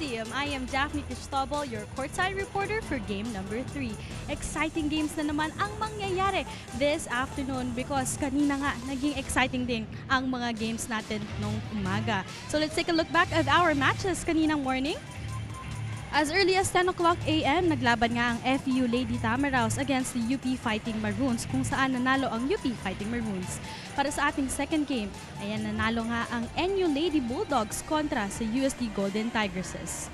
Coliseum. I am Daphne Cristobal, your courtside reporter for game number 3. Exciting games na naman ang mangyayari this afternoon because kanina nga naging exciting din ang mga games natin nung umaga. So let's take a look back at our matches kaninang morning. As early as 10 o'clock a.m., naglaban nga ang FEU Lady Tamaraws against the UP Fighting Maroons kung saan nanalo ang UP Fighting Maroons. Para sa ating second game, ayan nanalo nga ang NU Lady Bulldogs kontra sa USD Golden Tigresses.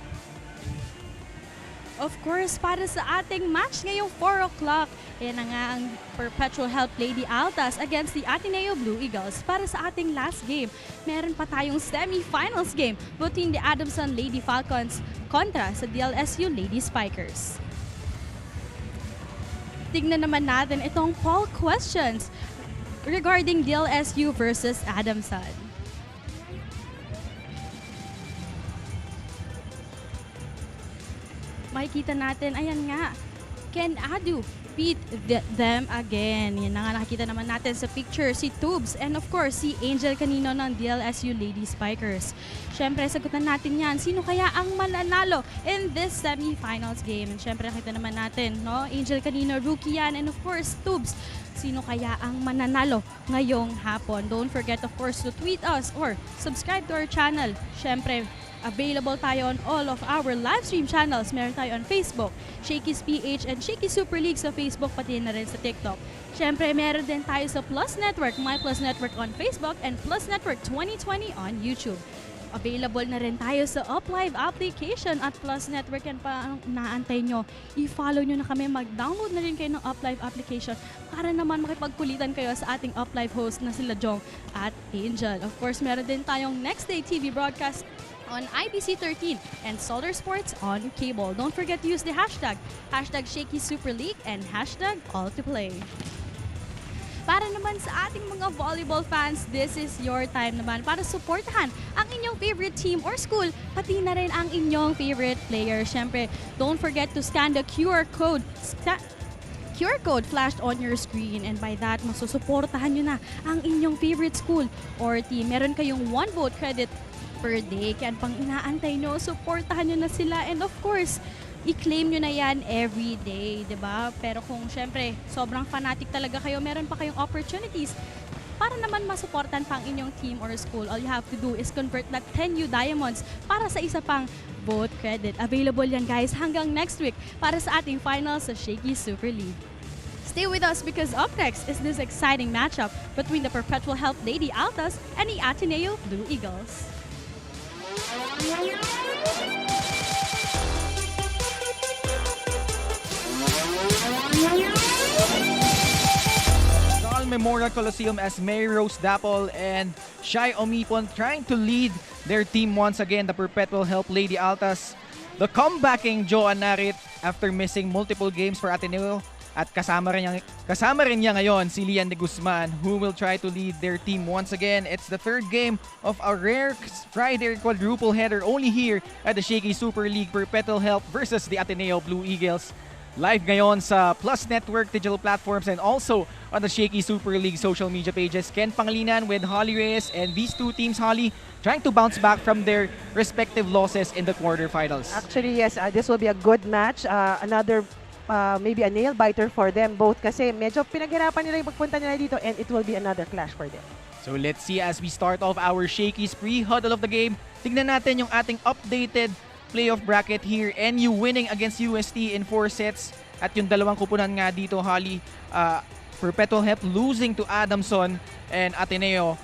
Of course, para sa ating match ngayong 4 o'clock, ayan na nga ang Perpetual Help Lady Altas against the Ateneo Blue Eagles. Para sa ating last game, meron pa tayong semi-finals game between the Adamson Lady Falcons kontra sa DLSU Lady Spikers. Tignan naman natin itong poll questions regarding DLSU versus Adamson. Makikita natin, ayan nga, can Adu beat them again? Yan na nga nakikita naman natin sa picture, si Tubes and of course si Angel kanino ng DLSU Lady Spikers. Syempre, sagutan natin yan. Sino kaya ang mananalo in this semi-finals game? And syempre, nakita naman natin, no? Angel kanino, rookie yan. And of course, Tubes, sino kaya ang mananalo ngayong hapon? Don't forget, of course, to tweet us or subscribe to our channel. Syempre, available tayo on all of our live stream channels. Meron tayo on Facebook, Shakeys PH and Shaky Super League sa Facebook, pati na rin sa TikTok. Siyempre, meron din tayo sa Plus Network, My Plus Network on Facebook and Plus Network 2020 on YouTube. Available na rin tayo sa UpLive application at Plus Network. Yan pa ang naantay nyo. I-follow nyo na kami. Mag-download na rin kayo ng UpLive application para naman makipagkulitan kayo sa ating UpLive host na sila Jong at Angel. Of course, meron din tayong Next Day TV broadcast on IBC 13 and Solar Sports on cable. Don't forget to use the hashtag Shaky Super League and hashtag All to Play. Para naman sa ating mga volleyball fans, this is your time naman para suportahan ang inyong favorite team or school, pati na rin ang inyong favorite player. Siyempre, don't forget to scan the QR code flashed on your screen, and by that, masusuportahan nyo na ang inyong favorite school or team. Meron kayong 1 vote credit per day. Kaya pang inaantay nyo, supportahan nyo na sila. And of course, i-claim nyo na yan every day, diba? Pero kung syempre, sobrang fanatic talaga kayo, meron pa kayong opportunities para naman masuportan pang inyong team or school. All you have to do is convert that 10 new diamonds para sa isa pang vote credit. Available yan guys hanggang next week para sa ating finals sa Shaky Super League. Stay with us because up next is this exciting matchup between the Perpetual Help Lady Altas and the Ateneo Blue Eagles. Memorial Coliseum as Mary Rose Dapple and Shai Omipon trying to lead their team once again, the Perpetual Help Lady Altas. The comebacking Joan Narit after missing multiple games for Ateneo. At kasama rin niya ngayon si Lian de Guzman, who will try to lead their team once again. It's the third game of a rare Friday quadruple header only here at the Shaky Super League. Perpetual Help versus the Ateneo Blue Eagles. Live ngayon sa Plus Network digital platforms and also on the Shaky Super League social media pages. Ken Pangilinan with Holly Reyes, and these two teams, Holly, trying to bounce back from their respective losses in the quarterfinals. Actually, yes, this will be a good match. Another maybe a nail biter for them both kasi medyo pinaghirapan nila yung pagpunta nila dito, and it will be another clash for them. So let's see as we start off our Shakeys pre-huddle of the game. Tignan natin yung ating updated playoff bracket here. NU winning against UST in 4 sets. At yung dalawang kupunan nga dito, Holly, Perpetual Help losing to Adamson, and Ateneo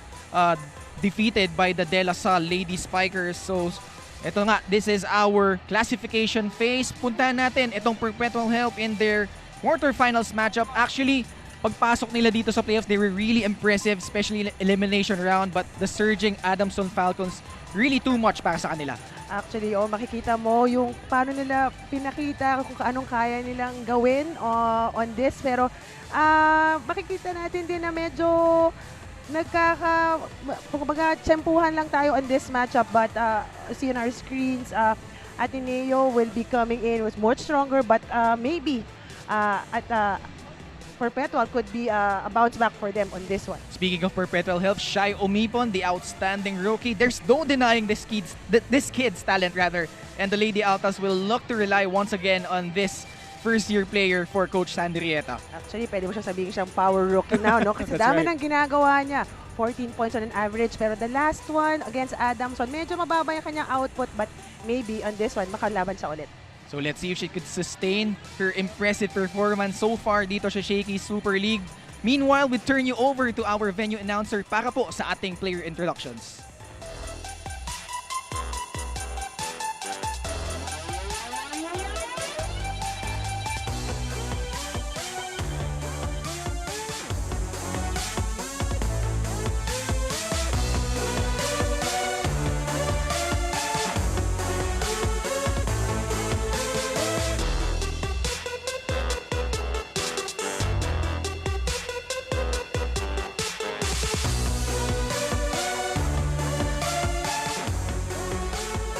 defeated by the De La Salle Lady Spikers. So ito nga, this is our classification phase. Puntahan natin itong Perpetual Help in their quarterfinals matchup. Actually, pagpasok nila dito sa playoffs, they were really impressive, especially elimination round. But the surging Adamson Falcons, really too much para sa kanila. Actually, makikita mo yung paano nila pinakita kung anong kaya nilang gawin on this. Pero makikita natin din na medyo tsempuhan lang tayo on this matchup. But see on our screens, Ateneo will be coming in with much stronger. But maybe Perpetual could be a bounce back for them on this one. Speaking of Perpetual Health, Shai Omipon, the outstanding rookie. There's no denying this kid's talent rather. And the Lady Altas will look to rely once again on this first-year player for Coach Sandrieta. Actually, pwede mo siya sabihin siyang power rookie now, no? Kasi That's dami right. ng ginagawa niya. 14 points on an average. Pero the last one against Adamson, medyo mababa yung kanyang output. But maybe on this one, makalaban siya ulit. So let's see if she could sustain her impressive performance so far dito sa Shakeys Super League. Meanwhile, we turn you over to our venue announcer para po sa ating player introductions.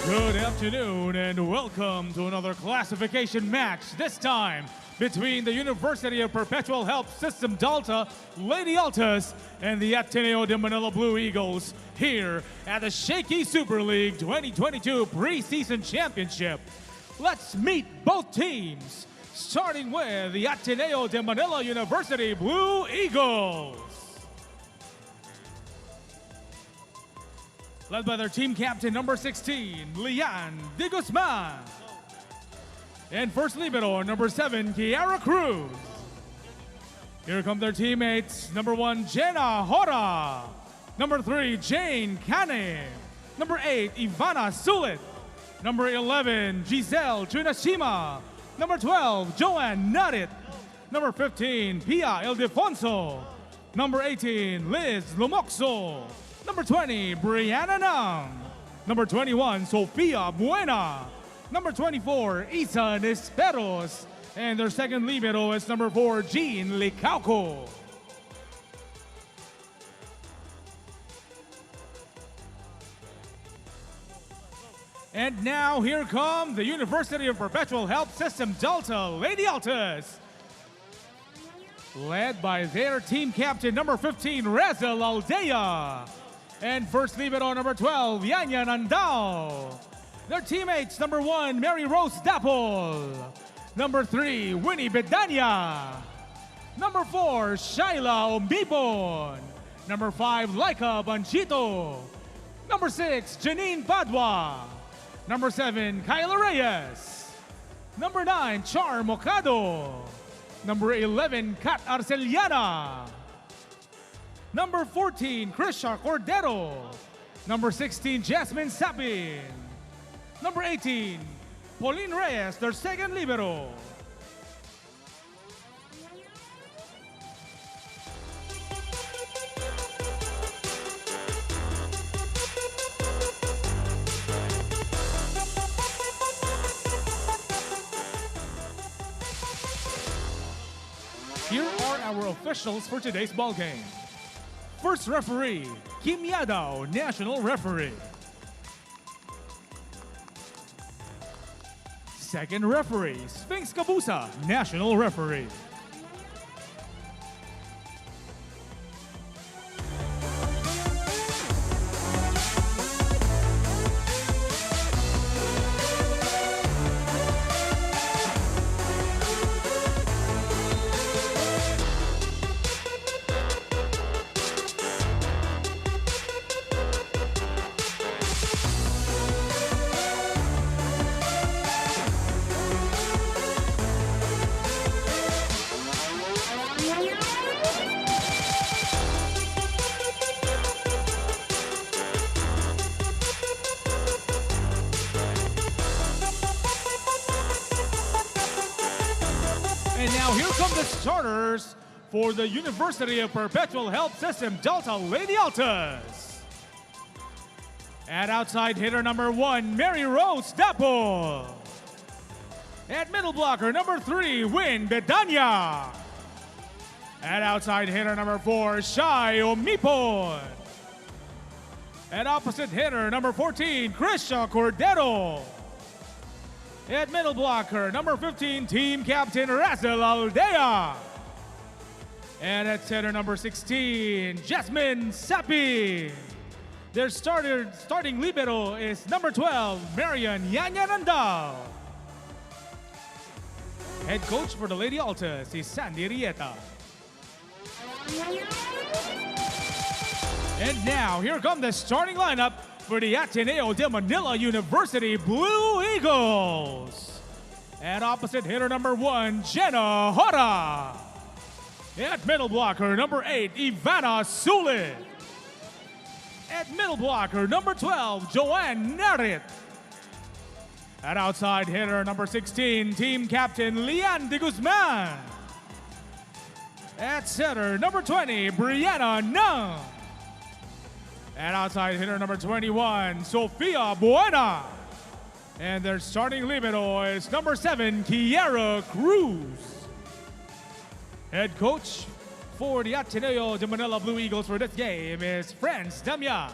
Good afternoon and welcome to another classification match, this time between the University of Perpetual Health System Delta, Lady Altas, and the Ateneo de Manila Blue Eagles here at the Shakey Super League 2022 Preseason Championship. Let's meet both teams, starting with the Ateneo de Manila University Blue Eagles. Led by their team captain, number 16, Lian De Guzman. And first libero, number 7, Kiara Cruz. Here come their teammates, number 1, Jenna Hora. Number 3, Jane Kane. Number 8, Ivana Sulit. Number 11, Giselle Chunashima. Number 12, Joanne Narit. Number 15, Pia Ildefonso. Number 18, Liz Lumoxo. Number 20, Brianna Nam. Number 21, Sofia Buena. Number 24, Isa Nesperos. And their second libero is number 4, Jean Licauco. And now here come the University of Perpetual Health System Delta Lady Altas. Led by their team captain, number 15, Reza Aldea. And first libero, number 12, Yanya Nandao. Their teammates, number 1, Mary Rose Dapol. Number 3, Winnie Bedanya. Number 4, Shaila Ombipon. Number 5, Laika Banchito. Number 6, Janine Padua. Number 7, Kyla Reyes. Number 9, Char Mocado. Number 11, Kat Arceliana. Number 14, Krisha Cordero. Number 16, Jasmine Sapin. Number 18, Pauline Reyes, their second libero. Here are our officials for today's ball game. First referee, Kim Yadao, national referee. Second referee, Sphinx Kabusa, national referee. And now here come the starters for the University of Perpetual Health System Delta Lady Altas. At outside hitter number 1, Mary Rose Dapol. At middle blocker number 3, Win Bedanya. At outside hitter number 4, Shai Omipon. At opposite hitter number 14, Krisha Cordero. At middle blocker, number 15, team captain Razel Aldea. And at center number 16, Jasmine Sapi. Their starting libero is number 12, Marian Yanyanandal. Head coach for the Lady Altas is Sandy Rieta. And now, here come the starting lineup for the Ateneo de Manila University Blue Eagles. At opposite hitter number 1, Jenna Hora. At middle blocker number 8, Ivana Sulit. At middle blocker number 12, Joanne Narit. At outside hitter number 16, team captain Lian de Guzman. At center number 20, Brianna Nung. At outside hitter number 21, Sofia Buena. And their starting libero is number 7, Kiara Cruz. Head coach for the Ateneo de Manila Blue Eagles for this game is Franz Damia.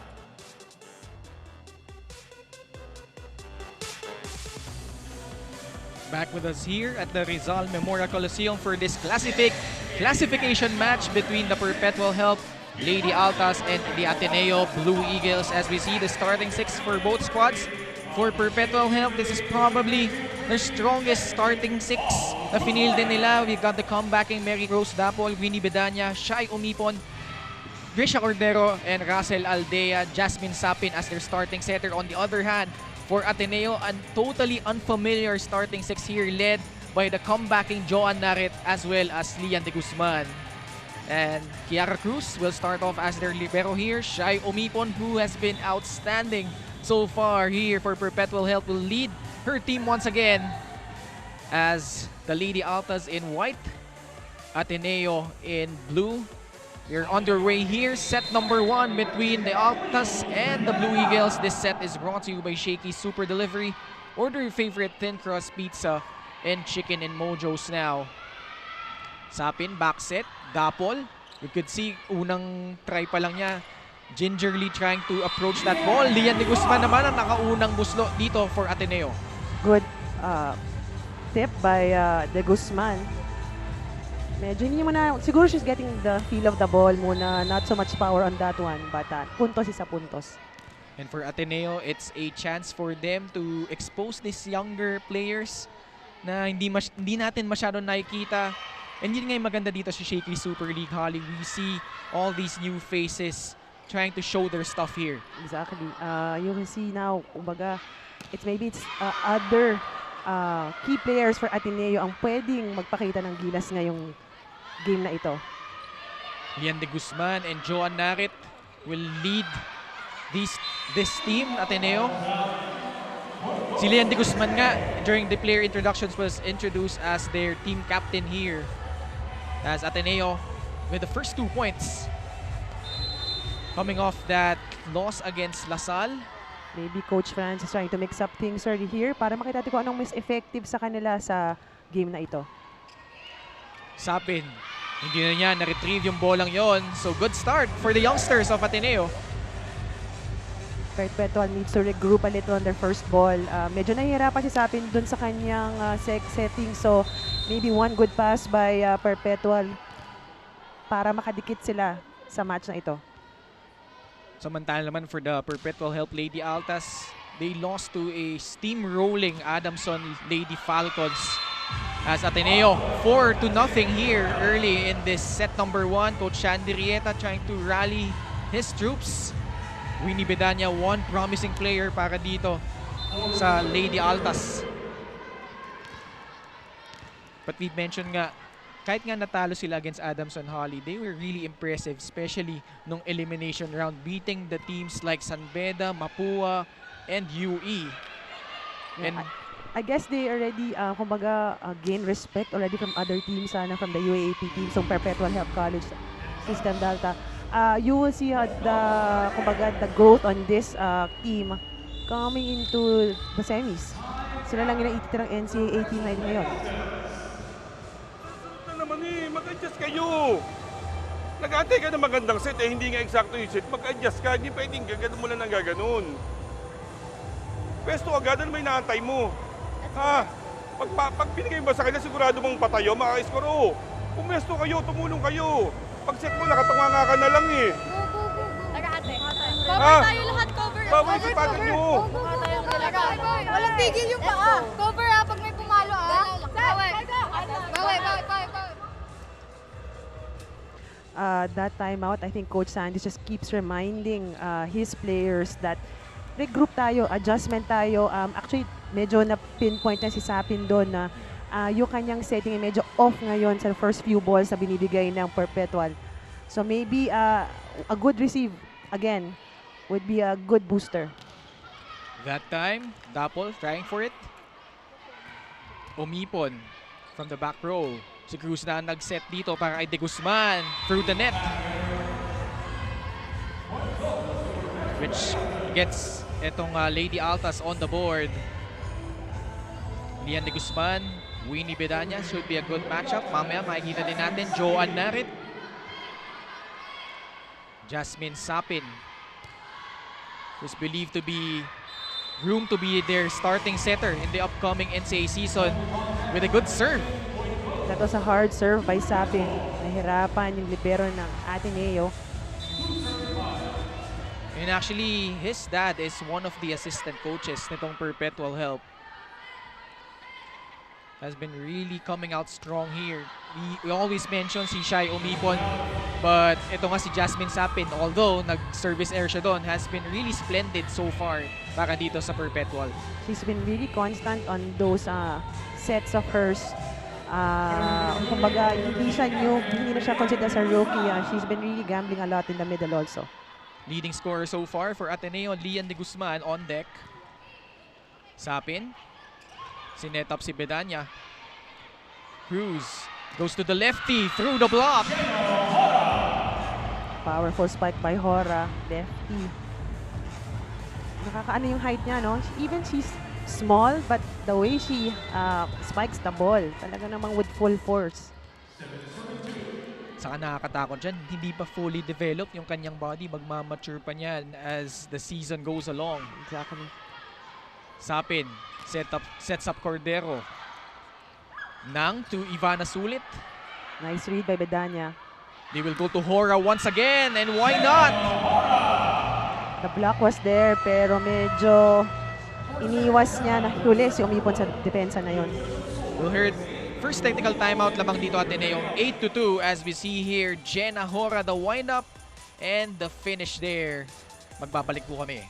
Back with us here at the Rizal Memorial Coliseum for this classification match between the Perpetual Help Lady Altas and the Ateneo Blue Eagles. As we see the starting 6 for both squads. For Perpetual Help, this is probably their strongest starting 6 na finil din nila. We've got the comebacking Mary Rose Dapol, Winnie Bedanya, Shai Umipon, Grisha Cordero, and Russell Aldea, Jasmine Sapin as their starting setter. On the other hand, for Ateneo, a totally unfamiliar starting 6 here led by the comebacking Joan Narit as well as Lian de Guzman. And Kiara Cruz will start off as their libero here. Shai Umipon, who has been outstanding so far here for Perpetual Health, will lead her team once again as the Lady Altas in white, Ateneo in blue. We're underway here. Set number 1 between the Altas and the Blue Eagles. This set is brought to you by Shakey Super Delivery. Order your favorite thin crust pizza and chicken in Mojo's now. Sapin, back set. Dapol. You could see, unang try pa lang niya, gingerly trying to approach that ball. Lian de Guzman naman ang nakaunang buslo dito for Ateneo. Good tip by de Guzman. Medyo hindi mo na, siguro she's getting the feel of the ball muna, not so much power on that one, but puntos is a puntos. And for Ateneo, it's a chance for them to expose these younger players na hindi natin masyadong nakikita. And yun nga yung maganda dito sa Shakey Super League, Holly. We see all these new faces trying to show their stuff here. Exactly. You can see now, kumbaga, it's other key players for Ateneo ang pwedeng magpakita ng gilas ngayong game na ito. Lian de Guzman and Joan Narit will lead this team, Ateneo. Si Lian de Guzman nga, during the player introductions, was introduced as their team captain here. As Ateneo with the first 2 points. Coming off that loss against LaSalle. Maybe Coach Franz is trying to mix up things early here para makita natin kung anong mas effective sa kanila sa game na ito. Sapin, hindi na niya na-retrieve yung bolang yon. So good start for the youngsters of Ateneo. Perpetual needs to regroup a little on their first ball. Medyo nahihirapan si Sapin dun sa kanyang setting. So maybe one good pass by Perpetual para makadikit sila sa match na ito. Samantala naman for the Perpetual Help Lady Altas, they lost to a steamrolling Adamson Lady Falcons. As Ateneo, 4-0 here early in this set number 1. Coach Sandy Rieta trying to rally his troops. Winnie Bedanya, one promising player para dito sa Lady Altas. But we mentioned nga, kahit nga natalo sila against Adamson Holly, they were really impressive, especially nung elimination round, beating the teams like San Beda, Mapua, and UE. And I guess they already, kumbaga, gain respect already from other teams, from the UAAP team, so Perpetual Help College System Delta. You will see the growth on this team coming into the semis. Sila lang yung naitirang NCAA team na ngayon. Mag-adjust kayo. Nag-aantay ka ng magandang set, hindi nga eksakto yung set. Mag-adjust ka, hindi pwedeng gaganon mo lang ng gaganon. Pwesto agad, ano may naantay mo? Ha? Pag pinigay mo sa kanya, sigurado mong patayo, maka-score. Pumesto kayo, tumulong kayo. Pag set mo, nakatunganga ka na lang eh. Tara ate. Ah, Cover tayo lahat, cover. bawal sa pagod nyo. Mukha tayong talaga. Walang tigil yung paa. Cover ha, pag may pumalo ha. Bawal. Bawal. That time out, I think Coach Sandy just keeps reminding his players that regroup tayo, adjustment tayo. Actually, medyo na-pinpoint na si Sapin doon na yung kanyang setting ay medyo off ngayon sa first few balls na binibigay ng Perpetual. So maybe a good receive, again, would be a good booster. That time, Dapol trying for it. Umipon from the back row. Si Cruz na nag-set dito para kay De Guzman through the net. Which gets itong Lady Altas on the board. Lian De Guzman, Winnie Bedanya should be a good matchup. Mamaya makikita din natin Joan Narit. Jasmine Sapin, who's believed to be room to be their starting setter in the upcoming NCAA season with a good serve. That was a hard serve by Sapin. Nahirapan yung libero ng Ateneo. And actually, his dad is one of the assistant coaches nitong Perpetual Help. Has been really coming out strong here. We always mention si Shai Omipon, but ito nga si Jasmine Sapin, although nag-service air siya doon, has been really splendid so far para dito sa Perpetual. She's been really constant on those sets of hers. Kumbaga, hindi na siya considered as a rookie. She's been really gambling a lot in the middle also. Leading scorer so far for Ateneo, Lian De Guzman on deck. Sapin. Sinet up si Bedanya. Cruz goes to the lefty through the block. Powerful spike by Hora. Lefty. Nakakaano yung height niya, no? Even she's small, but the way she spikes the ball, talaga namang with full force. Saka nakakatakot dyan, hindi pa fully developed yung kanyang body. Magmamature pa niyan as the season goes along. Exactly. Sapin sets up Cordero. Nang to Ivana Sulit. Nice read by Bedanya. They will go to Hora once again, and why not? The block was there, pero medyo iniwas niya na huli si Umipon sa depensa na yon. We'll hear first technical timeout lamang dito Ateneo. 8-2 as we see here Jenna Hora the wind-up and the finish there. Magbabalik po kami.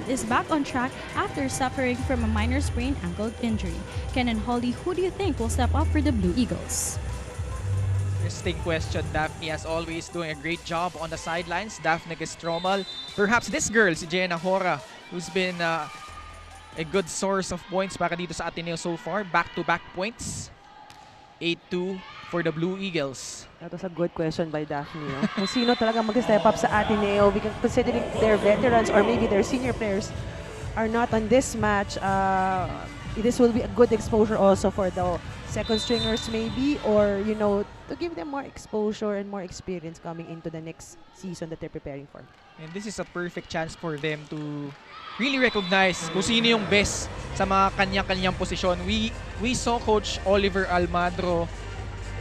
Is back on track after suffering from a minor sprained ankle injury. Ken and Holly, who do you think will step up for the Blue Eagles? Interesting question. Daphne, as always, doing a great job on the sidelines. Daphne Gestromal. Perhaps this girl, si Jenna Hora, who's been a good source of points para dito sa Ateneo so far. Back-to-back points. 8-2 for the Blue Eagles. That was a good question by Daphne. No? Kung sino talaga mag-step up sa Ateneo, because considering their veterans or maybe their senior players are not on this match, this will be a good exposure also for the second stringers maybe, or you know, to give them more exposure and more experience coming into the next season that they're preparing for. And this is a perfect chance for them to really recognize kung sino yung best sa mga kanya-kanyang posisyon. We saw Coach Oliver Almadro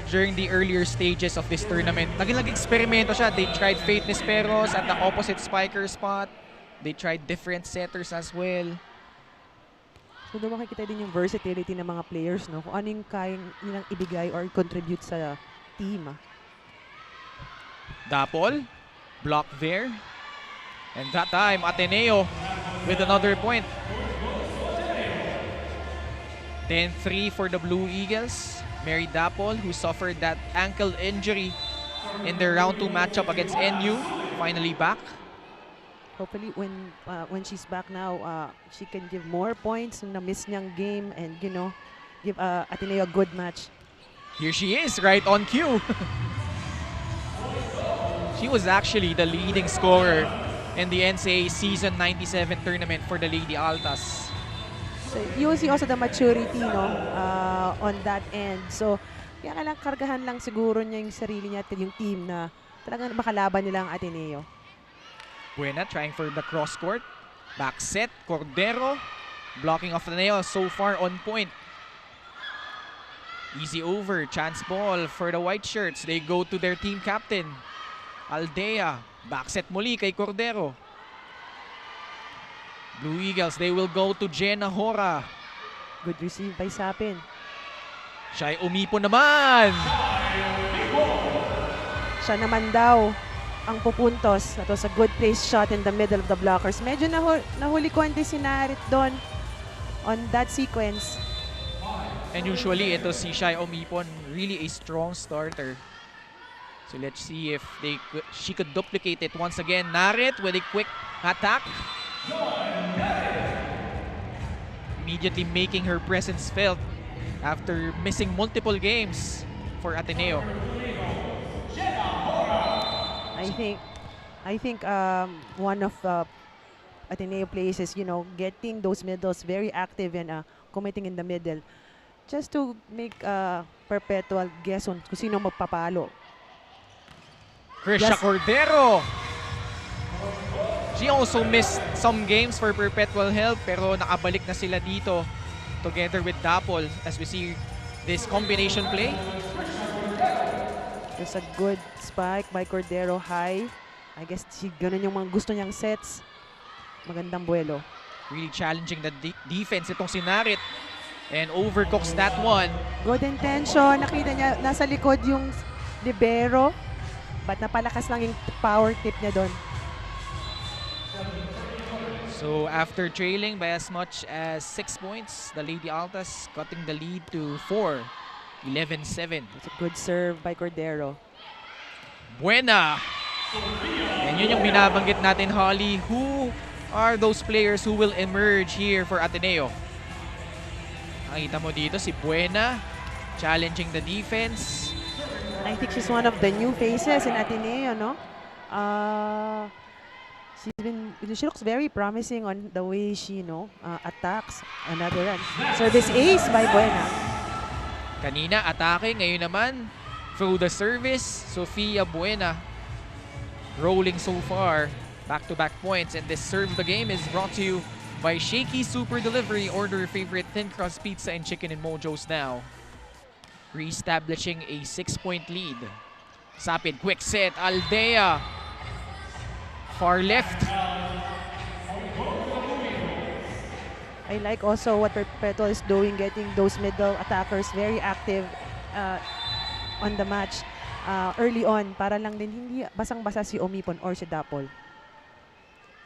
during the earlier stages of this tournament. Nag-eksperimento siya. They tried Faith Nisperos at the opposite spiker spot. They tried different setters as well. So doon makikita din yung versatility ng mga players, no? Kung ano yung kayang nilang ibigay or contribute sa team. Dapol, block there. And that time, Ateneo with another point. 10-3 for the Blue Eagles. Mary Dapol, who suffered that ankle injury in their round 2 matchup against NU, finally back. Hopefully, when she's back now, she can give more points na miss niyang game and, you know, give Ateneo a good match. Here she is, right on cue. She was actually the leading scorer in the NCAA Season 97 tournament for the Lady Altas. So you will see also the maturity, no, on that end. So kaya lang kargahan lang siguro niya yung sarili niya at yung team na talagang makalaban nila ang Ateneo. Buena trying for the cross court. Back set, Cordero. Blocking of Ateneo so far on point. Easy over, chance ball for the white shirts. They go to their team captain, Aldea. Back set muli kay Cordero. Blue Eagles, they will go to Jenna Hora. Good receive by Sapin. Siya ay umipon naman. Siya naman daw ang pupuntos. That was a good place shot in the middle of the blockers. Medyo nahuli ko si Narit doon on that sequence. And usually, ito si Shai Omipon, really a strong starter. So let's see if she could duplicate it once again. Narit with a quick attack. Immediately making her presence felt after missing multiple games for Ateneo. I think one of Ateneo plays is, you know, getting those middles very active and committing in the middle. Just to make Perpetual guess on kung sino magpapalo. Krisha Cordero. She also missed some games for Perpetual Help pero nakabalik na sila dito together with Dapol as we see this combination play. There's a good spike by Cordero high. I guess ganun yung mga gusto niyang sets. Magandang buwelo. Really challenging the defense itong si Narit. And overcooks that one. Good intention. Nakita niya, nasa likod yung libero. But napalakas lang yung power tip niya doon. So after trailing by as much as 6 points, the Lady Altas cutting the lead to 4. 11-7. It's a good serve by Cordero. Buena! And yun yung binabanggit natin, Holly. Who are those players who will emerge here for Ateneo? Nakita mo dito si Buena challenging the defense. I think she's one of the new faces in Ateneo, no? She looks very promising on the way she, attacks. Another run. Service ace by Buena. Kanina atake, ngayon naman through the service, Sofia Buena rolling so far. Back-to-back points, and this serve of the game is brought to you by Shakey Super Delivery. Order your favorite thin crust pizza and chicken in Mojo's now. Re-establishing a 6-point lead. Sapid, quick set, Aldea. Far left. I like also what Perpetual is doing, getting those middle attackers very active on the match early on para lang din hindi basang-basa si Omipon or si Dapol.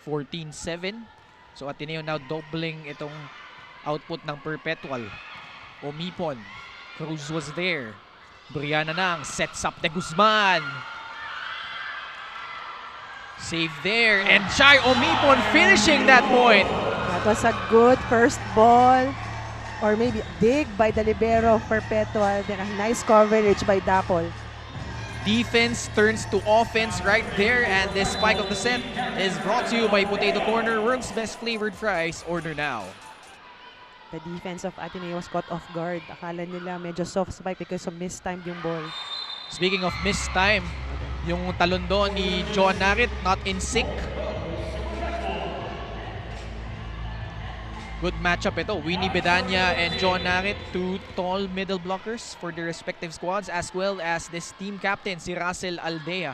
14-7. So Ateneo now doubling itong output ng Perpetual. Omipon. Cruz was there. Brianna Nang sets up de Guzman. Save there. And Shai Omipon finishing that point. That was a good first ball. Or maybe dig by the libero of Perpetual. Then a nice coverage by Dapol. Defense turns to offense right there, and this spike of the set is brought to you by Potato Corner, world's best flavored fries. Order now. The defense of Ateneo was caught off guard. Akala nila medyo soft spike because of mistimed yung ball. Speaking of missed time, yung talon doon ni John Narit not in sync. Good matchup ito. Winnie Bedanya and John Narit, two tall middle blockers for their respective squads, as well as this team captain, si Russell Aldea.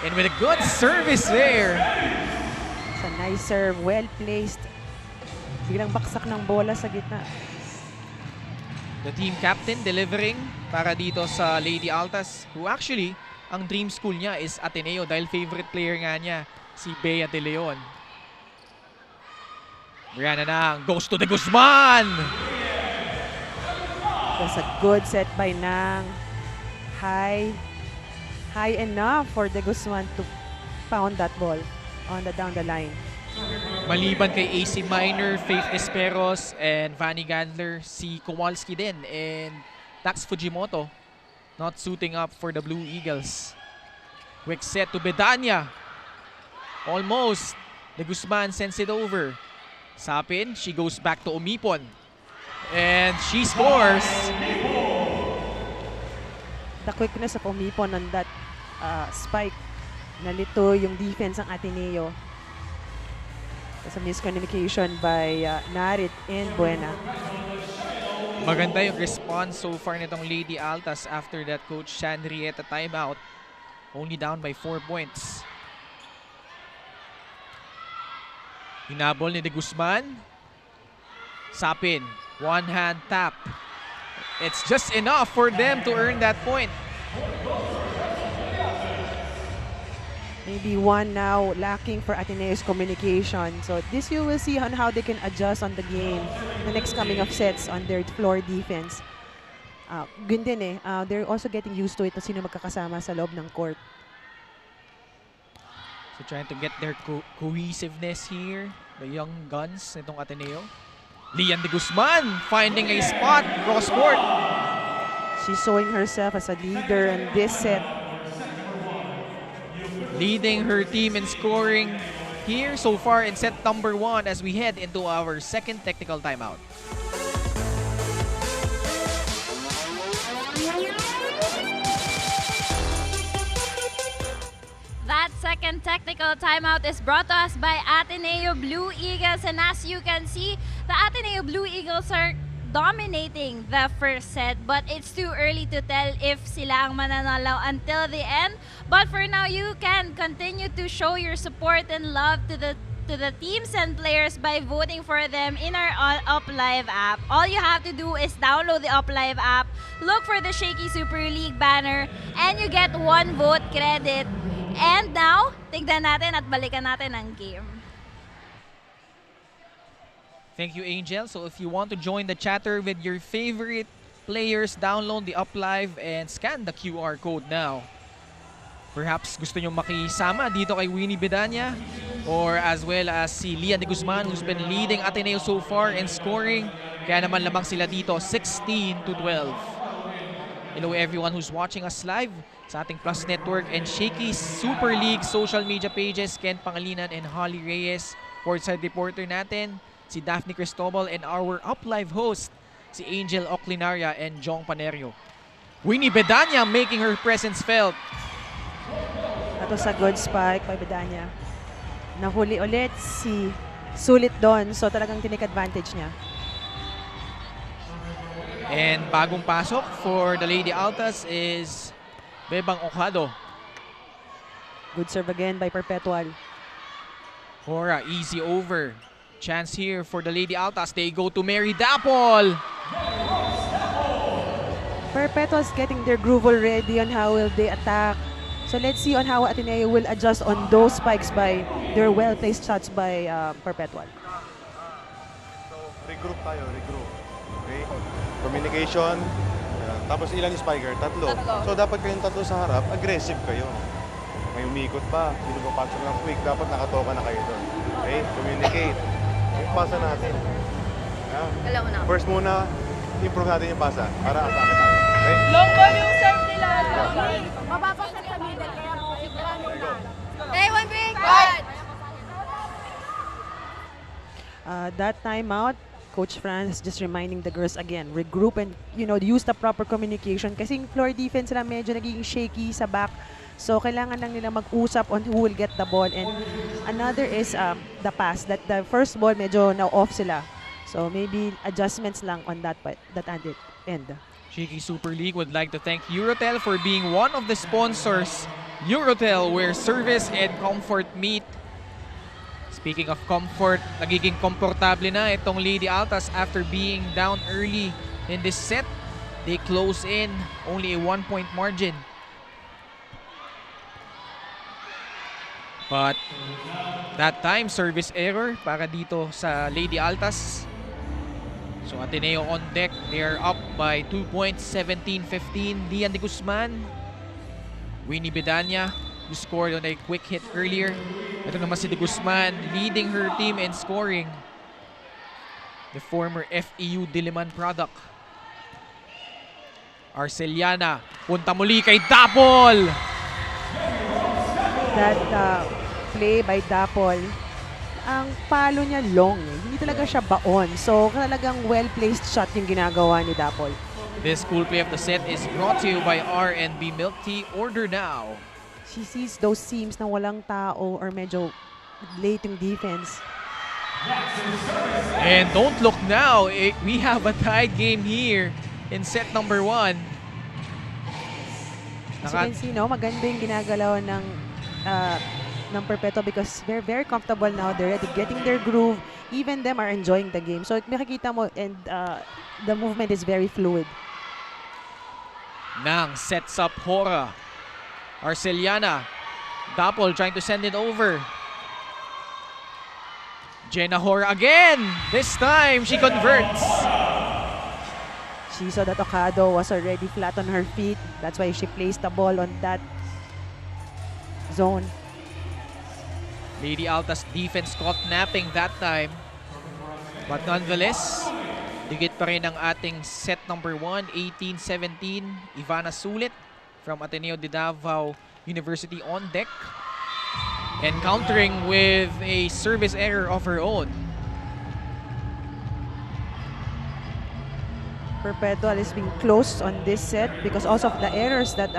And with a good service there. It's a nice serve, well placed. Biglang baksak ng bola sa gitna. The team captain delivering para dito sa Lady Altas, who actually, ang dream school niya is Ateneo dahil favorite player nga niya, si Bea De Leon. Brianna Nang goes to de Guzman. That's a good set by Nang. High enough for de Guzman to pound that ball on the down the line. Maliban kay AC Minor, Faith Esperos, and Vanny Gandler, si Kowalski din and Tax Fujimoto not suiting up for the Blue Eagles. Quick set to Bedanya. Almost. De Guzman sends it over. Sapin, she goes back to Umipon. And she scores. The quickness of Umipon on that spike. Nalito yung defense ng Ateneo. There's a miscommunication by Narit and Buena. Maganda yung response so far nitong Lady Altas after that Coach Shandrieta timeout. Only down by 4 points. Hinabol ni De Guzman. Sapin, one hand tap. It's just enough for them to earn that point. Maybe one now lacking for Ateneo's communication. So this you will see on how they can adjust on the game, the next coming of sets on their floor defense. Good din they're also getting used to it na sino magkakasama sa loob ng court. So trying to get their cohesiveness here. The young guns nitong Ateneo. Lian De Guzman finding a spot cross court. She's showing herself as a leader in this set. Leading her team in scoring here so far in set number 1 as we head into our second technical timeout. That second technical timeout is brought to us by Ateneo Blue Eagles, and as you can see, the Ateneo Blue Eagles are dominating the first set, but it's too early to tell if sila ang mananalo until the end. But for now, you can continue to show your support and love to the teams and players by voting for them in our Up Live app. All you have to do is download the Up Live app, look for the Shaky Super League banner, and you get 1 vote credit. And now, tignan natin at balikan natin ang game. Thank you, Angel. So if you want to join the chatter with your favorite players, download the Up Live and scan the QR code now. Perhaps gusto nyo makisama dito kay Winnie Bedanya or as well as si Lian De Guzman who's been leading Ateneo so far in scoring. Kaya naman lamang sila dito 16-12. Hello everyone who's watching us live sa ating Plus Network and Shakeys Super League social media pages. Ken Pangalinan and Holly Reyes, courtside reporter natin, si Daphne Cristobal, and our Up Live host, si Angel Oclinaria and Jong Panerio. Winnie Bedanya making her presence felt. That was a good spike by Bedanya. Nahuli ulit si Sulit doon, so talagang tinake advantage niya. And bagong pasok for the Lady Altas is Bebang Okado. Good serve again by Perpetual. Hora, easy over. Chance here for the Lady Altas. They go to Mary Dapol. Perpetual's getting their groove already on how will they attack. So let's see on how Ateneo will adjust on those spikes by their well-placed shots by Perpetual. So, regroup tayo, regroup. Okay? Communication. Tapos ilan yung spiker? Tatlo. So, dapat kayong tatlo sa harap, aggressive kayo. May umikot pa, hindi mo pasok ng quick, dapat nakatoka na kayo doon. Okay? Communicate. Yung pasa natin. Yeah? First muna, improve natin yung pasa para atake tayo. Okay? Long ball yung serve nila. Mababasag sa middle, kaya Hey, one big! That timeout, Coach Franz just reminding the girls again, regroup and use the proper communication kasi yung floor defense nila medyo nagiging shaky sa back. So kailangan lang nila mag-usap on who will get the ball, and another is the pass. That the first ball medyo na off sila. So maybe adjustments lang on that end. Shaky Super League would like to thank Eurotel for being one of the sponsors. Eurotel, where service and comfort meet. Speaking of comfort, nagiging komportable na itong Lady Altas after being down early in this set. They close in only a 1-point margin. But that time, service error para dito sa Lady Altas. So Ateneo on deck. They are up by 2 points, 17-15. Lian De Guzman, Winnie Bedanya who scored on a quick hit earlier. Ito naman si De Guzman leading her team in scoring. The former FEU Diliman product. Arceliana, punta muli kay Dapol. That play by Dapol, ang palo niya long. Hindi talaga siya baon. So, talagang well-placed shot yung ginagawa ni Dapol. This cool play of the set is brought to you by R&B Milk Tea. Order now. She sees those seams na walang tao or medyo late yung defense. And don't look now. We have a tied game here in set number 1. As you can see, no, maganda yung ginagalaw ng Perpetual because they're very comfortable now. They're ready getting their groove. Even them are enjoying the game. So makikita mo, and the movement is very fluid. Nang sets up Hora. Arceliana. Dapol trying to send it over. Jenna Hora again. This time she converts. She saw that Okado was already flat on her feet. That's why she placed the ball on that zone. Lady Altas defense caught napping that time. But nonetheless, digit pa rin ang ating set number 1, 18-17. Ivana Sulit from Ateneo de Davao University on deck. And countering with a service error of her own. Perpetual is being close on this set because also of the errors that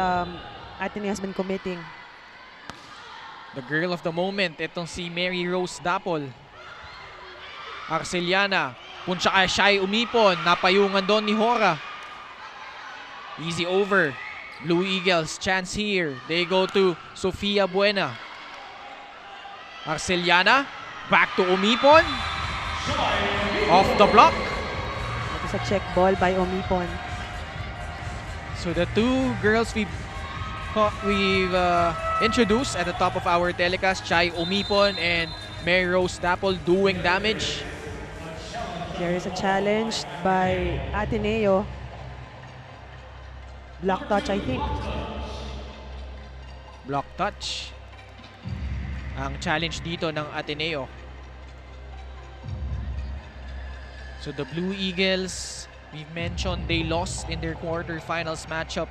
Ateneo has been committing. The girl of the moment, itong si Mary Rose Dapol. Arceliana, punsa kay Shai umipon, napayungan doon ni Hora. Easy over. Blue Eagles, chance here. They go to Sofia Buena. Arceliana, back to umipon. Off the block. It is a check ball by Omipon. So the two girls we've introduced at the top of our telecast, Chai Omipon and Mary Rose Dapol doing damage. There is a challenge by Ateneo. Block touch, I think. Block touch. Ang challenge dito ng Ateneo. So the Blue Eagles, we've mentioned they lost in their quarterfinals matchup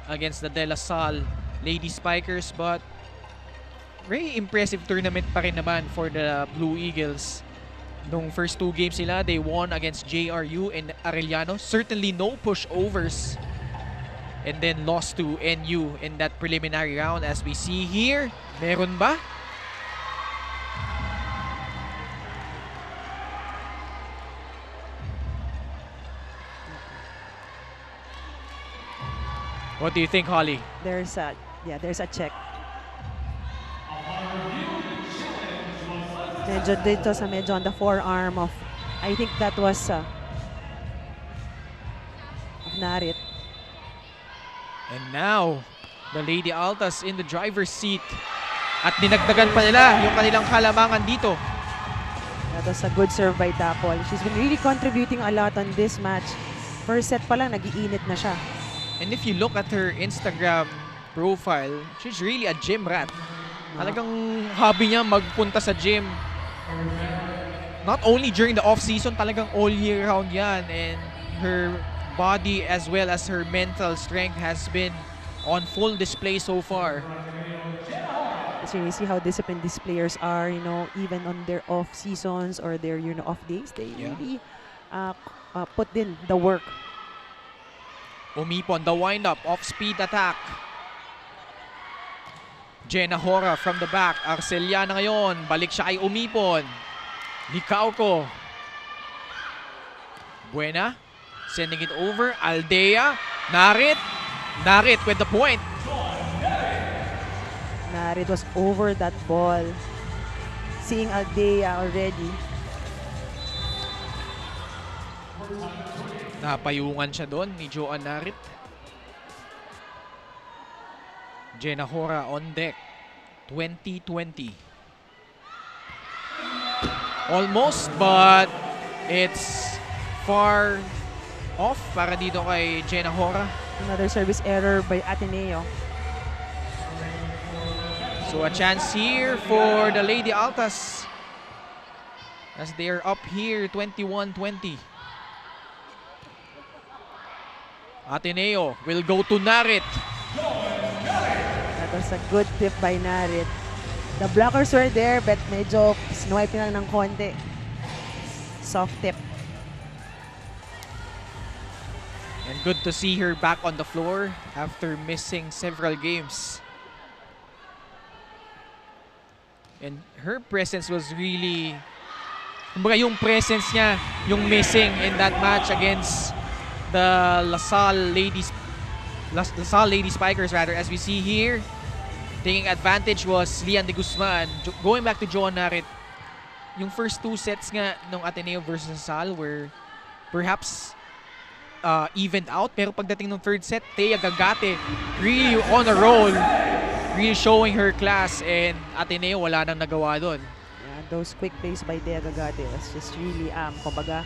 against the De La Salle Lady Spikers, but very impressive tournament pa rin naman for the Blue Eagles. Nung first 2 games sila, they won against JRU and Arellano. Certainly no pushovers. And then lost to NU in that preliminary round. As we see here, meron ba? What do you think, Holly? There's a check. Medyo dito sa medyo on the forearm of, I think that was of Narit. And now, the Lady Altas in the driver's seat. At dinagdagan pa nila yung kanilang halamangan dito. That was a good serve by Dapol. She's been really contributing a lot on this match. First set pa lang, nag-iinit na siya. And if you look at her Instagram profile, she's really a gym rat. Talagang hobby niya magpunta sa gym. Not only during the off-season, talagang all year round yan. And her body as well as her mental strength has been on full display so far. So you see how disciplined these players are, you know, even on their off seasons or their off days, they really put in the work. Umipon, the wind-up, off-speed attack. Jenna Hora from the back. Arceliana ngayon, balik siya kay Umipon. Licauco. Buena, sending it over. Aldea, Narit. Narit with the point. Narit was over that ball. Seeing Aldea already. Napayungan siya doon ni Joan Narit. Jenna Hora on deck. 20-20. Almost, but it's far off para dito kay Jenna Hora. Another service error by Ateneo. So a chance here for the Lady Altas as they are up here 21-20. Ateneo will go to Narit. That was a good tip by Narit. The blockers were there but medyo snipe lang ng konti. Soft tip. And good to see her back on the floor after missing several games. And her presence was really, kumbaga yung presence niya, yung missing in that match against the LaSalle Lady Spikers rather, as we see here. Taking advantage was Lian de Guzman. Going back to Joan Narit, yung first two sets nga ng Ateneo versus LaSalle were perhaps evened out, pero pagdating ng third set, Thea Gagate really on a roll, really showing her class, and Ateneo wala nang nagawa doon. Yeah, those quick plays by Thea Gagate was just really kumbaga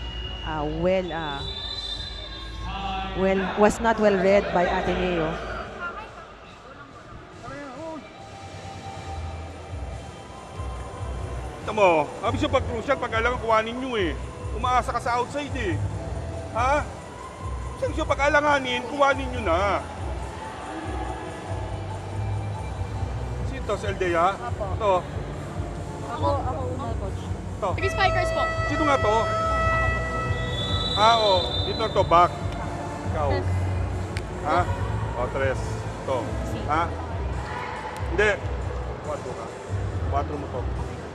was not well read by Ateneo. Ito mo, sabi siya pag crucial, pag alam kuhanin nyo eh. Umaasa ka sa outside eh. Ha? Sabi siya pag alanganin, kuhanin nyo na. Sino to? Si Aldea? Apo. Ito. Ako una, coach. Ito. 3 spikers po. Sino nga to? Oo. Dito to, back. Ikaw. Ha? O, 3. Ito. Ha? Hindi. 4 ka. 4 mo to.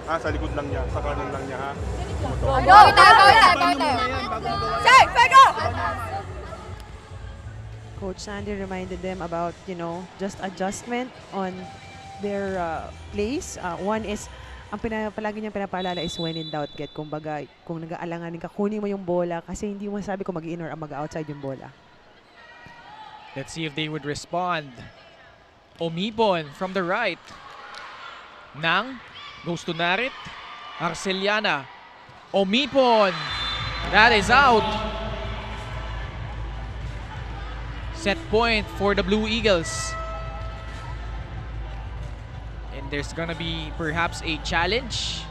Ha? Sa likod lang niya. Sa kanan lang niya, ha? Go tayo. Shake! Go! Coach Sandy reminded them about, just adjustment on their plays. One is, ang palagi niyang pinapaalala is when in doubt, get. Kumbaga, kung nag-aalanganin ka, kunin mo yung bola kasi hindi mo masabi kung mag-in or mag-outside yung bola. Let's see if they would respond. Omipon from the right. Nang goes to Narit. Arceliana. Omipon. That is out. Set point for the Blue Eagles. And there's gonna be perhaps a challenge.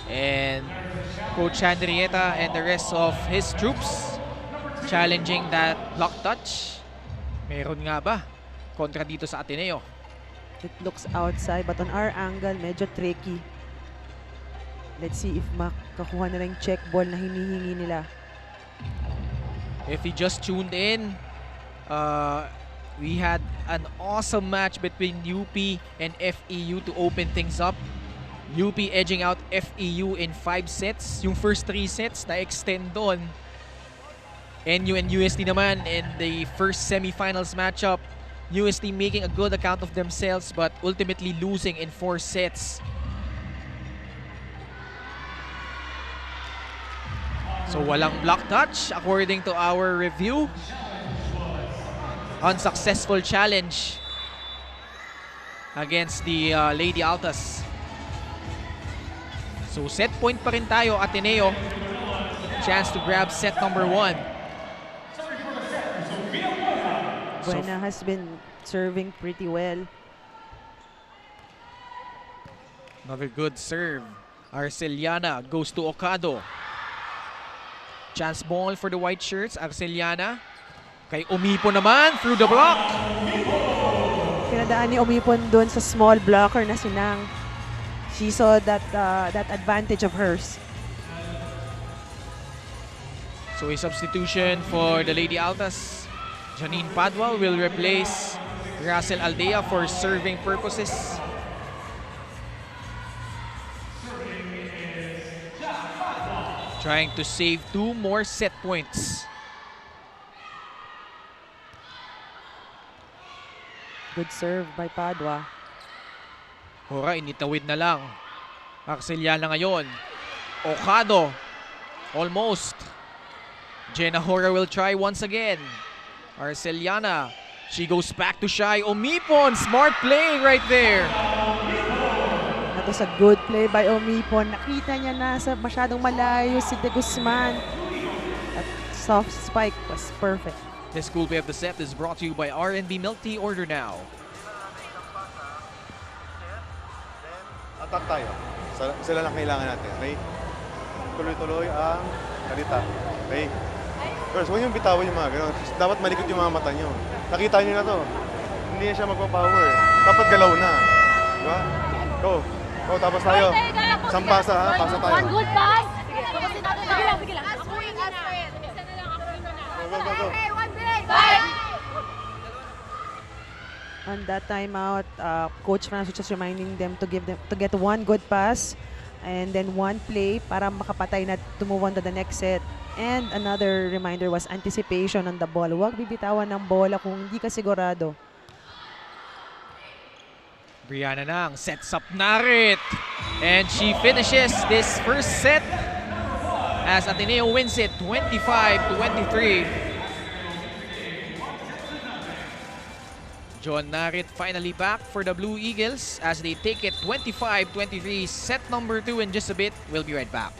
And Coach Andrieta and the rest of his troops challenging that block touch. Meron nga ba kontra dito sa Ateneo? It looks outside but on our angle, medyo tricky. Let's see if makakuha na lang check ball na hinihingi nila. If you just tuned in, we had an awesome match between UP and FEU to open things up. UP edging out FEU in 5 sets. Yung first 3 sets na-extend doon. NU and UST naman in the first semifinals matchup. UST making a good account of themselves but ultimately losing in 4 sets. So walang block touch according to our review. Unsuccessful challenge against the Lady Altas. So set point pa rin tayo, Ateneo. Chance to grab set number 1. Buena has been serving pretty well. Another good serve. Arceliana goes to Ocado. Chance ball for the white shirts. Arceliana. Kay Omipon naman through the block. Pinadaan ni Omipon doon sa small blocker na sinang. She saw that advantage of hers. So a substitution for the Lady Altas. Janine Padua will replace Russell Aldea for serving purposes. Trying to save 2 more set points. Good serve by Padua. Hora, initawid na lang. Arceliana ngayon. Ocado. Almost. Jenna Hora will try once again. Arceliana. She goes back to Shy Omipon. Smart playing right there. That was a good play by Omipon. Nakita niya na sa masyadong malayo si De Guzman. That soft spike was perfect. This cool play of the set is brought to you by R&B Milk Tea. Order now. Attack tayo. Sila lang kailangan natin. Okay? Tuloy-tuloy ang kalita. Okay? First, huwag niyong bitawan yung mga gano'n. Dapat malikot yung mga mata niyo. Nakita niyo na to. Hindi na siya magpa-power. Dapat galaw na. Diba? Go. Go, tapos tayo. Isang pasa ha. Pasa tayo. One good pass. Sige lang, sige lang. Ask for it. Go, go, go. Okay, one break. Bye. On that timeout, Coach Franz was just reminding them to get one good pass and then one play para makapatay na to move on to the next set. And another reminder was anticipation on the ball. Huwag bibitawan ng bola kung hindi ka sigurado. Brianna Nang sets up Narit. And she finishes this first set as Ateneo wins it 25-23. John Narit finally back for the Blue Eagles as they take it 25-23. Set number 2 in just a bit. We'll be right back.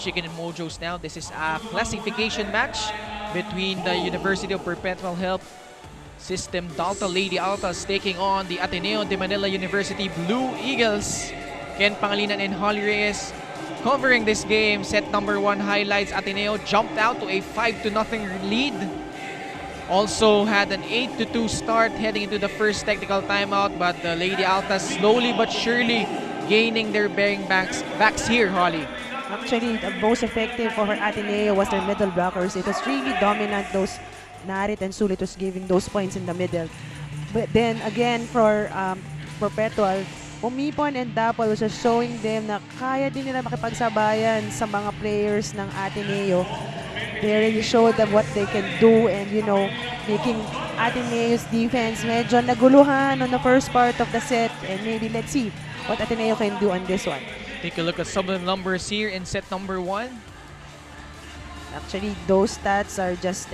Chicken and Mojos now. This is a classification match between the University of Perpetual Health System Delta Lady Altas taking on the Ateneo de Manila University Blue Eagles. Ken Pangalinan and Holly Reyes covering this game. Set number 1 highlights. Ateneo jumped out to a 5-0 lead. Also had an 8-2 start heading into the first technical timeout, but the Lady Altas slowly but surely gaining their bearing backs here, Holly. Actually, the most effective for her Ateneo was their middle blockers. It was really dominant. Those Narit and Sulit was giving those points in the middle. But then again, for Perpetual, Umipon and Dapol was just showing them na kaya din nila makipagsabayan sa mga players ng Ateneo. They really showed them what they can do, and you know, making Ateneo's defense medyo naguluhan on the first part of the set, and maybe let's see what Ateneo can do on this one. Take a look at some of the numbers here in set number 1. Actually, those stats are just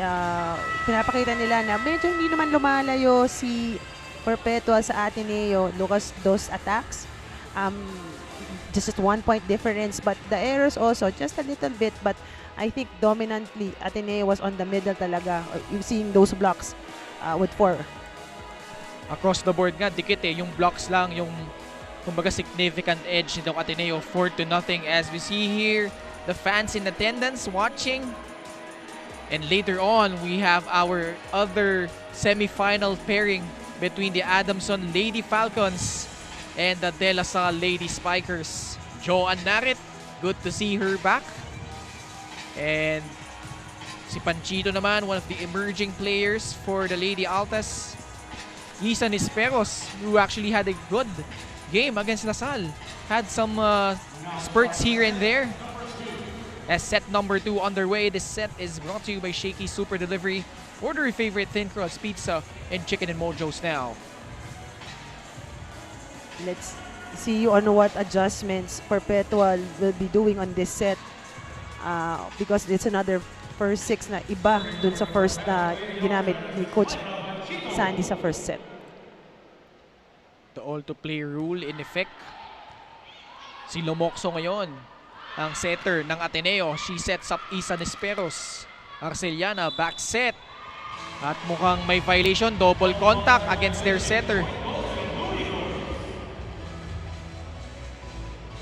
pinapakita nila na medyo hindi naman lumalayo si Perpetual sa Ateneo. Look at those attacks. Just 1 point difference, but the errors also just a little bit, but I think dominantly Ateneo was on the middle talaga. You've seen those blocks with 4. Across the board nga, dikit yung blocks lang, yung kumbaga significant edge nitong Ateneo, 4-0 as we see here the fans in attendance watching. And later on, we have our other semi-final pairing between the Adamson Lady Falcons and the De La Salle Lady Spikers. Joanne Narit, good to see her back. And si Panchito naman, one of the emerging players for the Lady Altas. Isa Nisperos, who actually had a good game against La Salle. Had some spurts here and there. As set number 2 underway, this set is brought to you by Shakey Super Delivery. Order your favorite thin crust pizza and chicken and mojos now. Let's see on what adjustments Perpetual will be doing on this set. Because it's another first 6 na iba dun sa first na ginamit ni Coach Sandy sa first set. The all-to-play rule in effect. Si Lomokso ngayon, ang setter ng Ateneo. She sets up Isa Nesperos. Arceliana, back set. At mukhang may violation, double contact against their setter.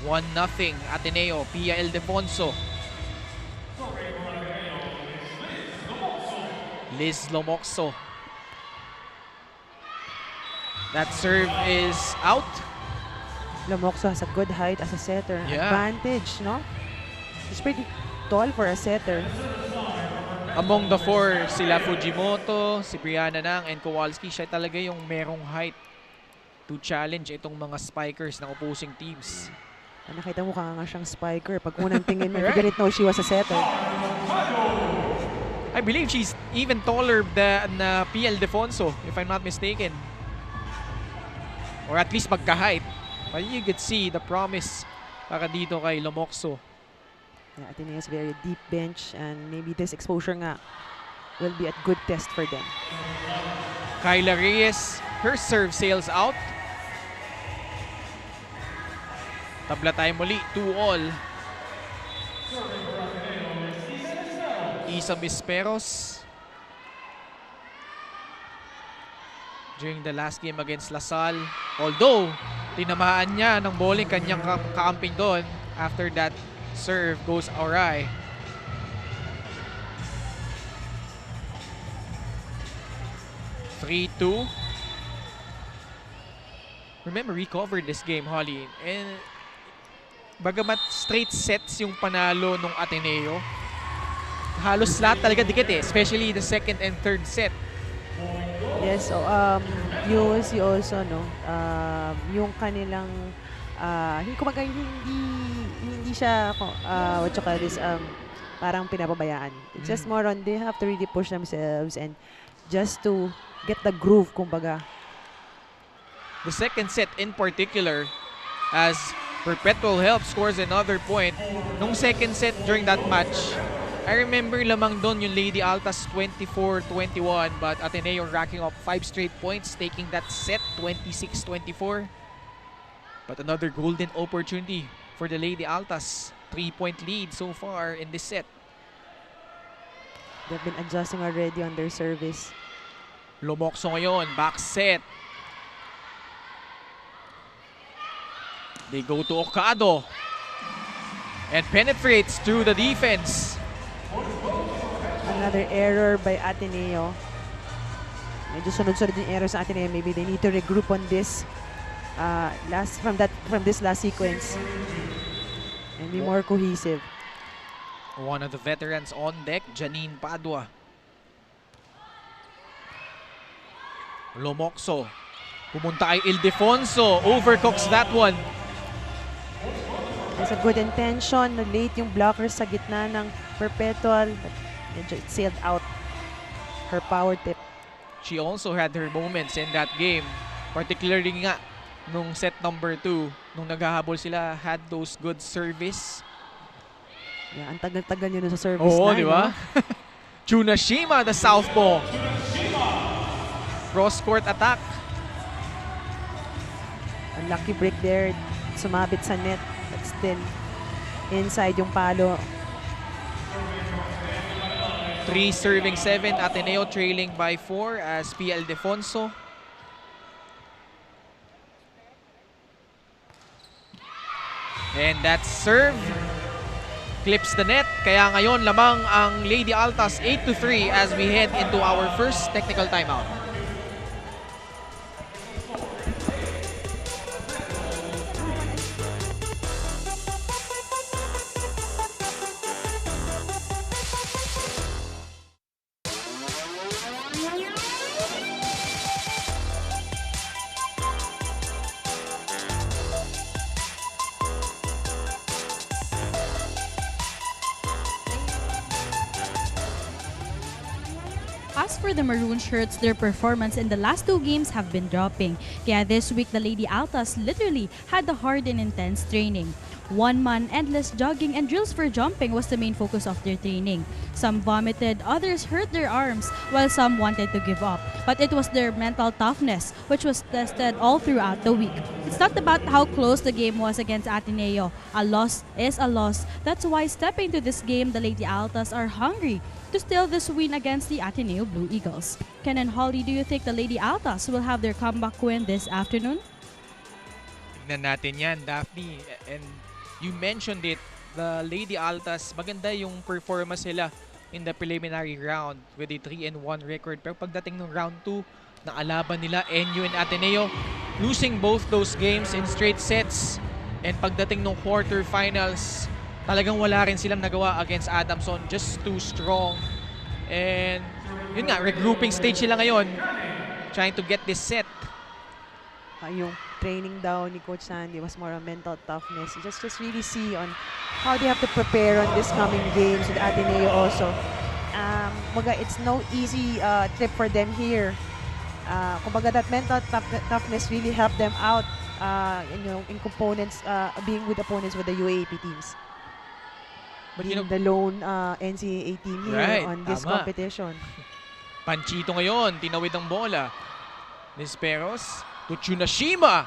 1-0 Ateneo, Pia Ildefonso. Liz Lomokso. That serve is out. Lomokso has a good height as a setter. Yeah. Advantage, no? He's pretty tall for a setter. Among the four, sila Fujimoto, si Brianna Nang, and Kowalski, siya talaga yung merong height to challenge itong mga spikers ng opposing teams. Nakita mo nga siyang spiker. Pag unang tingin mo, you didn't know she was a setter. I believe she's even taller than Pia Ildefonso, if I'm not mistaken. Or at least magka-height. But you could see the promise para dito kay Lomokso. Yeah, Ateneo's very deep bench, and maybe this exposure nga will be a good test for them. Kyla Reyes, her serve sails out. Tabla tayo muli, 2-all. Isa Misperos. During the last game against Lasal. Although, tinamaan niya ng bowling kanyang kaamping doon after that serve goes awry. (3-2). Remember, we covered this game, Holly. And bagamat straight sets yung panalo nung Ateneo, halos lahat talaga dikit eh. Especially the second and third set. Yes, so you will see also, no, yung kanilang hindi siya what you call this, parang pinapabayaan. It's just more on they have to really push themselves and just to get the groove, kumbaga. The second set in particular, as Perpetual Help scores another point. Nung second set during that match, I remember lamang doon yung Lady Altas 24-21, but Ateneo racking up 5 straight points, taking that set 26-24. But another golden opportunity for the Lady Altas. 3-point lead so far in this set. They've been adjusting already on their service. Lomokso ngayon, back set. They go to Okado. And penetrates through the defense. Another error by Ateneo. Medyo sunod-sunod yung error sa Ateneo. Maybe they need to regroup on this from this last sequence and be more cohesive. One of the veterans on deck, Janine Padua. Lomokso. Pumunta ay Ildefonso. Overcooks that one. There's a good intention. Late yung blockers sa gitna ng Perpetual. But medyo it sailed out her power tip. She also had her moments in that game. Particularly nga nung set number 2. Nung naghahabol sila, had those good service. Yeah, ang tagal-tagal yun sa service Oo, line. di ba? No? Tsunashima, the southpaw. Cross-court attack. A lucky break there. Sumabit sa net. But still, inside yung palo. 3 serving 7. Ateneo trailing by 4 as Pia Ildefonso. And that serve clips the net. Kaya ngayon lamang ang Lady Altas 8-3 as we head into our first technical timeout. As for the Maroon Shirts, their performance in the last 2 games have been dropping. Kaya this week, the Lady Altas literally had a hard and intense training. One-man endless jogging and drills for jumping was the main focus of their training. Some vomited, others hurt their arms, while some wanted to give up. But it was their mental toughness which was tested all throughout the week. It's not about how close the game was against Ateneo. A loss is a loss. That's why stepping to this game, the Lady Altas are hungry to steal this win against the Ateneo Blue Eagles. Ken and Holly, do you think the Lady Altas will have their comeback win this afternoon? Tignan natin yan, Daphne. And you mentioned it, the Lady Altas, maganda yung performance nila in the preliminary round with a 3-1 record. Pero pagdating ng round 2, naalaban nila NU and Ateneo, losing both those games in straight sets. And pagdating ng quarterfinals, talagang wala rin silang nagawa against Adamson. Just too strong. And yun nga, regrouping stage sila ngayon, trying to get this set. Yung training down ni Coach Sandy was more on mental toughness. You just really see on how they have to prepare on this coming games with Ateneo also. It's no easy trip for them here. Kumbaga that mental toughness really helped them out in components, being with opponents with the UAAP teams. But being the lone NCAA team here on this competition. Panchito ngayon, tinawid ang bola. Nisperos to Tsunashima.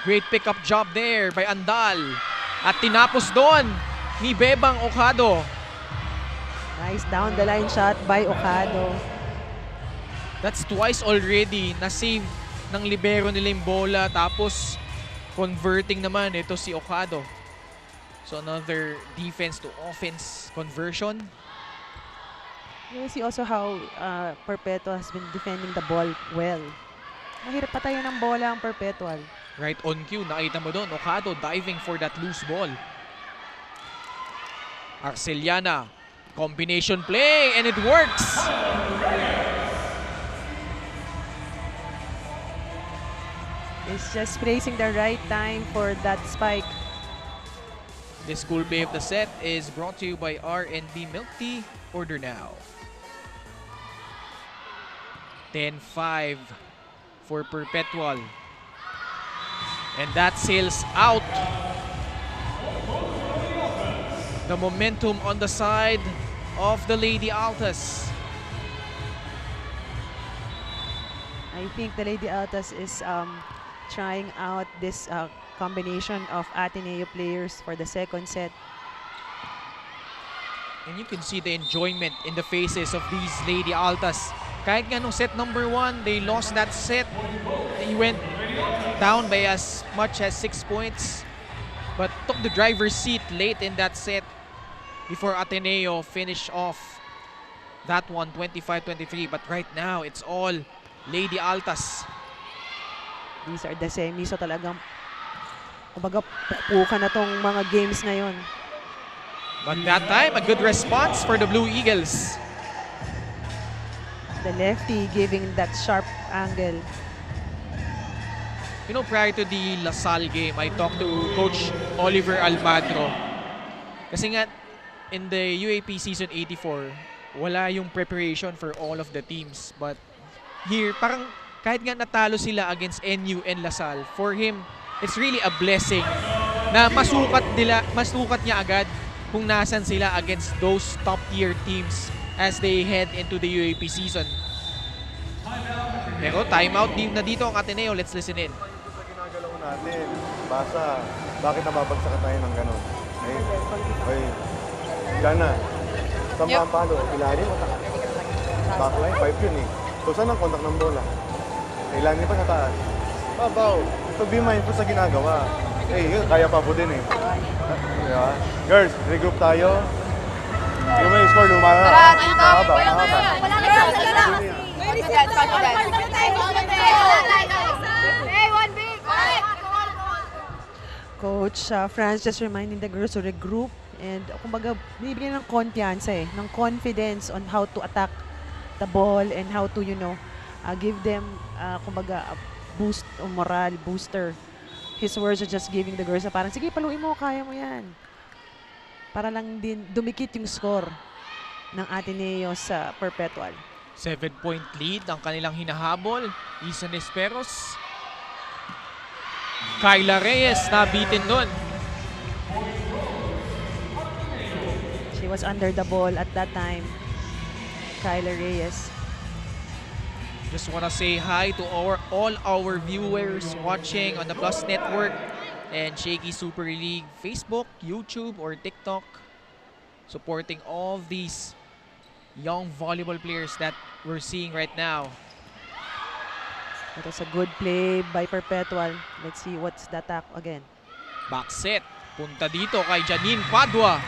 Great pickup job there by Andal. At tinapos doon ni Bebang Okado. Nice down the line shot by Okado. That's twice already na save ng libero nila yung bola. Tapos converting naman ito si Okado. So another defense to offense conversion. You will see also how Perpetual has been defending the ball well. Mahirap patayin ng bola ang Perpetual. Right on cue, nakita mo doon, Okado diving for that loose ball. Arceliana, combination play, and it works! It's just placing the right time for that spike. This cool play of the set is brought to you by R&B Milk Tea. Order now. 10-5 for Perpetual. And that sails out. The momentum on the side of the Lady Altas. I think the Lady Altas is trying out this combination of Ateneo players for the second set. And you can see the enjoyment in the faces of these Lady Altas. Kahit nga nung set number 1, they lost that set. They went down by as much as 6 points. But took the driver's seat late in that set before Ateneo finished off that one 25-23. But right now, it's all Lady Altas. These are the semis. So talagang kumbaga puka na tong mga games ngayon. But that time, a good response for the Blue Eagles. The lefty giving that sharp angle. You know, prior to the LaSalle game, I talked to Coach Oliver Almadro. Kasi nga, in the UAP Season 84, wala yung preparation for all of the teams. But here, parang kahit nga natalo sila against NU and LaSalle, for him, it's really a blessing na masukat niya agad kung nasan sila against those top-tier teams as they head into the UAP season. Pero timeout na dito ang Ateneo. Let's listen in. Sa ginagalaw natin, basa, bakit nababagsak tayo ng gano'n? Ay, gana. Saan ba ang palo? Ilalim o taas? Backline, 5 yun eh. So saan ang contact ng bola? Ilalim pa sa taas. Babaw. So be mindful sa ginagawa. Yun, kaya pa po din eh. Diba? Girls, regroup tayo. Hindi mo yung score, lumala na. Mahaba. Wala na siya, wala na. Coach Franz just reminding the girls to regroup and kumbaga bibigyan ng konfiyansa ng confidence on how to attack the ball and how to give them kumbaga a boost o moral booster. His words are just giving the girls na parang sige paluin mo, kaya mo yan. Para lang din dumikit yung score ng Ateneo sa Perpetual. 7-point lead ang kanilang hinahabol. Isa Nesperos. Kyla Reyes nabitin doon. She was under the ball at that time. Kyler Reyes. Just want to say hi to all our viewers watching on the Plus Network and Shaky Super League Facebook, YouTube, or TikTok. Supporting all these young volleyball players that we're seeing right now. That was a good play by Perpetual. Let's see what's the attack again. Back set. Punta dito kay Janine Padua.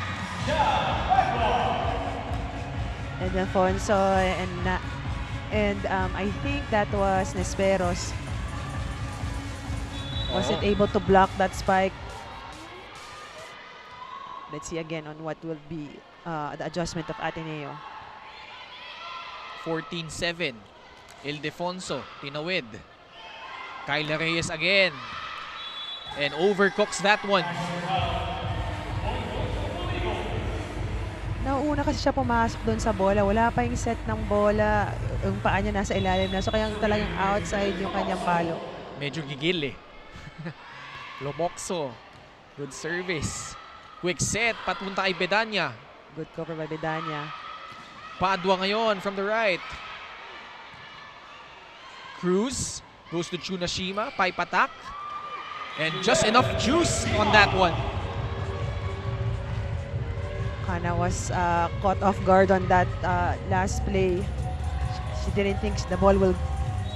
And Alfonso and I think that was Nesperos. Wasn't able to block that spike. Let's see again on what will be the adjustment of Ateneo. 14-7. Ildefonso, tinawid. Kyla Reyes again. And overcooks that one. Nauuna kasi siya pumasok doon sa bola. Wala pa yung set ng bola. Yung paa niya nasa ilalim na. So kaya talagang outside yung kanyang palo. Medyo gigil eh. Lomokso. Good service. Quick set. Patunta kay Bedanya. Good cover by Bedanya. Padua ngayon from the right. Cruz goes to Tsunashima. Pipe attack. And just enough juice on that one. Kana was caught off guard on that last play. She didn't think the ball will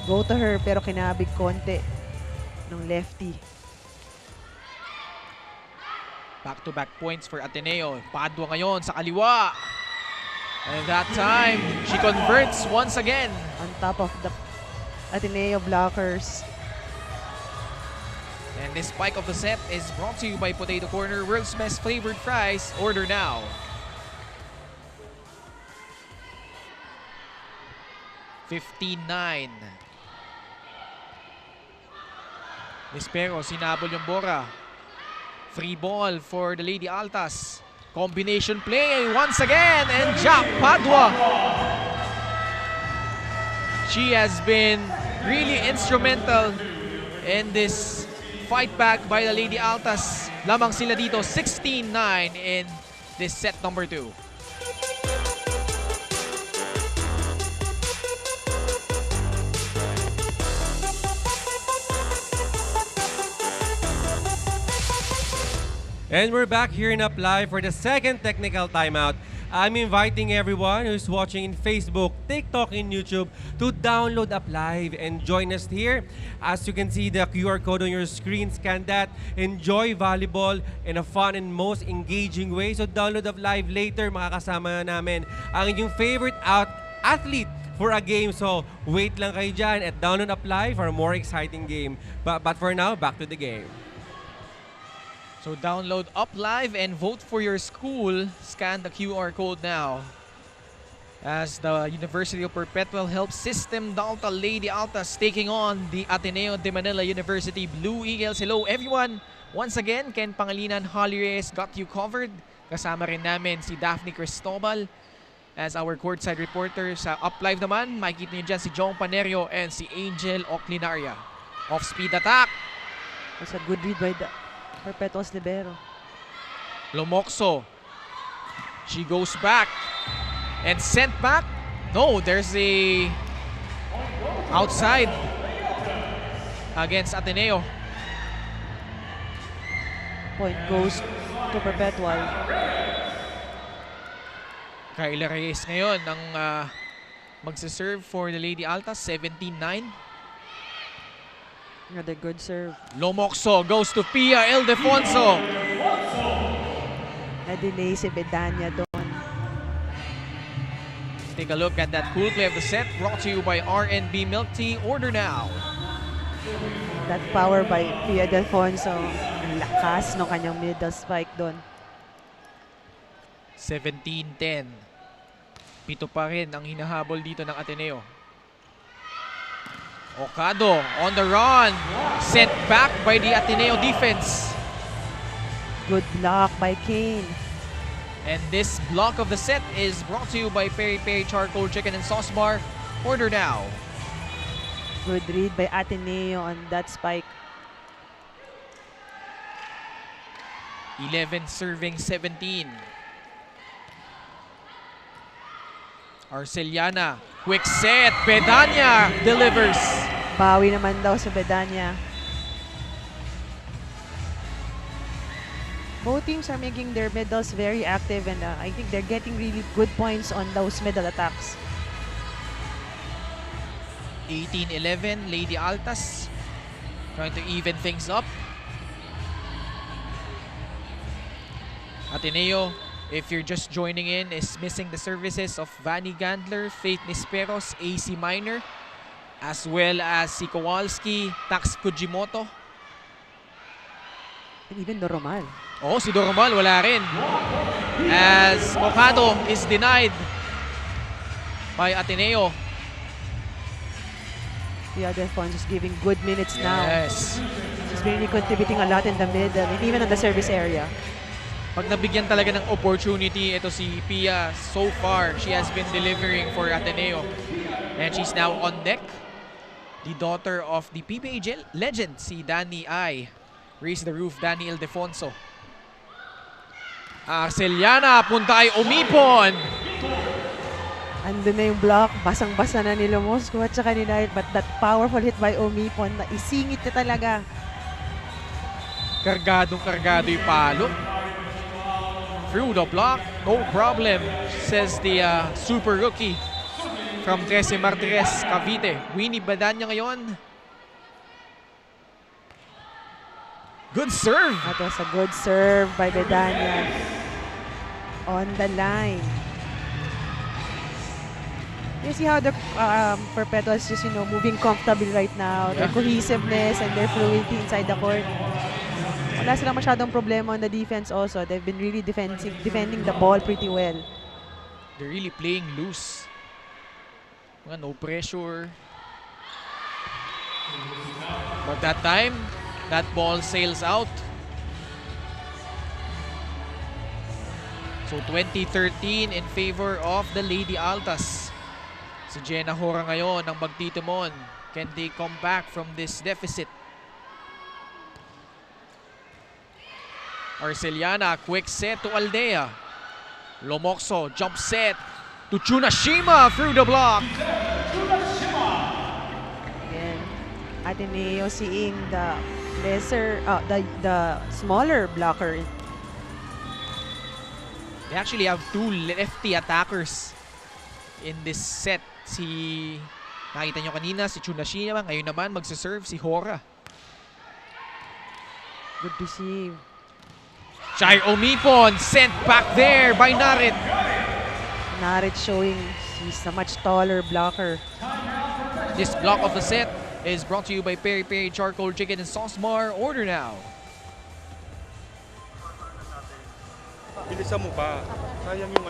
go to her pero kinabig konti ng lefty. Back-to-back points for Ateneo. Padua ngayon sa kaliwa. And that time, she converts once again. On top of the Ateneo blockers. And this spike of the set is brought to you by Potato Corner, world's best flavored fries. Order now. $15-9. Espero, sinabol yung Bora. Free ball for the Lady Altas. Combination play once again, and Jack Padua. She has been really instrumental in this fight back by the Lady Altas. Lamang sila dito, 16-9 in this set number 2. And we're back here in Up Live for the second technical timeout. I'm inviting everyone who's watching in Facebook, TikTok, and YouTube to download Up Live and join us here. As you can see the QR code on your screen, scan that. Enjoy volleyball in a fun and most engaging way. So download Up Live later, makakasama namin ang inyong favorite athlete for a game. So wait lang kayo dyan at download Up Live for a more exciting game. But for now, back to the game. So download Up Live and vote for your school. Scan the QR code now. As the University of Perpetual Health System Delta Lady Altas taking on the Ateneo de Manila University Blue Eagles. Hello everyone! Once again, Ken Pangalinan, Holly Reyes got you covered. Kasama rin namin si Daphne Cristobal as our courtside reporter. Sa Up Live naman, makikita niyo dyan si Jong Panerio and si Angel Oclinaria. Off-speed attack. That's a good read by the Perpetual's libero. Lomokso. She goes back and sent back. No, there's a outside against Ateneo. Point goes to Perpetual. Kyla Reyes ngayon ang magsaserve for the Lady Altas, 17-9. Another good serve. Lomokso goes to Pia Ildefonso. Na-delay si Bedanya doon. Take a look at that cool play of the set, brought to you by RNB Milk Tea. Order now. That power by Pia Ildefonso. Ang lakas ng kanyang middle spike doon. 17-10. Pito pa rin ang hinahabol dito ng Ateneo. Ocado on the run. Sent back by the Ateneo defense. Good block by Kane. And this block of the set is brought to you by Peri Peri Charcoal Chicken and Sauce Bar. Order now. Good read by Ateneo on that spike. 11 serving 17. Arceliana, quick set. Bedanya delivers. Bawi naman daw sa Bedanya. Both teams are making their middles very active, and I think they're getting really good points on those middle attacks. 18-11, Lady Altas trying to even things up. Ateneo, if you're just joining in, is missing the services of Vanny Gandler, Faith Nisperos, AC Minor, as well as si Kowalski, Tax Kujimoto. And even Doromal. Oh, si Doromal wala rin. As Mocado is denied by Ateneo. The other one is giving good minutes now. Yes. She's really contributing a lot in the middle and even on the service area. Pag nabigyan talaga ng opportunity, ito si Pia, so far, she has been delivering for Ateneo. And she's now on deck. The daughter of the PBA legend, si Danny I. Raise the roof, Danny Ildefonso. Arceliana, punta ay umipon. Andun na yung block, basang-basa na ni Lumosco at saka ni Narit, but that powerful hit by Omipon na isingit na talaga. Kargadong-kargado yung palo. Through the block, no problem, says the super rookie from 13 Martires, Cavite. Winnie Badanya ngayon. Good serve. That was a good serve by Bedanya. On the line. You see how the Perpetual is just, moving comfortably right now. Their cohesiveness and their fluidity inside the court. Wala silang masyadong problema on the defense also. They've been really defending the ball pretty well. They're really playing loose. No pressure. But that time, that ball sails out. So 2013 in favor of the Lady Altas. Si Jenna Hora ngayon ang magtitimon. Can they come back from this deficit? Arceliana, quick set to Aldea. Lomoxo, jump set to Tsunashima through the block. Again, Ateneo seeing the the smaller blocker. They actually have two lefty attackers in this set. Nakita nyo kanina, si Tsunashima. Ngayon naman, magsaserve si Hora. Good receive. Chai Omipon sent back there by Narit. Narit showing he's a much taller blocker. This block of the set is brought to you by Peri Peri Charcoal Chicken and Sauce Bar. Order now. Bilisan mo pa. Sayang yung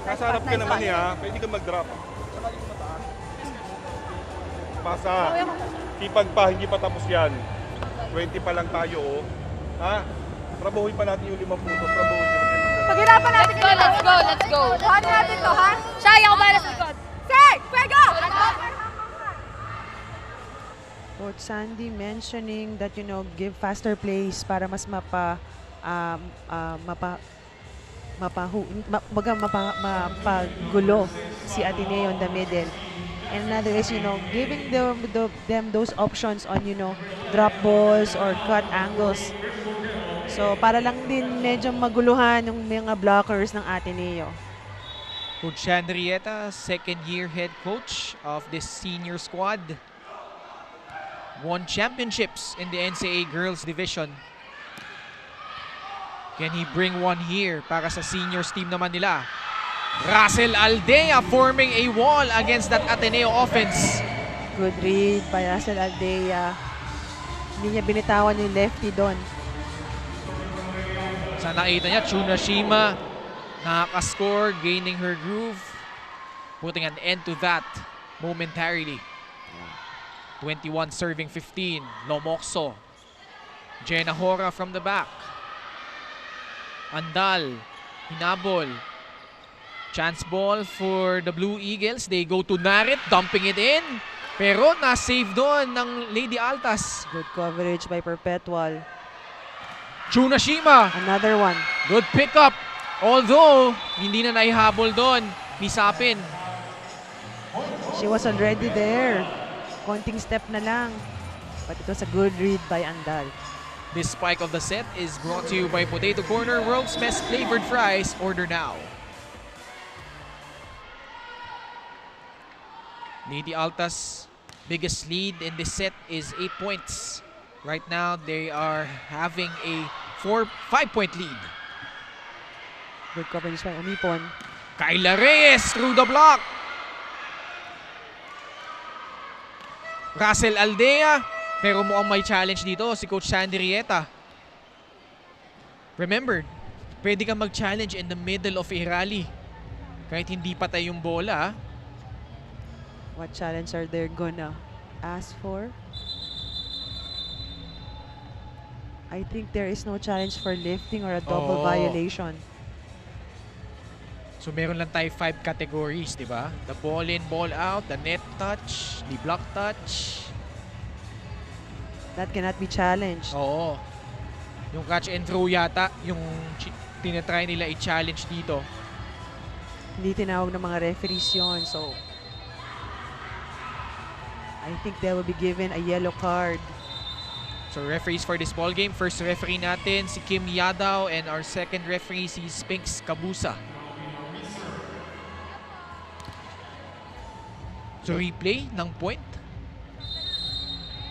nasa harap ka naman pwede ka mag-drop. Pasa. Tipag pa, hindi pa tapos yan. 20 pa lang tayo, Ha? Trabahuin pa natin yung 5 puntos. Trabahuin. Paghirapan natin. Let's go, let's go. Paano natin to, ha? Shy, ako balas likod. Say, fuego! Coach Sandy mentioning that, give faster plays para mas mapagulo si Ateneo in the middle. And another is, giving them those options on, drop balls or cut angles. So, para lang din medyo maguluhan yung mga blockers ng Ateneo. Coach Henrietta, second-year head coach of this senior squad. Won championships in the NCAA Girls Division. Can he bring one here para sa seniors team naman nila? Russell Aldea forming a wall against that Ateneo offense. Good read by Russell Aldea. Hindi niya binitawan yung lefty doon. Sa nakita niya, Tsunashima nakaka-score, gaining her groove, putting an end to that momentarily. 21 serving 15. Lomoxo. Jenna Hora from the back. Andal. Hinabol. Chance ball for the Blue Eagles. They go to Narit, dumping it in. Pero na-save doon ng Lady Altas. Good coverage by Perpetual. Tsunashima. Another one. Good pickup. Although, hindi na naihabol doon ni Sapin. She was already there. Konting step na lang. But it was a good read by Andal. This spike of the set is brought to you by Potato Corner, world's best flavored fries. Order now. Lady Altas' biggest lead in this set is 8 points. Right now, they are having a 5-point lead. Good coverage by Umipon. Kyla Reyes through the block. Russell Aldea. Pero mukhang may challenge dito si Coach Sandy Rieta. Remember, pwede kang mag-challenge in the middle of a rally. Kahit hindi patay yung bola. What challenge are they gonna ask for? I think there is no challenge for lifting or a double violation. So meron lang tayo 5 categories, di ba? The ball in, ball out, the net touch, the block touch. That cannot be challenged. Oo. Yung catch and throw yata, yung tinatry nila i-challenge dito. Hindi tinawag ng mga referees yun. So, I think they will be given a yellow card. So referees for this ball game. First referee natin si Kim Yadaw and our second referee si Spinks Kabusa. So replay ng point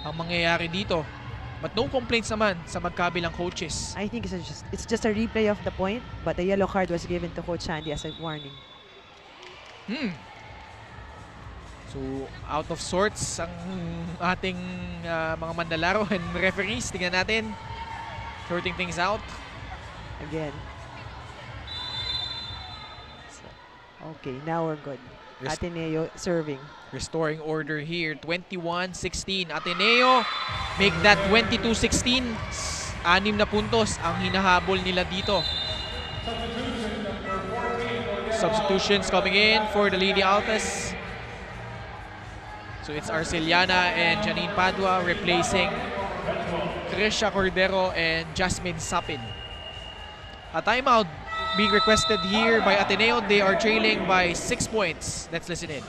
ang mangyayari dito. But no complaints naman sa magkabilang coaches. I think it's just a replay of the point, but a yellow card was given to Coach Sandy as a warning. So out of sorts ang ating mga mandalaro and referees. Tingnan natin. Sorting things out. Again. So, okay, now we're good. Ateneo serving. Restoring order here. 21-16. Ateneo make that 22-16. 6 na puntos ang hinahabol nila dito. Substitutions coming in for the Lady Altas. So it's Arceliana and Janine Padua replacing Krisha Cordero and Jasmine Sapin. A timeout being requested here by Ateneo. They are trailing by 6 points. Let's listen in.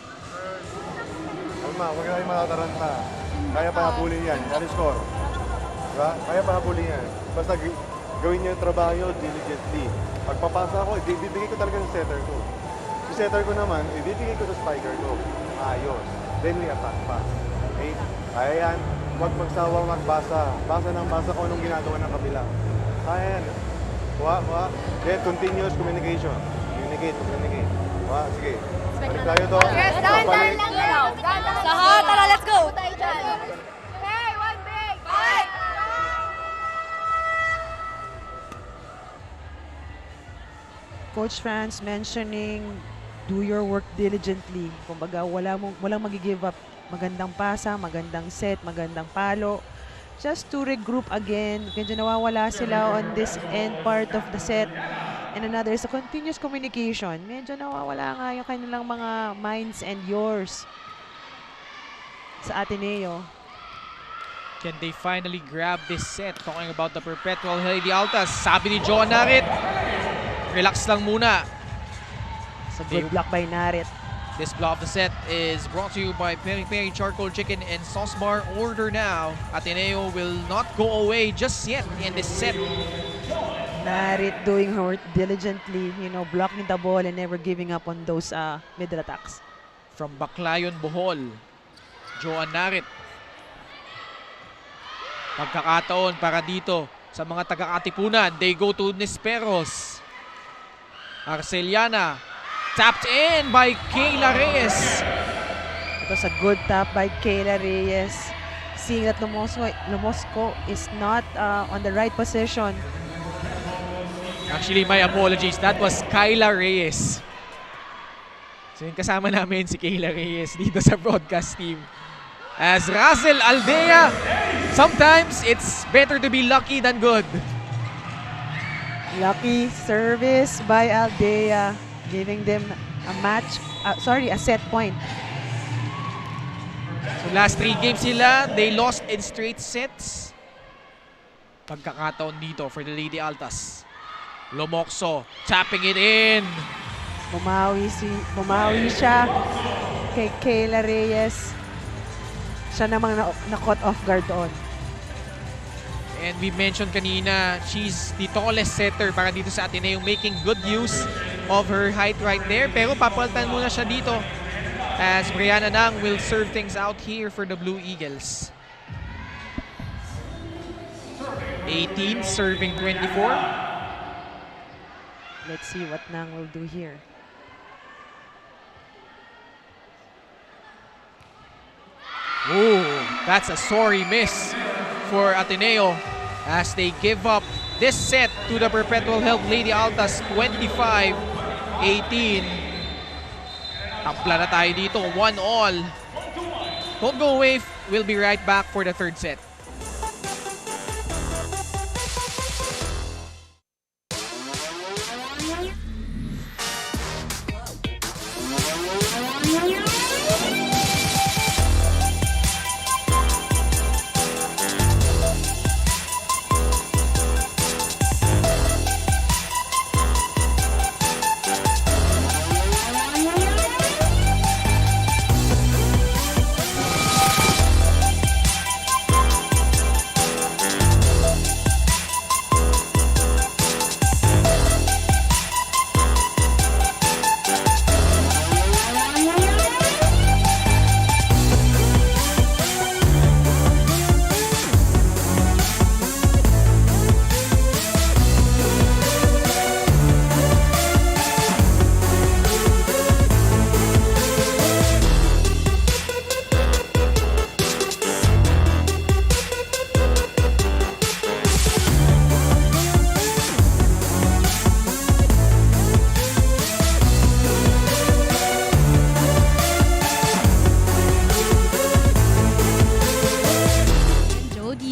Alma, huwag na kayo matataranta. Kaya pa habulin yan. Yan ang score. Diba? Kaya pa habulin yan. Basta gawin niyo yung trabaho nyo diligently. Pagpapasa ako, ibibigay ko talaga ng setter ko. Si setter ko naman, ibibigay ko sa spiker ko. Ayos. Then we attack pa. Okay? Kaya yan. Huwag magsawa magbasa. Basa ng basa kung anong ginagawa ng kabila. Kaya yan. Then continuous communication. Communicate. Sige. Balik tayo to. Yes, dahan-dahan lang daw. Saha, tara, let's go. Hey, one big. Fight! Coach Franz mentioning do your work diligently. Kumbaga, walang magi-give up. Magandang pasa, magandang set, magandang palo. Just to regroup again. Medyo nawawala sila on this end part of the set. And another is a continuous communication. Medyo nawawala nga yung kanilang mga minds and yours sa Ateneo. Can they finally grab this set? Talking about the Perpetual Lady Altas. Sabi ni Joan Narit, relax lang muna. It's a good block by Narit. This block of the set is brought to you by Peri Peri Charcoal Chicken and Sauce Bar. Order now. Ateneo will not go away just yet in this set. Narit doing her work diligently, blocking the ball and never giving up on those middle attacks. From Baclayon, Bohol, Joan Narit. Pagkakataon para dito sa mga taga-Katipunan. They go to Nisperos. Arceliana. Tapped in by Kayla Reyes. It was a good tap by Kayla Reyes. Seeing that Lumosco is not on the right position. Actually, my apologies. That was Kayla Reyes. So yung kasama namin si Kayla Reyes dito sa broadcast team. As Russell Aldea, sometimes it's better to be lucky than good. Lucky service by Aldea, giving them a set point. So last 3 games sila, they lost in straight sets. Pagkakataon dito for the Lady Altas. Lomokso tapping it in. Bumawi siya kay Kayla Reyes. Siya namang na-caught off guard doon. And we mentioned kanina, she's the tallest setter para dito sa Ateneo, making good use of her height right there. Pero papalitan muna siya dito as Brianna Nang will serve things out here for the Blue Eagles. 18 serving 24. Let's see what Nang will do here. Oh, that's a sorry miss for Ateneo as they give up this set to the Perpetual Help Lady Altas 25-18. Tampla na tayo dito, 1-all. Don't go away, we'll be right back for the third set.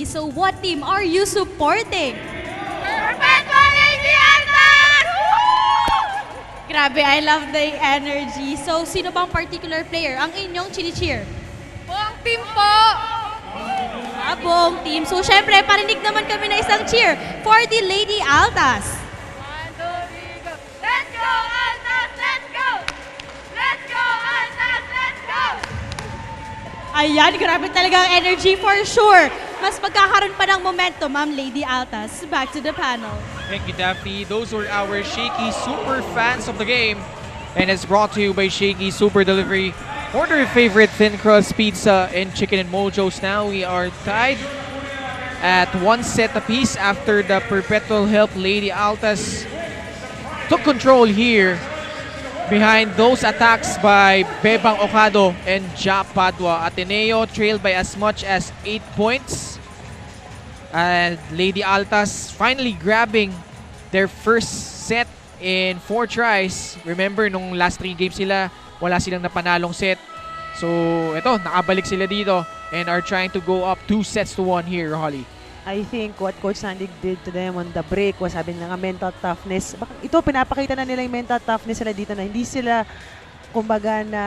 So what team are you supporting? Perpetual Lady Altas! Grabe, I love the energy. So sino bang particular player ang inyong chini-cheer? Buong team po! Buong team. So syempre, parinig naman kami na isang cheer for the Lady Altas. 1, 2, 3, go! Let's go, Altas! Let's go! Let's go, Altas! Let's go! Ayan, grabe talaga ang energy for sure. Mas magkakaroon pa ng momentum, Ma'am Lady Altas. Back to the panel. Thank you, Daphne. Those were our Shaky super fans of the game. And it's brought to you by Shaky Super Delivery. Order your favorite thin crust pizza and chicken and mojos. Now we are tied at 1 set apiece after the Perpetual Help Lady Altas took control here behind those attacks by Bebang Ocado and Ja Padua. Ateneo trailed by as much as 8 points. And Lady Altas finally grabbing their first set in 4 tries. Remember, nung last 3 games sila, wala silang napanalong set. So, ito, nakabalik sila dito and are trying to go up 2-1 here, Holly. I think what Coach Sandig did to them on the break was sabi na nga mental toughness. Ito, pinapakita na nila yung mental toughness nila dito na hindi sila kumbaga na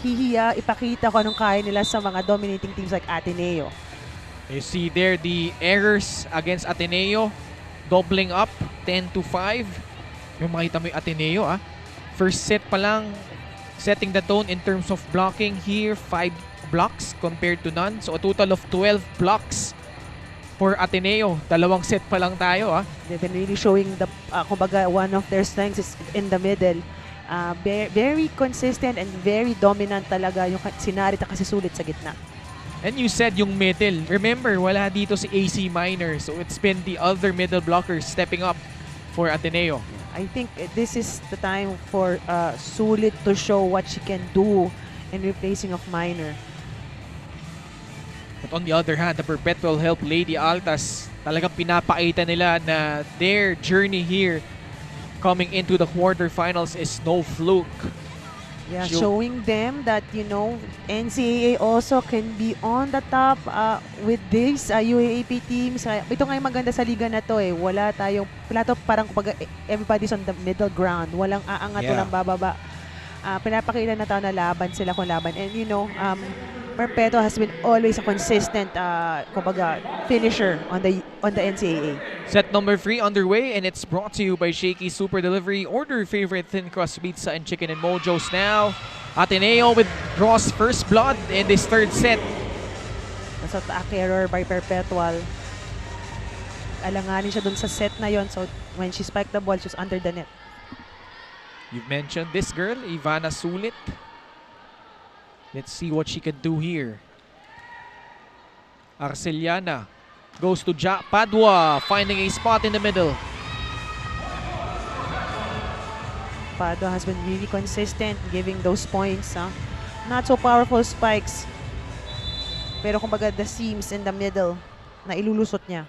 hihiya, ipakita kung anong kaya nila sa mga dominating teams like Ateneo. You see there the errors against Ateneo doubling up 10-5. Yung makita mo yung Ateneo, first set pa lang setting the tone in terms of blocking here, 5 blocks compared to none. So a total of 12 blocks for Ateneo. Dalawang set pa lang tayo. They've been really showing the kumbaga one of their strengths is in the middle. Very consistent and very dominant talaga yung sinarita kasi sulit sa gitna. And you said yung middle. Remember, wala dito si AC Minor. So it's been the other middle blockers stepping up for Ateneo. I think this is the time for Sulit to show what she can do in replacing of Minor. But on the other hand, the Perpetual Help Lady Altas, talagang pinapakita nila na their journey here coming into the quarterfinals is no fluke. Yeah, showing them that, you know, NCAA also can be on the top with these UAAP teams. Ito nga yung maganda sa liga na to Wala tayong, plato parang kumbaga everybody's on the middle ground. Walang aangat, walang bababa. Pinapakita na tao na laban sila kung laban. And you know, Perpetual has been always a consistent kumbaga finisher on the on the NCAA. Set number 3 underway, and it's brought to you by Shakey Super Delivery. Order your favorite thin crust pizza and chicken and mojos now. Ateneo withdraws first blood in this third set. Nasa attack error by Perpetual. Alanganin siya dun sa set na yon. So when she spiked the ball, she was under the net. You've mentioned this girl, Ivana Sulit. Let's see what she can do here. Arceliana goes to Padua, finding a spot in the middle. Padua has been really consistent giving those points. Not so powerful spikes. Pero kumbaga the seams in the middle na ilulusot niya.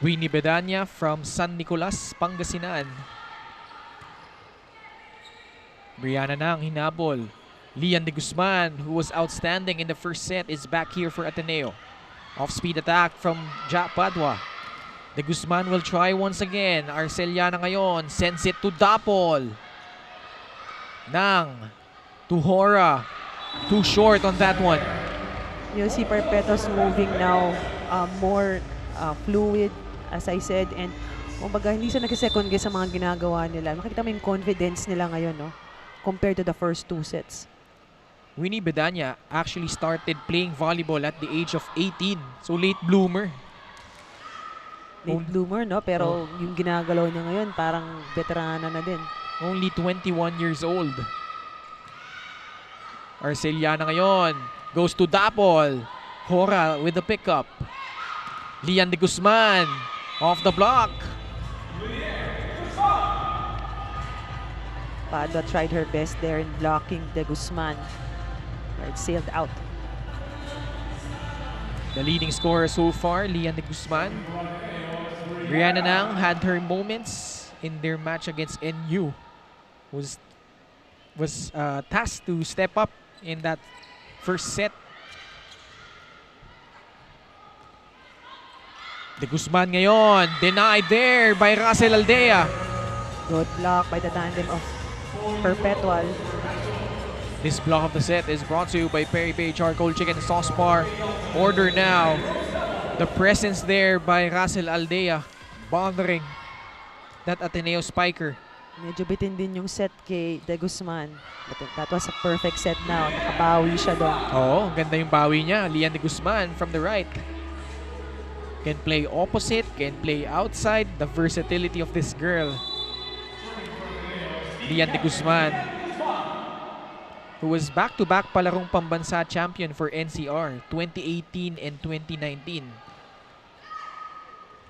Winnie Bedanya from San Nicolas, Pangasinan. Brianna na ang hinabol. Lian de Guzman, who was outstanding in the first set, is back here for Ateneo. Off-speed attack from Padua. De Guzman will try once again. Arceliana ngayon sends it to Dapol. Nang to Hora. Too short on that one. You'll see Perpetual's moving now more fluid, as I said. And kumbaga, hindi siya nag-second guess sa mga ginagawa nila. Makikita mo yung confidence nila ngayon, no? Compared to the first 2 sets. Winnie Bedanya actually started playing volleyball at the age of 18. So late bloomer. Late bloomer, no? Pero yung ginagalaw niya ngayon, parang veterana na din. Only 21 years old. Arceliana ngayon goes to Dapol. Hora with the pickup. Lian de Guzman off the block. Padua tried her best there in blocking de Guzman. It sailed out. The leading scorer so far, Lian de Guzman. Brianna Nang had her moments in their match against NU. Was tasked to step up in that first set. De Guzman ngayon, denied there by Russell Aldea. Good block by the tandem of Perpetual. This block of the set is brought to you by Peri Peri Charcoal Chicken Sauce Bar. Order now. The presence there by Russell Aldea bothering that Ateneo spiker. Medyo bitin din yung set kay De Guzman. But that was a perfect set now. Nakabawi siya doon. Oo, ganda yung bawi niya. Lian de Guzman from the right. Can play opposite, can play outside. The versatility of this girl. Lian de Guzman, who was back-to-back palarong pambansa champion for NCR 2018 and 2019.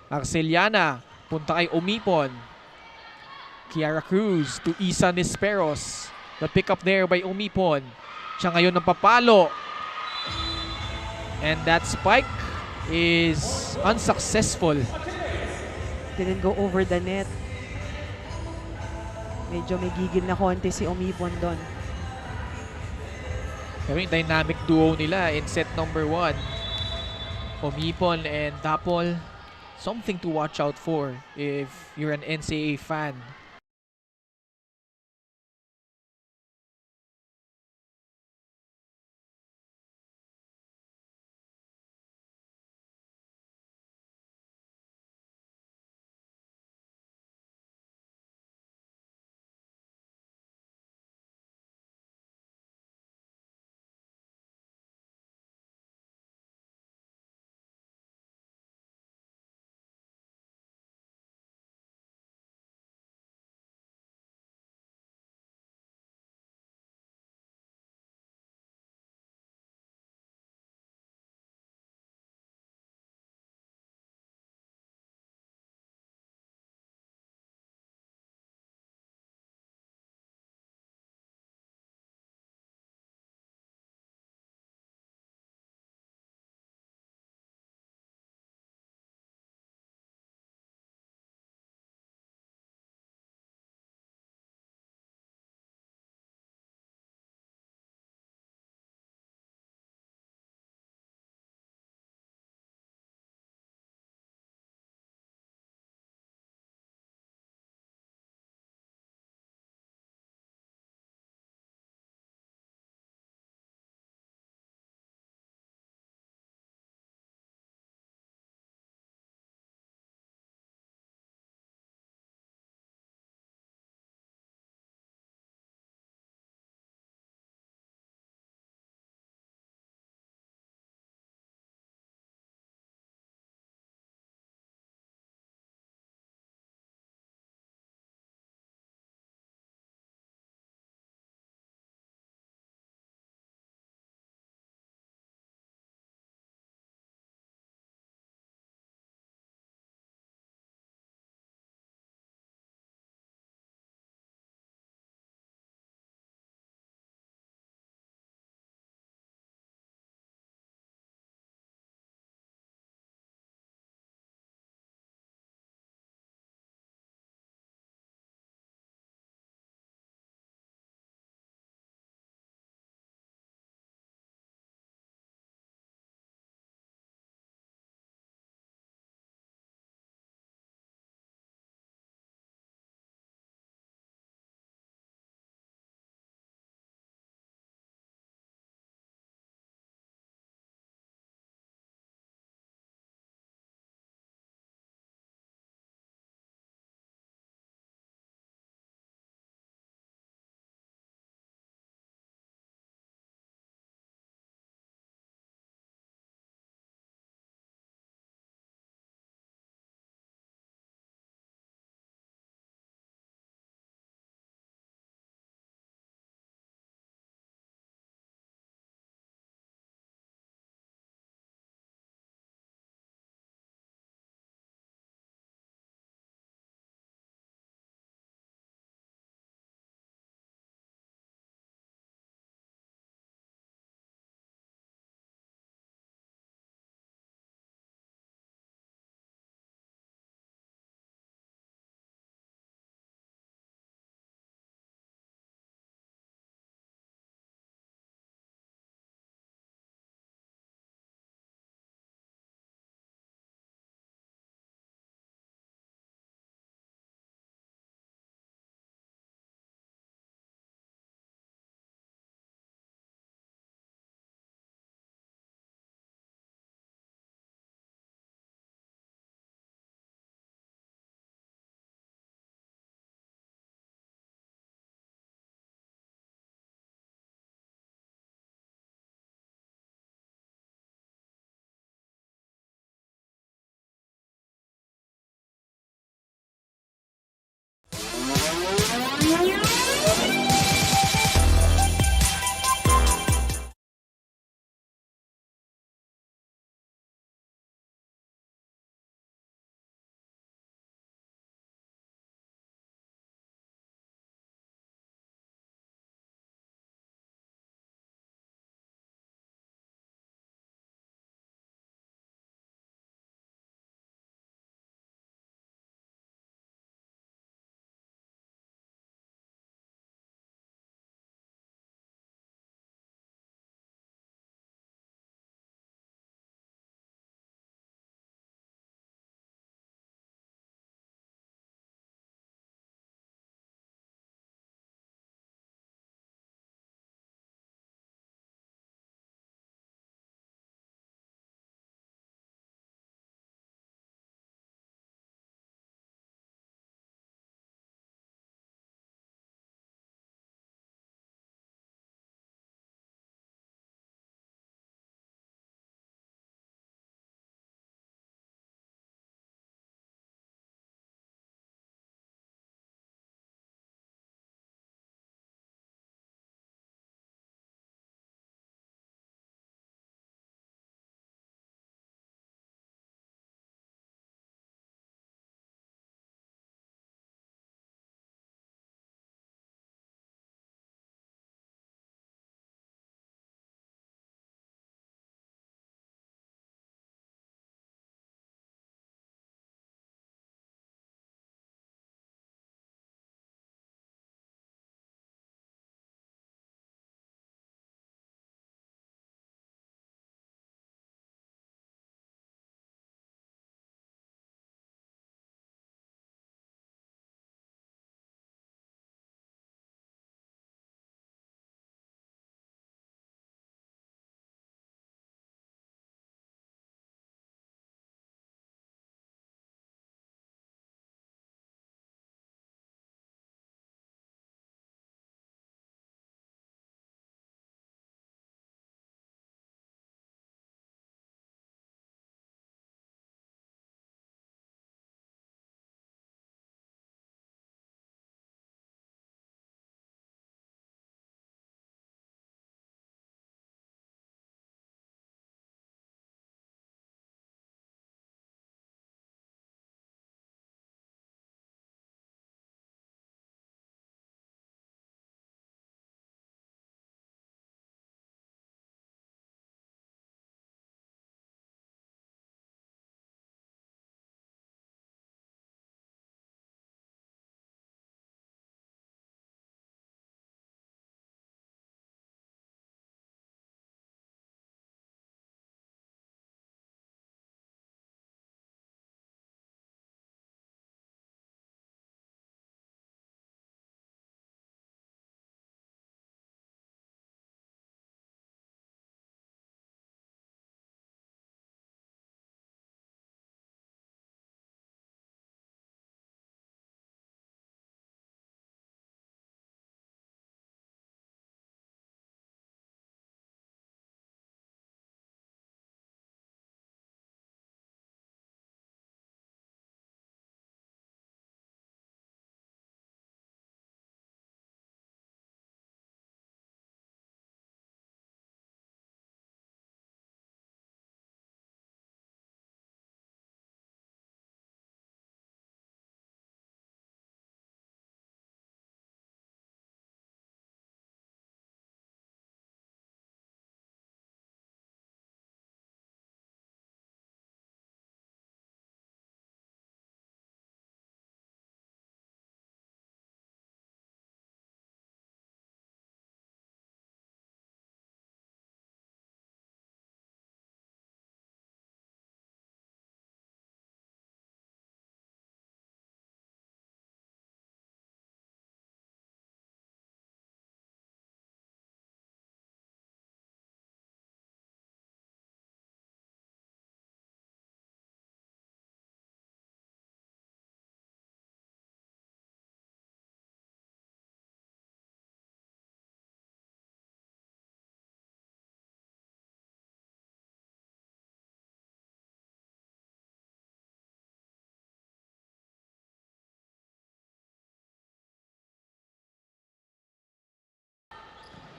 Arceliana, punta kay Umipon. Kiara Cruz to Isa Nisperos. The pick-up there by Umipon. Siya ngayon ng papalo. And that spike is unsuccessful. Didn't go over the net. Medyo may gigil na konti si Umipon doon. Pero yung dynamic duo nila in set number 1. Umipon and Dapol. Something to watch out for if you're an NCAA fan.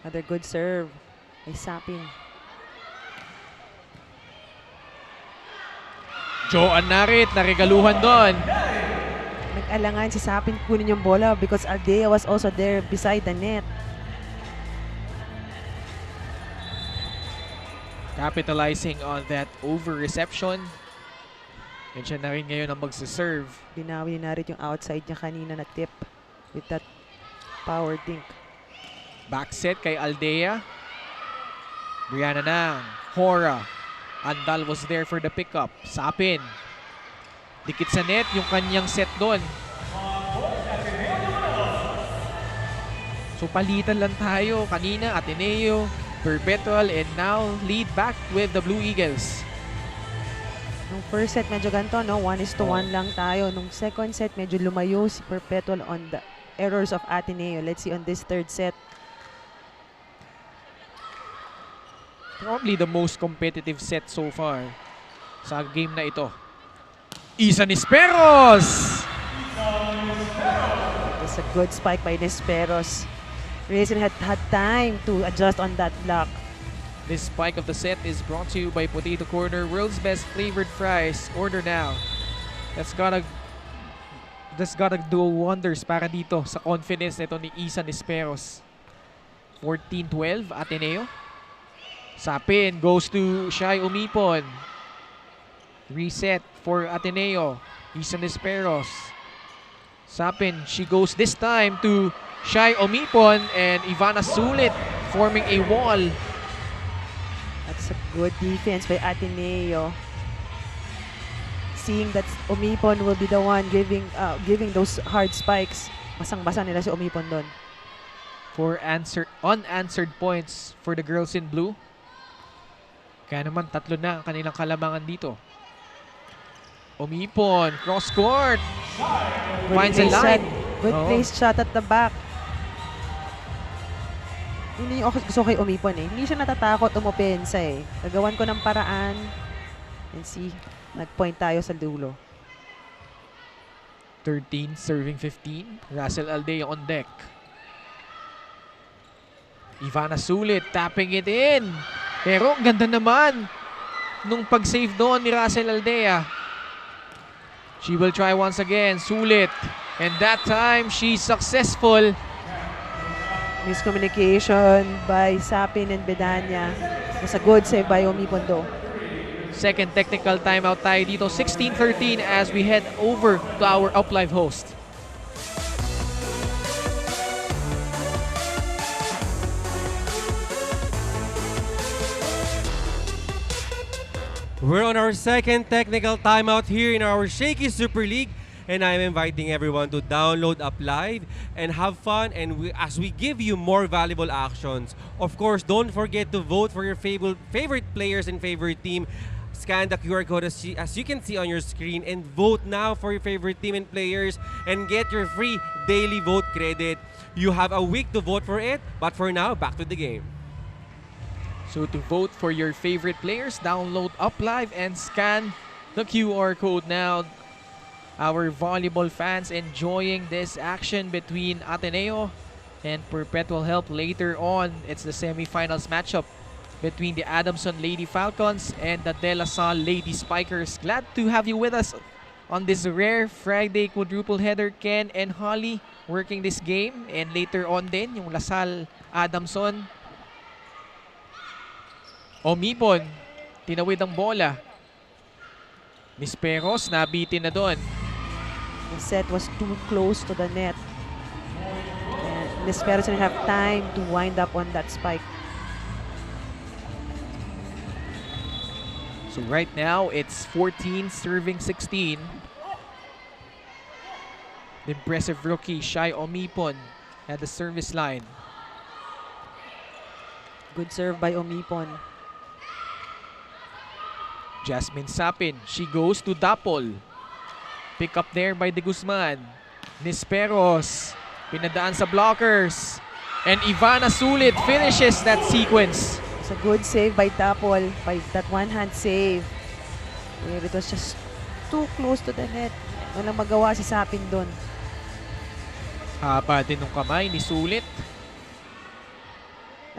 Another good serve by Sapin. Joan Narit, naregaluhan doon. Nag-alangan si Sapin kunin yung bola because Aldea was also there beside the net. Capitalizing on that over-reception. And siya na rin ngayon ang magsaserve. Binawi ni Narit yung outside niya kanina na tip with that power dink. Back set kay Aldea. Brianna na. Hora. Andal was there for the pickup. Sapin. Dikit sa net yung kanyang set doon. So palitan lang tayo. Kanina Ateneo, Perpetual, and now lead back with the Blue Eagles. Nung first set medyo ganito, no? 1:1 lang tayo. Nung second set medyo lumayo si Perpetual on the errors of Ateneo. Let's see on this third set. Probably the most competitive set so far sa game na ito. Isa Nisperos! It's a good spike by Nisperos. Raisin had time to adjust on that block. This spike of the set is brought to you by Potato Corner, world's best flavored fries. Order now. That's gotta do wonders para dito sa confidence nito ni Isa Nisperos. 14-12, Ateneo. Sapin goes to Shai Umipon. Reset for Ateneo. Isa Nisperos. Sapin, she goes this time to Shai Umipon and Ivana Sulit forming a wall. That's a good defense by Ateneo. Seeing that Umipon will be the one giving those hard spikes. Basang-basa nila si Umipon doon. For unanswered points for the girls in blue. Kaya naman tatlo na ang kanilang kalamangan dito. Umipon, cross court. Finds a line. Good place shot at the back. Hindi yung gusto kay Umipon eh. Hindi siya natatakot umopensa eh. Nagawan ko ng paraan. And see, nag-point tayo sa dulo. 13 serving 15. Russell Aldea on deck. Ivana Sulit tapping it in. Pero ang ganda naman nung pag-save doon ni Russell Aldea. She will try once again. Sulit. And that time, she's successful. Miscommunication by Sapin and Bedanya. It's a good save by Umipon though. Second technical timeout tayo dito. 16-13 as we head over to our Uplive host. We're on our second technical timeout here in our Shaky Super League, and I'm inviting everyone to download Uplive and have fun, and as we give you more valuable actions. Of course, don't forget to vote for your favorite players and favorite team. Scan the QR code as you can see on your screen and vote now for your favorite team and players and get your free daily vote credit. You have a week to vote for it, but for now, back to the game. So to vote for your favorite players, download Uplive and scan the QR code now. Our volleyball fans enjoying this action between Ateneo and Perpetual Help later on. It's the semifinals matchup between the Adamson Lady Falcons and the De La Salle Lady Spikers. Glad to have you with us on this rare Friday quadruple header. Ken and Holly working this game, and later on din yung La Salle Adamson. Umipon, tinawid ang bola. Nisperos, nabitin na doon. The set was too close to the net. And Nisperos didn't have time to wind up on that spike. So right now, it's 14 serving 16. The impressive rookie, Shai Umipon, at the service line. Good serve by Umipon. Jasmine Sapin, she goes to Dapol. Pick up there by De Guzman. Nisperos, pinadaan sa blockers. And Ivana Sulit finishes that sequence. It's a good save by Dapol, by that one-hand save. It was just too close to the net. Walang magawa si Sapin doon. Haba din ng kamay ni Sulit.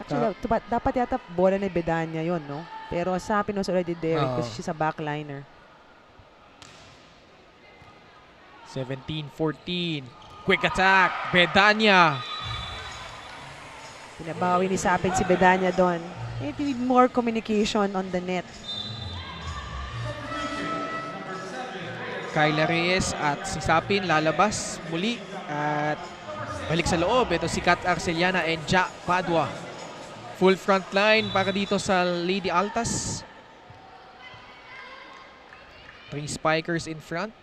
Actually, dapat yata bola ni Bedanya yon, no? Pero Sapin was already there because she's a backliner. 17-14. Quick attack. Bedanya. Pinabawi ni Sapin si Bedanya doon. It need more communication on the net. Kyla Reyes at si Sapin lalabas muli at balik sa loob. Ito si Kat Arceliana and Ja Padua. Full front line para dito sa Lady Altas. 3 spikers in front.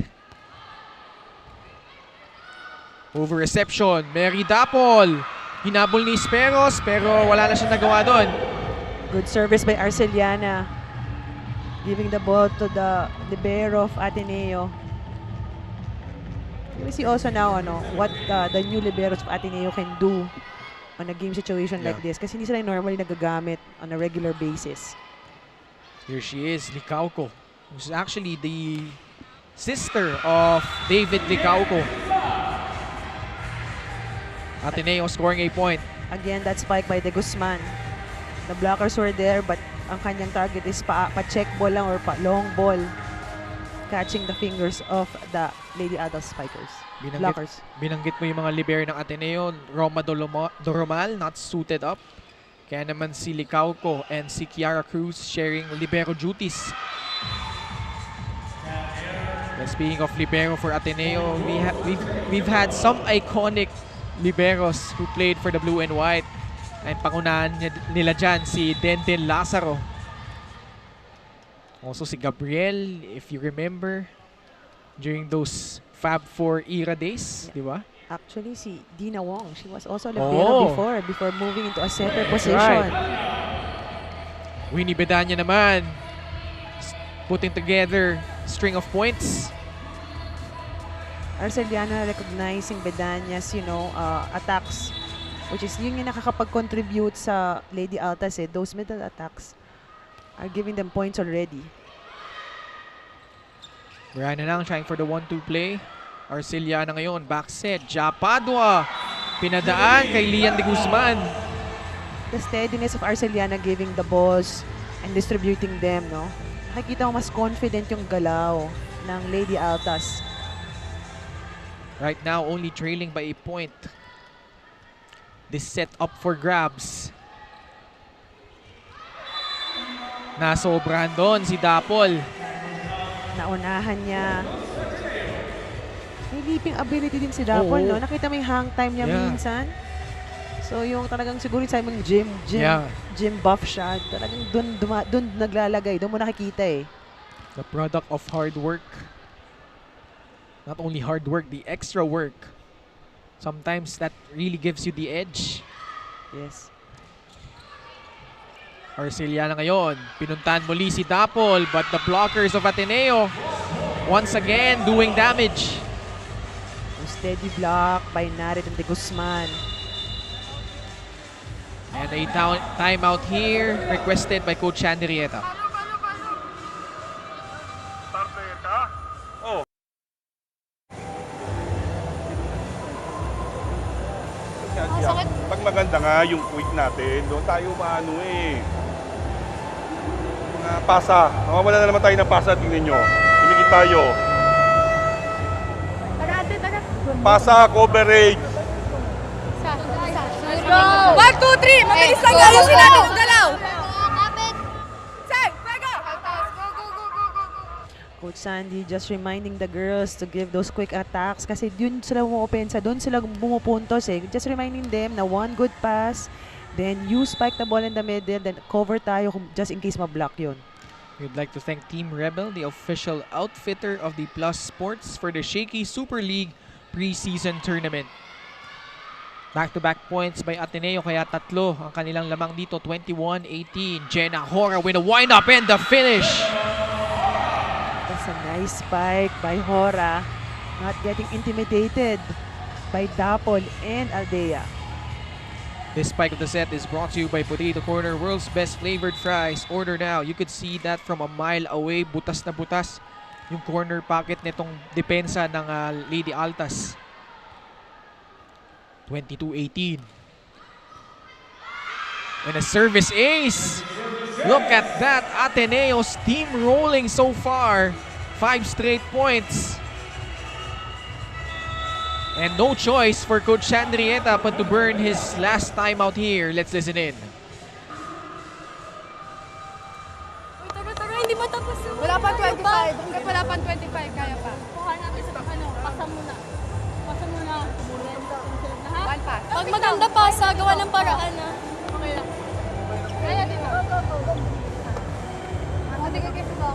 Over reception. Mary Dapol. Hinabol ni Speros pero wala na siya nagawa doon. Good service by Arceliana. Giving the ball to the libero of Ateneo. We see also now what the new liberos of Ateneo can do on a game situation like this. Kasi hindi sila normally nagagamit on a regular basis. Here she is, Licauco. Who's actually the sister of David Licauco. Ateneo scoring a point. Again, that spike by De Guzman. The blockers were there but ang kanyang target is pa-check ball lang or pa-long ball. Catching the fingers of the Lady Altas spikers. Blockers. Binanggit mo yung mga libero ng Ateneo. Roma Doromal not suited up. Kaya naman si Licauco and si Kiara Cruz sharing libero duties. And speaking of libero for Ateneo, we've had some iconic liberos who played for the blue and white. And pangunahan nila dyan si Denden Lazaro. Also si Gabriel, if you remember, during those Fab 4 era days, di ba? Actually, si Dina Wong, she was also libero before moving into a center position. Winnie Bedanya naman, putting together string of points. Arceliana recognizing Bedanya's, attacks, which is yun yung nakakapag-contribute sa Lady Altas. Those middle attacks are giving them points already. Brianna Nang trying for the 1-2 play. Arceliana ngayon, back set. Ja Padua, pinadaan kay Lian de Guzman. The steadiness of Arceliana giving the balls and distributing them, no? Nakikita mo mas confident yung galaw ng Lady Altas. Right now, only trailing by a point. This set up for grabs. Nasobrahan doon si Dapol. Naunahan niya. May leaping ability din si Dapol, no? Nakita mo yung hang time niya minsan. So yung talagang siguro sa mong gym buff siya. Talagang dun naglalagay. Doon mo nakikita eh. The product of hard work. Not only hard work, the extra work. Sometimes that really gives you the edge. Yes. Arceliana ngayon, pinuntahan muli si Dapol, but the blockers of Ateneo once again doing damage. A steady block by Narit and De Guzman. And a timeout here requested by Coach Chanderieta. Pag maganda nga yung quick natin, doon tayo maano eh. Mga pasa. Mawawala na naman tayo ng pasa, tingnan nyo. Tumikit tayo. Pasa, coverage. 1, 2, 3! Mabilis lang ayusin natin yung galaw! Coach Sandy just reminding the girls to give those quick attacks kasi yun sila umuopensa, doon sila bumupuntos eh. Just reminding them na one good pass, then you spike the ball in the middle, then cover tayo just in case ma-block yun. We'd like to thank Team Rebel, the official outfitter of the Plus Sports for the Shaky Super League preseason tournament. Back-to-back points by Ateneo kaya tatlo ang kanilang lamang dito, 21-18. Jenna Hora with a wind-up and the finish. That's a nice spike by Hora. Not getting intimidated by Dapol and Aldea. This spike of the set is brought to you by Potato Corner, world's best flavored fries. Order now. You could see that from a mile away. Butas na butas yung corner pocket nitong depensa ng Lady Altas. 22-18. And a service ace. Look at that. Ateneo steamrolling so far. 5 straight points. And no choice for Coach Sandrieta but to burn his last time out here. Let's listen in. Taga, hindi matapos yun. Wala pa 25. Hanggang wala pa 25, kaya pa. Kuha natin sa pasa muna. Pasa muna. One pass. Pag maganda pasa, gawa ng paraan na. Okay lang. Kaya di ba? Hindi ka kasi ba?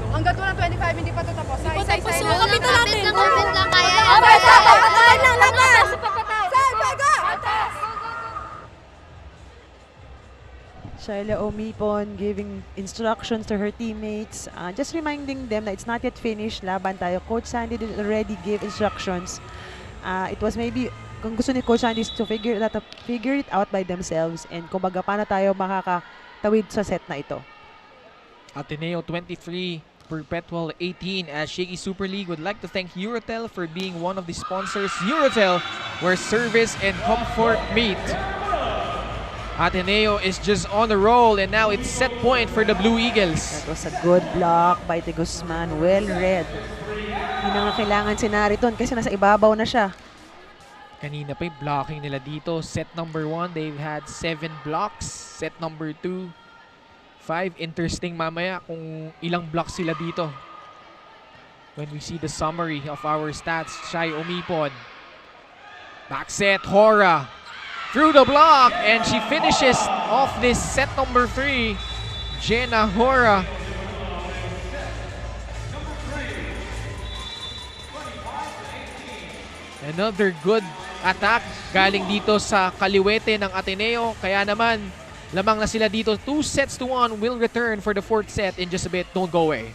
Hanggat walang 25, hindi pa ito tapos. Hindi pa tapos. Kapit natin. Kapit lang kaya. Kapit lang. Lakas. Saan? Baga! Atas! Shaila Omipon giving instructions to her teammates, just reminding them that it's not yet finished. Laban tayo. Coach Sandy did already give instructions. It was maybe, kung gusto ni Coach Sandy is to figure it out by themselves and kumbaga paano tayo makakatawid sa set na ito. Ateneo 23, Perpetual 18. As Shaky Super League would like to thank Eurotel for being one of the sponsors. Eurotel, where service and comfort meet. Ateneo is just on the roll and now it's set point for the Blue Eagles. That was a good block by De Guzman. Well read. Hindi na nga kailangan si Nariton kasi nasa ibabaw na siya. Kanina pa yung blocking nila dito. Set number 1, they've had 7 blocks. Set number 2, 5. Interesting mamaya kung ilang blocks sila dito. When we see the summary of our stats, Shai Omipon. Back set, Hora. Through the block, and she finishes off this set number 3. Jenna Hora. Another good attack galing dito sa kaliwete ng Ateneo. Kaya naman, lamang na sila dito. 2-1 will return for the 4th set in just a bit. Don't go away.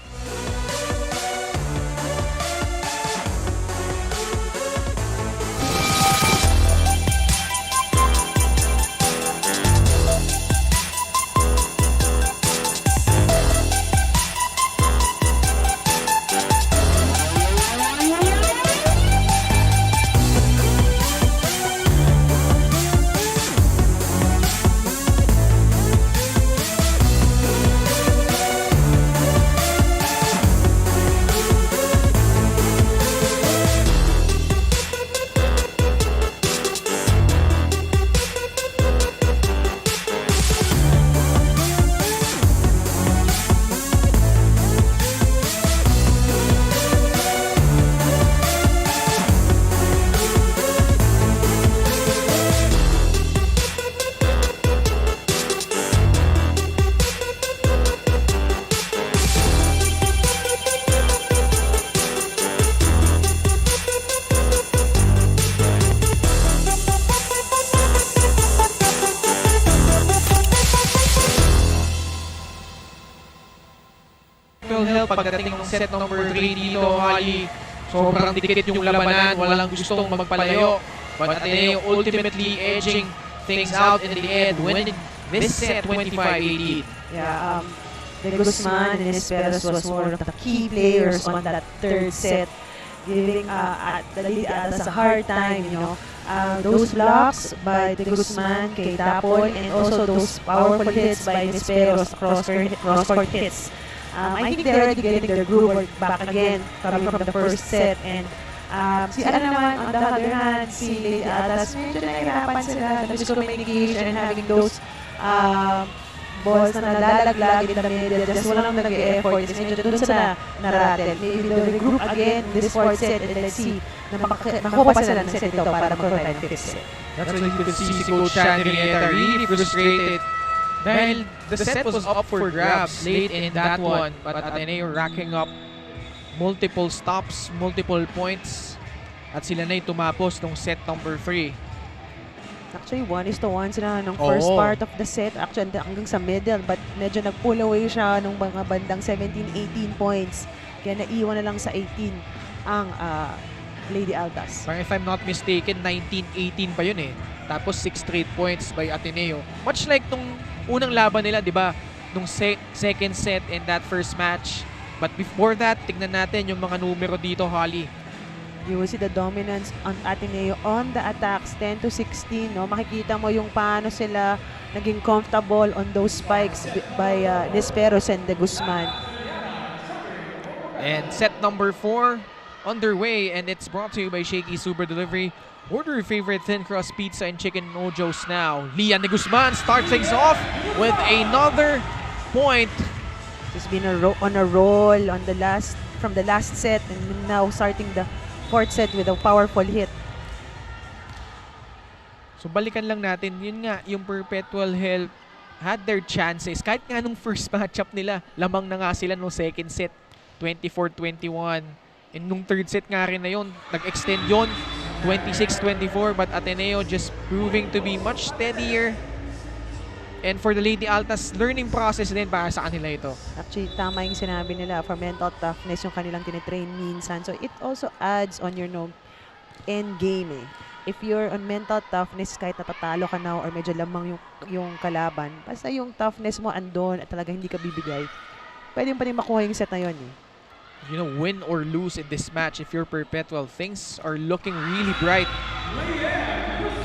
Help pagdating ng set number 3 dito, Holly. Sobrang dikit yung labanan, walang gustong magpalayo. But Ateneo ultimately edging things out in the end, winning this set 25-18. Yeah, De Guzman and Esperas was one of the key players on that 3rd set, giving the Lady Altas a hard time, you know. Those blocks by De Guzman, kay Dapol, and also those powerful hits by Esperos, cross-court hits. I think they're already getting their groove back again coming from the 1st set, and si ano naman, on the other hand, si Lady Altas, medyo nahirapan sila, the miscommunication and having those balls na nalalaglag in the middle, just walang nag-e-effort, is medyo dun sila naratel. Maybe they'll regroup again this 4th set and let's see na makuha pa sila ng set ito para magkaroon tayo ng 5th set. That's why you could see si Coach Sandrieta really frustrated dahil the set was up for grabs late in that one, but Ateneo racking up multiple stops, multiple points, at sila na tumapos ng set number 3. Actually, 1-1 sila nung first part of the set. Actually, hanggang sa middle, but medyo nag-pull away siya nung mga bandang 17-18 points. Kaya naiwan na lang sa 18 ang Lady Altas. Parang if I'm not mistaken, 19-18 pa yun eh. Tapos 6 straight points by Ateneo. Much like nung unang laban nila, di ba? Nung second set in that first match. But before that, tignan natin yung mga numero dito, Holly. You will see the dominance on Ateneo on the attacks, 10 to 16. No? Makikita mo yung paano sila naging comfortable on those spikes by Nesperos and De Guzman. And set number 4 underway, and it's brought to you by Shakey Super Delivery. Order your favorite thin crust pizza and chicken mojos now. Lian De Guzman starts things off with another point. He's been on a roll on from the last set, and now starting the 4th set with a powerful hit. So balikan lang natin, yun nga, yung Perpetual Health had their chances. Kahit nga nung first matchup nila, lamang na nga sila nung second set, 24-21. And nung third set nga rin na yun, nag-extend yun, 26-24. But Ateneo just proving to be much steadier. And for the Lady Altas, learning process din para sa kanila ito. Actually, tama yung sinabi nila, for mental toughness yung kanilang tinitrain minsan. So it also adds on your end game eh. If you're on mental toughness, kahit natatalo ka na or medyo lamang yung kalaban, basta yung toughness mo andon at talaga hindi ka bibigay, pwede pa rin makuha yung set na yun eh. You know, win or lose in this match, if you're Perpetual, things are looking really bright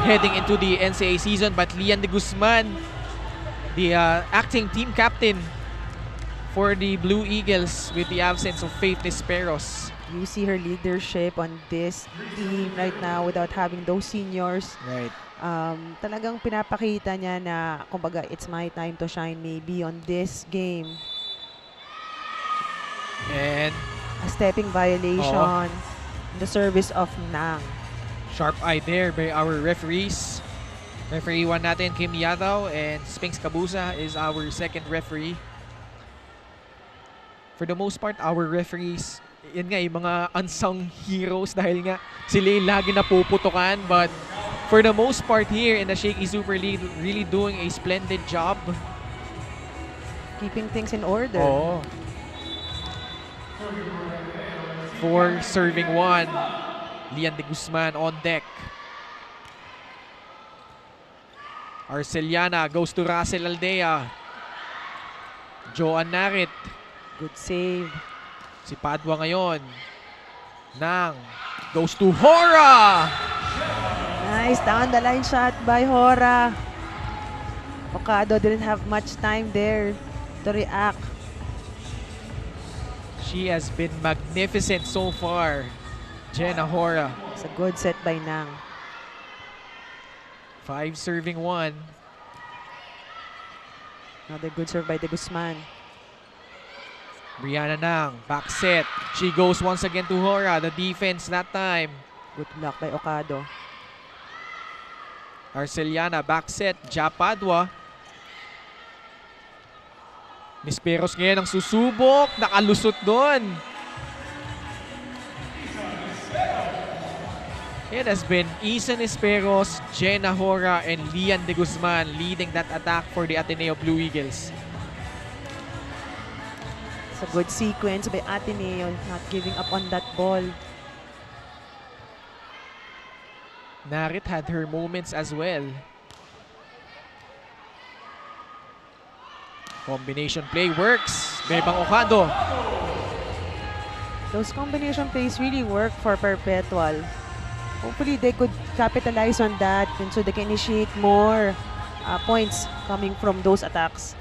heading into the NCAA season. But Lian De Guzman, the acting team captain for the Blue Eagles with the absence of Faith Nesperos. You see her leadership on this team right now without having those seniors. Right. Talagang pinapakita niya na, kumbaga, it's my time to shine maybe on this game. And a stepping violation in the service of Nang. Sharp eye there by our referees. Referee 1 natin, Kim Yadaw, and Spinks Kabusa is our second referee. For the most part, our referees, yun nga, yung mga unsung heroes dahil nga sila yung lagi napuputukan. But for the most part here in the Shaky Super League, really doing a splendid job. Keeping things in order. Oo. For serving 1, Lian De Guzman on deck. Arceliana goes to Russell Aldea. Joan Narit. Good save. Si Padua ngayon. Nang goes to Hora. Nice down the line shot by Hora. Okado didn't have much time there to react. She has been magnificent so far. Jenna Hora. It's a good set by Nang. 5 serving 1. Another good serve by De Guzman. Brianna Nang, back set. She goes once again to Hora. The defense that time. Good block by Okado. Arceliana, back set. Japadwa. Nesperos ngayon ang susubok. Nakalusot doon. It has been Isa Nesperos, Jenna Hora, and Lian De Guzman leading that attack for the Ateneo Blue Eagles. It's a good sequence by Ateneo, not giving up on that ball. Narit had her moments as well. Combination play works. Bebang Okado. Those combination plays really work for Perpetual. Hopefully they could capitalize on that and so they can initiate more points coming from those attacks.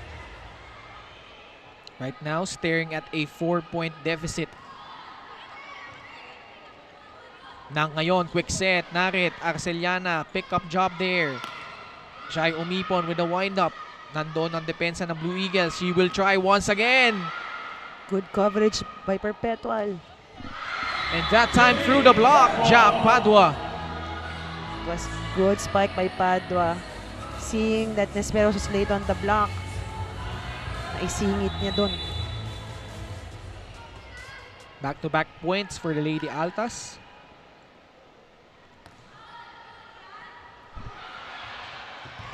Right now, staring at a 4-point deficit. Nang ngayon, quick set. Narit, Arceliana, pick-up job there. Shai Umipon with the wind-up. Nandun ang depensa ng Blue Eagles. She will try once again. Good coverage by Perpetual. And that time through the block, Jack Padua. It was good spike by Padua. Seeing that Nesperos was late on the block. Naisingit niya dun. Back-to-back points for the Lady Altas.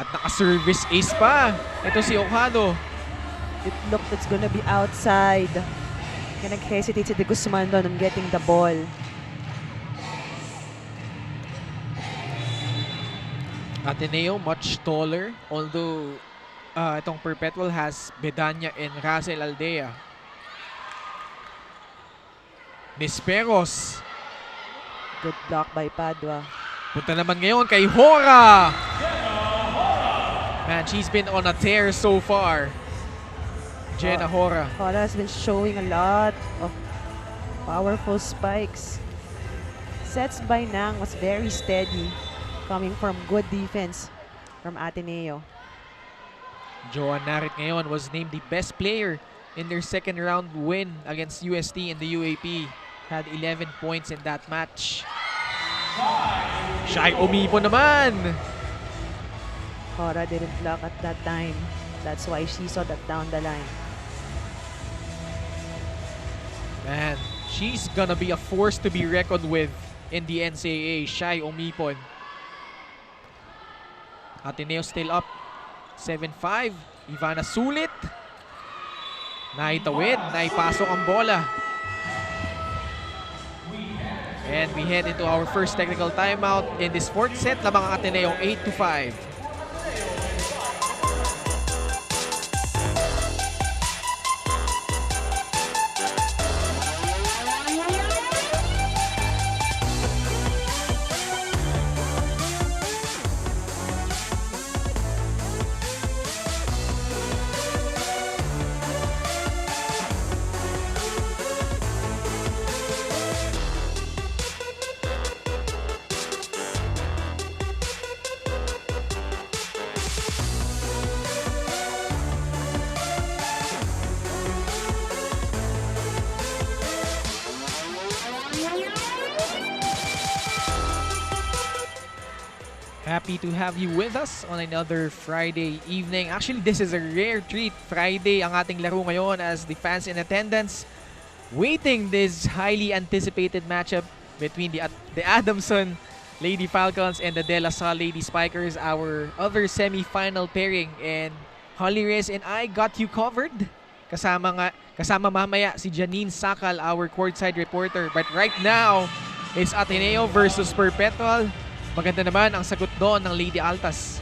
At naka-service ace pa. Ito si Okado. It looked it's gonna be outside. Kaya nag-hesitate si De Guzman doon on getting the ball. Ateneo much taller, although itong Perpetual has Bedanya and Russell Aldea. Nesperos. Good block by Padua. Punta naman ngayon kay Hora. Man, she's been on a tear so far. Jenna Hora. Hora has been showing a lot of powerful spikes. Sets by Nang was very steady, coming from good defense from Ateneo. Joan Narit ngayon was named the best player in their second round win against UST in the UAP. Had 11 points in that match. Shai Omipo naman. Hora didn't block at that time. That's why she saw that down the line. Man, she's gonna be a force to be reckoned with in the NCAA. Shai Omipon. Ateneo still up. 7-5. Ivana sulit. Naitawid. Naipasok ang bola. And we head into our first technical timeout in this fourth set. Lamang ang Ateneo 8-5. Happy to have you with us on another Friday evening. Actually, this is a rare treat. Friday ang ating laro ngayon as the fans in attendance waiting this highly anticipated matchup between the Adamson Lady Falcons and the De La Salle Lady Spikers, our other semi-final pairing. And Holly Reyes and I got you covered. Kasama mamaya si Janine Sakal, our courtside reporter. But right now, it's Ateneo versus Perpetual. Maganda naman ang sagot doon ng Lady Altas.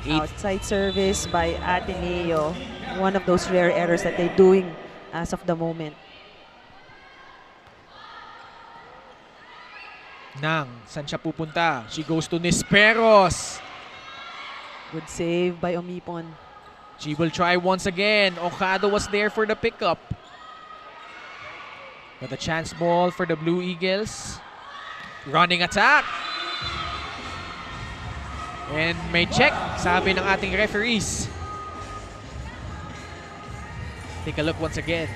Outside service by Ateneo. One of those rare errors that they're doing as of the moment. Nang, saan siya pupunta? She goes to Nisperos. Good save by Omipon. She will try once again. Okado was there for the pickup. But a chance ball for the Blue Eagles. Running attack. And may check, sabi ng ating referees. Take a look once again.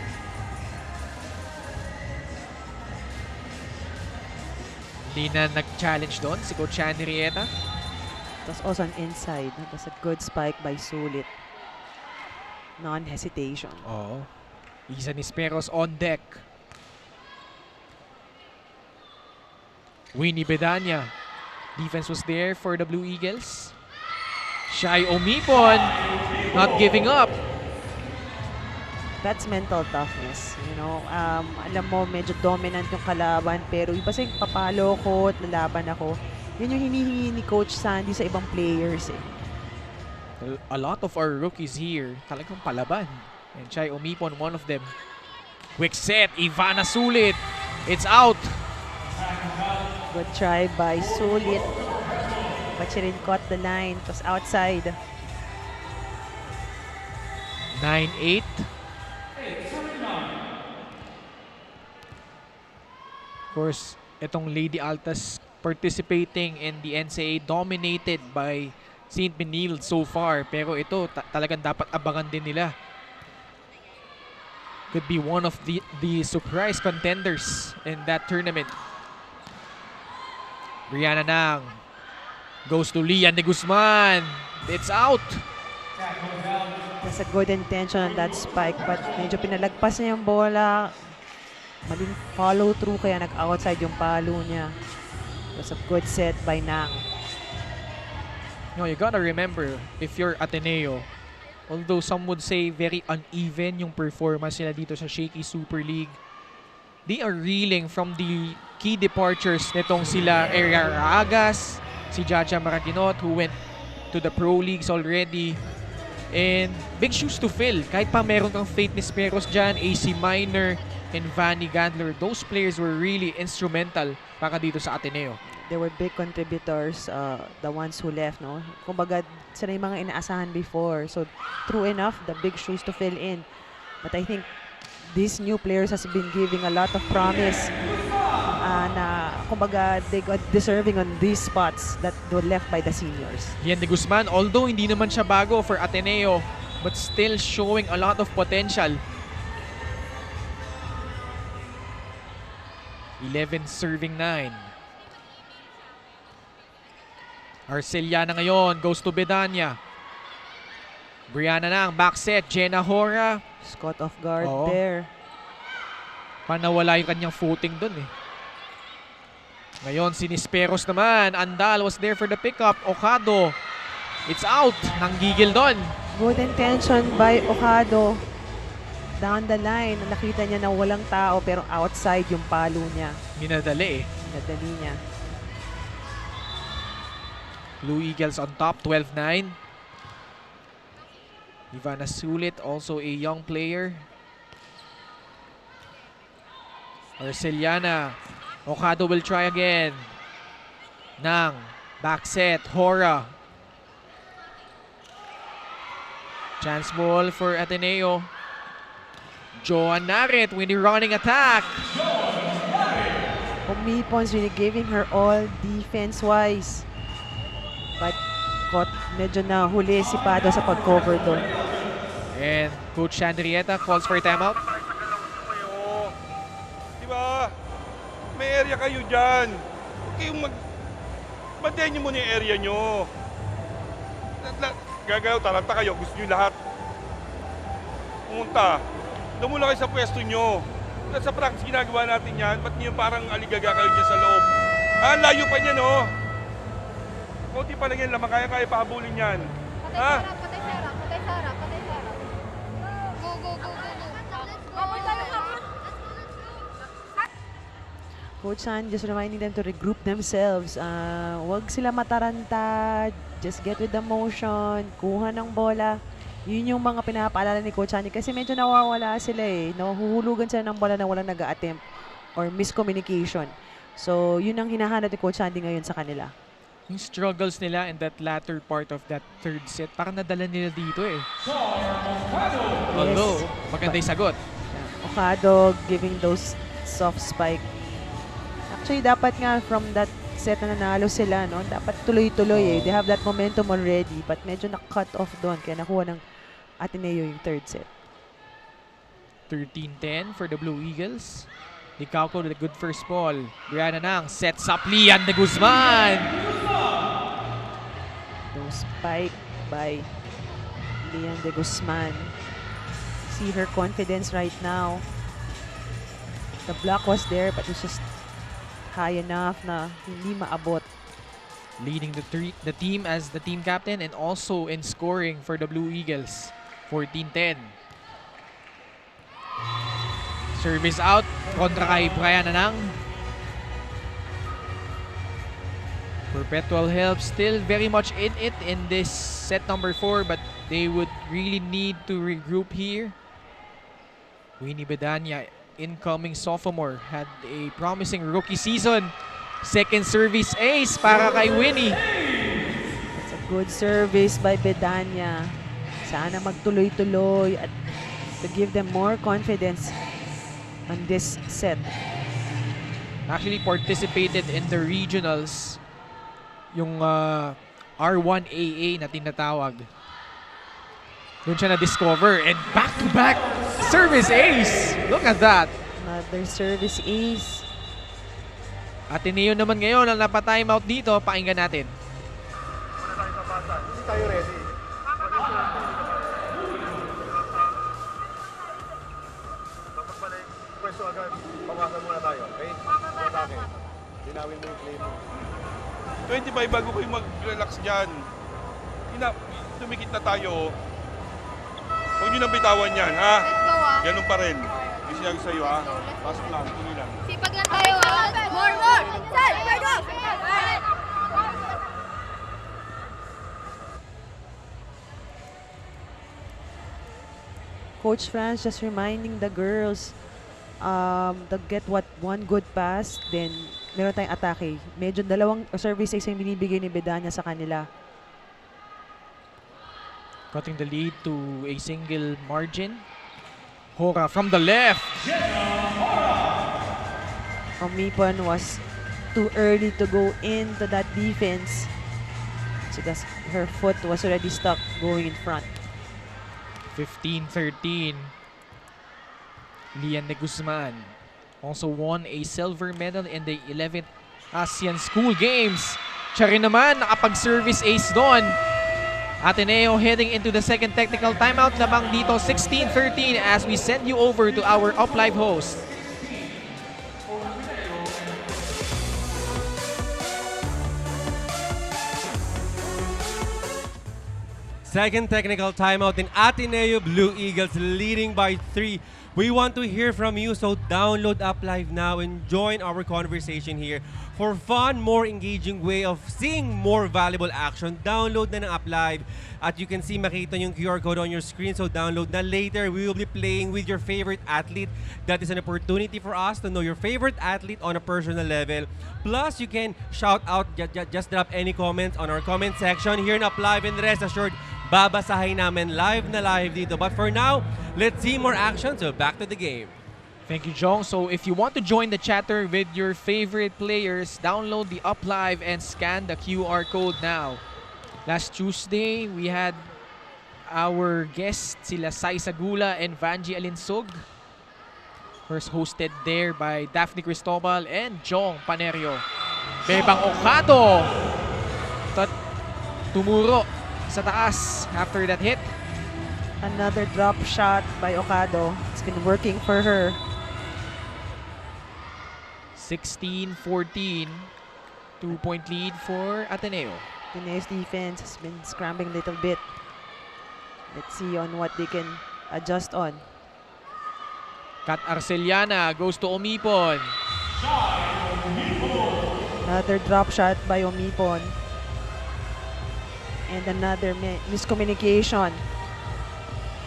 Hindi na nag-challenge doon si Coach Shani Rieta. It was also an inside. It was a good spike by Sulit. Non-hesitation. Oo. Isa Nisperos on deck. Winnie Bedanya. Defense was there for the Blue Eagles. Shai Omipon not giving up. That's mental toughness. You know, alam mo, medyo dominant yung kalaban, pero iba sa yung papalo ko at lalaban ako. Yun yung hinihingi ni Coach Sandy sa ibang players eh. A lot of our rookies here talagang palaban. And Shai Omipon, one of them. Quick set, Ivana Sulit. It's out. Good try by Sulit. But she didn't caught the line. It was outside. 9-8. Of course, itong Lady Altas participating in the NCAA dominated by St. Benilde so far. Pero ito, talagang dapat abangan din nila. Could be one of the surprise contenders in that tournament. Brianna Nang goes to Lian de Guzman. It's out. That's a good intention on that spike, but medyo pinalagpas niya yung bola. Maling follow through kaya nag-outside yung palo niya. It was a good set by Nang. You gotta remember, if you're Ateneo, although some would say very uneven yung performance nila dito sa Shaky Super League, they are reeling from the key departures nitong sila Eria Agas, si Jaja Maraginot who went to the pro leagues already. And big shoes to fill. Kahit pa meron kang Faith Nisperos dyan, AC Minor, and Vanny Gandler, those players were really instrumental para dito sa Ateneo. They were big contributors, the ones who left, no? Kumbaga, sila yung mga inaasahan before. So, true enough, the big shoes to fill in. But I think these new players has been giving a lot of promise na, kumbaga, they got deserving on these spots that were left by the seniors. Yan de Guzman, although hindi naman siya bago for Ateneo, but still showing a lot of potential. 11 serving 9. Arceliana ngayon, goes to Bedania. Brianna na ang back set. Jenna Hora. Caught off guard Oo. there. Panawala yung kanyang footing dun eh. Ngayon, Sinisperos naman. Andal was there for the pickup. Okado. It's out. Nanggigil dun. Good intention by Okado. Down the line, nakita niya na walang tao pero outside yung palo niya. Minadali eh. Nadali niya. Blue Eagles on top, 12-9. Ivana Sulit, also a young player. Arceliana. Okado will try again. Nang. Back set. Hora. Chance ball for Ateneo. Joan Narit with the running attack. Umipon's really giving her all defense-wise. But medyo nahuli si Pado sa pag-cover doon. And Coach Chandrieta calls for a timeout. Diba? May area kayo dyan. Huwag kayong bantayan nyo muna yung area nyo. Gagaw, taranta kayo. Gusto nyo lahat. Pumunta. Doon muna kayo sa pwesto nyo. Sa practice ginagawa natin yan. Ba't nyo parang aligaga kayo dyan sa loob? Layo pa niyan, oh. Kunti pa lang yan, lamang kaya pahabulin yan. Patay sarap, patay sarap, patay sarap, patay sarap. Go, go, go, go, go. Habol tayo, habol. Coach San just reminding them to regroup themselves. Huwag sila mataranta. Just get with the motion. Kuha ng bola. Yun yung mga pinapaalala ni Coach San. Kasi medyo nawawala sila eh. Nahuhulugan sila ng bola na walang nag-a-attempt or miscommunication. So, yun ang hinahanap ni Coach Sandy ngayon sa kanila. Yung struggles nila in that latter part of that third set, parang nadala nila dito eh. Although, maganda yung sagot. Okado giving those soft spike. Actually, dapat nga from that set na nanalo sila, no? Dapat tuloy-tuloy eh. They have that momentum already, but medyo na-cut off doon. Kaya nakuha ng Ateneo yung third set. 13-10 for the Blue Eagles. Licauco with a good first ball. Brianna Nang sets up Lian de Guzman. No spike by Lian de Guzman. See her confidence right now. The block was there but it's just high enough na hindi maabot. Leading the team as the team captain and also in scoring for the Blue Eagles. 14-10. Service out kontra kay Brian Anang. Perpetual help still very much in it in this set number 4, but they would really need to regroup here. Winnie Bedania, incoming sophomore, had a promising rookie season. Second service ace para kay Winnie. It's a good service by Bedania. Sana magtuloy-tuloy at to give them more confidence on this set. Actually participated in the regionals, yung R1AA na tinatawag. Doon siya na-discover and back-to-back service ace. Look at that. Another service ace. Ateneo naman ngayon ang napa-timeout dito. Pakinggan natin. Hindi tayo ready. Pwesto agad, bawasan muna tayo, okay? Atake. Dinawin mo yung play mo. 25 bago kayo mag-relax dyan. Tumikit na tayo. Huwag nyo nang bitawan yan, ha? Let's go, ah. Ganun pa rin. Hindi sinabi sa'yo, ha? Pasok lang, tuloy lang. Sipag lang tayo, ah. More, more. Sal, go. Coach Franz just reminding the girls get one good pass, then meron tayong atake. Medyo dalawang service ace yung binibigay ni Bedanya sa kanila. Cutting the lead to a single margin. Hora from the left. Omipon was too early to go into that defense. Because her foot was already stuck going in front. 15-13. Lian de Guzman also won a silver medal in the 11th ASEAN School Games. Siya rin naman nakapag-service ace doon. Ateneo heading into the second technical timeout. Labang dito 16-13 as we send you over to our Up Live host. Second technical timeout in Ateneo Blue Eagles leading by 3. We want to hear from you, so download Up Live now and join our conversation here. For fun, more engaging way of seeing more valuable action, download na ng Up Live. At you can see, makita yung QR code on your screen, so download na. Later, we will be playing with your favorite athlete. That is an opportunity for us to know your favorite athlete on a personal level. Plus, you can shout out, just drop any comments on our comment section here in Up Live, and rest assured, babasahin namin live na live dito. But for now, let's see more action. So back to the game. Thank you, Jong. So if you want to join the chatter with your favorite players, download the Up Live and scan the QR code now. Last Tuesday, we had our guests, sila Sai Sagula and Vanji Alinsog. First hosted there by Daphne Cristobal and Jong Panerio. Bebang Okado. Tumuro sa taas after that hit. Another drop shot by Okado. It's been working for her. 16-14. 2-point lead for Ateneo. Ateneo's defense has been scrambling a little bit. Let's see on what they can adjust on. Kat Arceliana goes to Omipon. Another drop shot by Omipon. And another miscommunication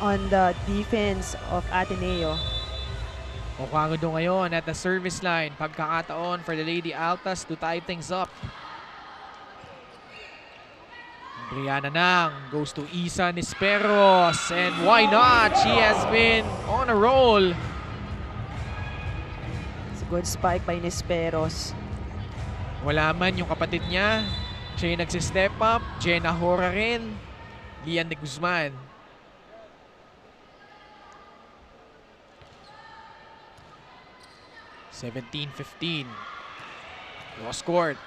on the defense of Ateneo. Okado ngayon at the service line. Pagkakataon for the Lady Altas to tie things up. Brianna Nang goes to Isa Nisperos. And why not? She has been on a roll. It's a good spike by Nisperos. Wala man yung kapatid niya. Siya yung nagsistep up. Jenna Hora rin. Lian de Guzman. (17-15). Cross court.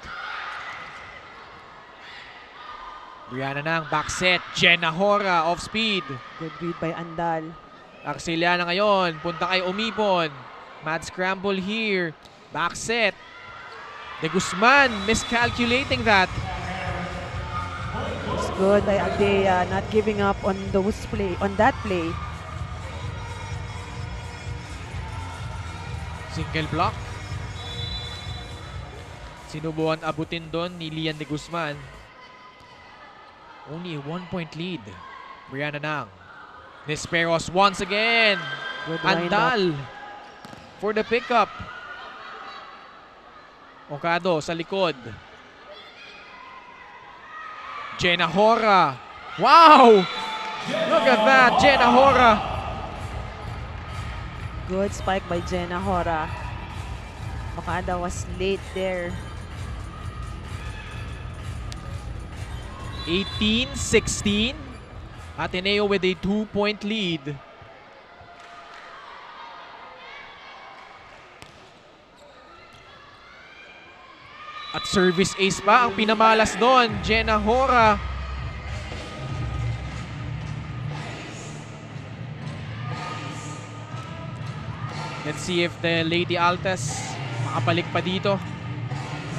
Brianna Nang back set. Jenna Hora off speed. Good read by Andal. Arceliana ngayon. Punta kay Omipon. Mad scramble here. Back set. De Guzman miscalculating that. It's good by Aldea, not giving up on that play. Single block. Sinubuan abutin doon ni Lian de Guzman. Only a 1-point lead. Brianna Nang. Nisperos once again. Good Andal for the pickup. Okado sa likod. Jenna Hora. Wow! Look at that, Jenna Hora. Good spike by Jenna Hora. Okada was late there. 18-16. Ateneo with a 2-point lead. At service ace pa ang pinamalas doon. Jenna Hora. Let's see if the Lady Altas makabalik pa dito.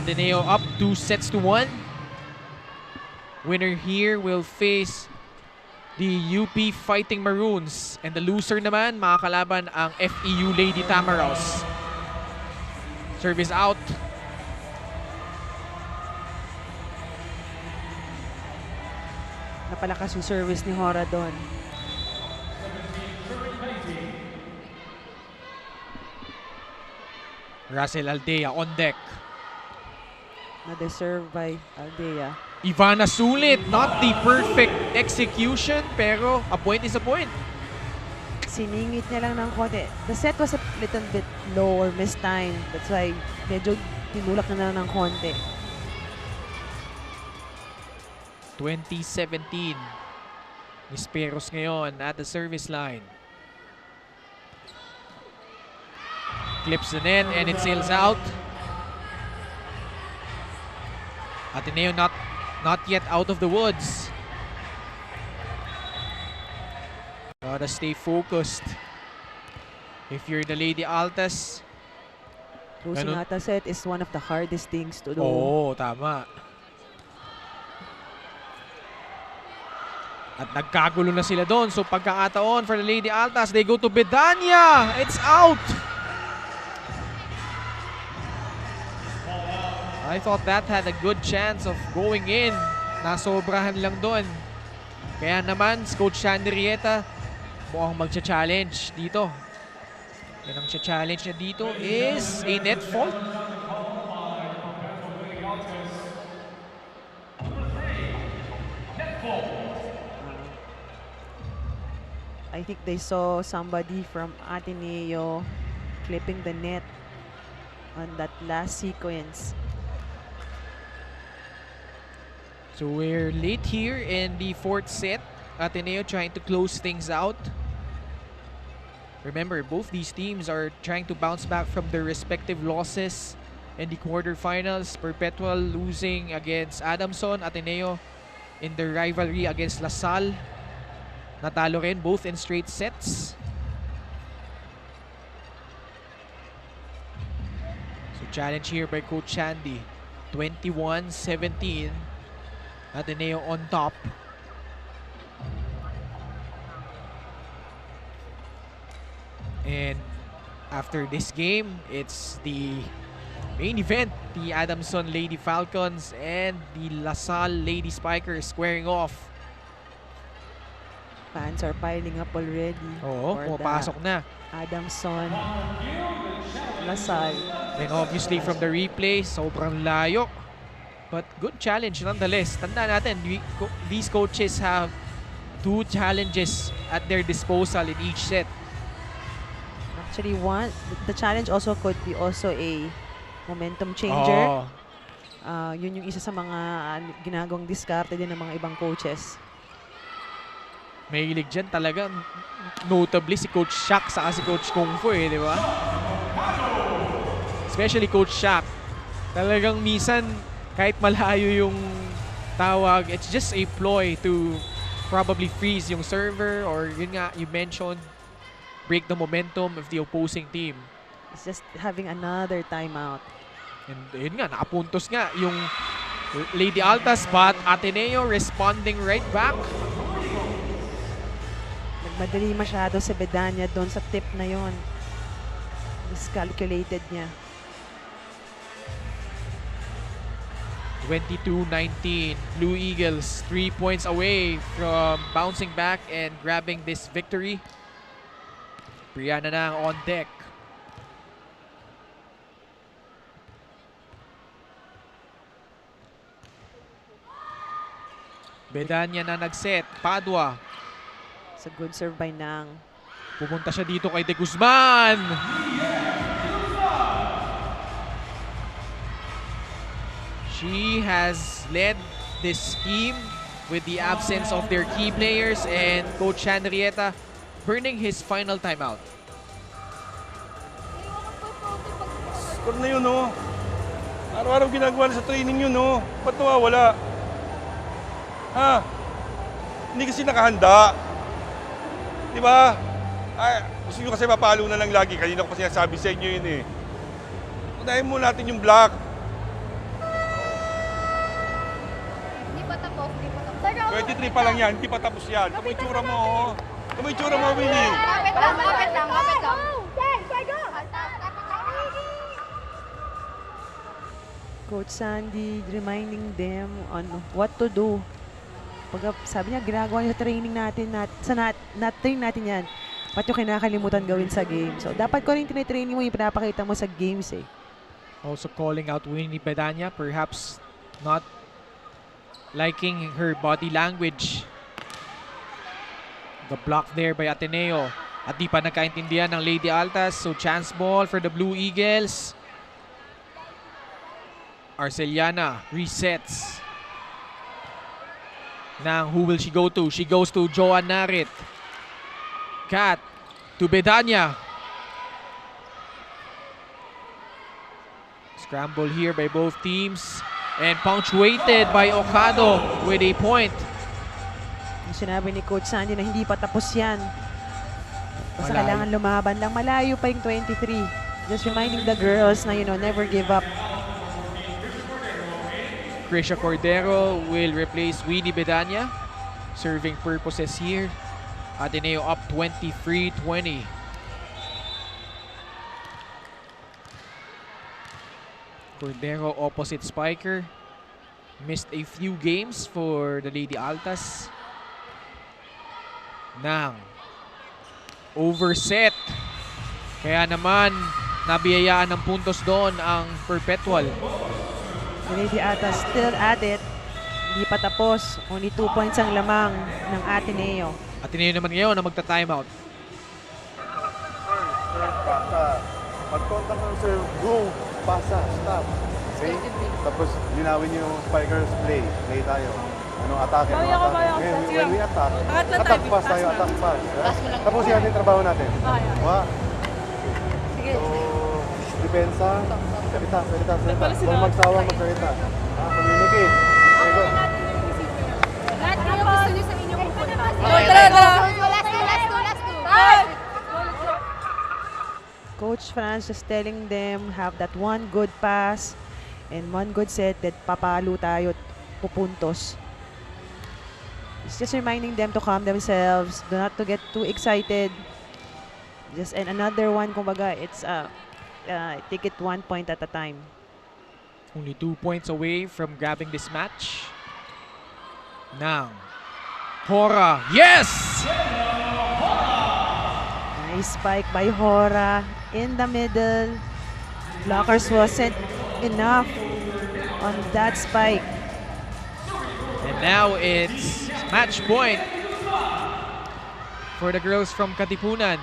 Ateneo up 2-1. Winner here will face the UP Fighting Maroons. And the loser naman, makakalaban ang FEU Lady Tamaraws. Service out. Napalakas yung service ni Hora doon. Russell Aldea on deck. Na-deserve by Aldea. Ivana sulit. Not the perfect execution, pero a point is a point. Siningit niya lang ng konti. The set was a little bit low or mistimed. That's why medyo tinulak na lang ng konti. 2017. Nisperos ngayon at the service line. Clips the net and it sails out. Ateneo not yet out of the woods. Gotta stay focused. If you're the Lady Altas. Losing Ganun. at a set is one of the hardest things to do. Oo, tama. At nagkagulo na sila doon. So pagkakataon for the Lady Altas, they go to Bedania. It's out. I thought that had a good chance of going in. Nasobrahan lang doon. Kaya naman, Coach Shandrieta mukhang magcha-challenge dito. Yan ang challenge niya dito is a net fault. I think they saw somebody from Ateneo clipping the net on that last sequence. So we're late here in the fourth set. Ateneo trying to close things out. Remember, both these teams are trying to bounce back from their respective losses in the quarterfinals. Perpetual losing against Adamson, Ateneo in their rivalry against LaSalle. Natalo rin both in straight sets. So challenge here by Coach Shandy. 21-17. Ateneo on top. And after this game, it's the main event. The Adamson Lady Falcons and the LaSalle Lady Spikers squaring off. Fans are piling up already. Oo, for pumapasok na. Adamson, LaSalle. And obviously from the replay, sobrang layo. But good challenge nonetheless. Tandaan natin, these coaches have 2 challenges at their disposal in each set. Actually, the challenge also could be also a momentum changer. Oh. Yun yung isa sa mga ginagawang diskarte din ng mga ibang coaches. Mahilig dyan talaga. Notably si Coach Shak saka si Coach Kung Fu di ba? Especially Coach Shak. Talagang minsan kahit malayo yung tawag, it's just a ploy to probably freeze yung server or yun nga, you mentioned, break the momentum of the opposing team. It's just having another timeout. And yun nga, nakapuntos nga yung Lady Altas, but Ateneo responding right back. Nagmadali masyado si Bedania doon sa tip na yon. Miscalculated niya. 22-19. Blue Eagles 3 points away from bouncing back and grabbing this victory. Brianna na on deck. Bedania na nag-set. Padua. It's a good serve by Nang. Pumunta siya dito kay De Guzman. She has led this team with the absence of their key players and Coach Henrietta burning his final timeout. Score na yun, no? Araw-araw ginagawa sa training yun, no? Ba't nawawala? Ha? Hindi kasi nakahanda. Di ba? Ay, gusto nyo kasi mapalo na lang lagi. Kanina ko kasi nasabi sa inyo yun eh. Unahin mo natin yung block. Hindi pa tapos, hindi pa tapos. 23 pa lang yan, hindi pa tapos yan. Ito mo yung tsura mo, oh. Ito mo yung tsura mo, Winnie. Kapit lang, kapit lang, kapit lang. Coach Sandy reminding them on what to do. Pag sabi niya, ginagawa niya sa training natin, na-train natin yan. Ba't yung kinakalimutan gawin sa game? So, dapat ko rin tinitraining mo yung pinapakita mo sa games eh. Also calling out Winnie Bedanya, perhaps not liking her body language. The block there by Ateneo. At di pa nagkaintindihan ng Lady Altas. So chance ball for the Blue Eagles. Arceliana resets. Now, who will she go to? She goes to Joan Narit. Kat to Bedanya. Scramble here by both teams. And punctuated by Okado with a point. Sinabi ni Coach Sandy na hindi pa tapos yan. Basta Malayo. kailangan lumaban lang. Malayo pa yung 23. Just reminding the girls na, never give up. Krisha Cordero will replace Winnie Bedanya. Serving purposes here. Ateneo up 23-20. Cordero opposite spiker. Missed a few games for the Lady Altas. Nang overset. Kaya naman nabiyayaan ng puntos doon ang Perpetual. The Lady Altas still at it. Hindi pa tapos. Only 2 points ang lamang ng Ateneo. Ateneo naman ngayon na magta-timeout. Pasa. Pag-contact ng sir, go. Pasa. Stop. Okay? Tapos linawin niyo yung spikers play. Play tayo. Atake. When we attack, attack pass tayo, attack pass. Tapos yan yung trabaho natin. So, depensa, salita. Kung magsawang magsalita. Communicate. Lahat kayo gusto nyo sa inyong pupunta. Last two. Coach Franz just telling them have that one good pass and one good set that papalo tayo at pupuntos. It's just reminding them to calm themselves, do not to get too excited. Just and another one, kumbaga, it's take it 1 point at a time. Only 2 points away from grabbing this match. Now, Hora, yes! Nice spike by Hora in the middle. Blockers wasn't enough on that spike. And now it's match point for the girls from Katipunan.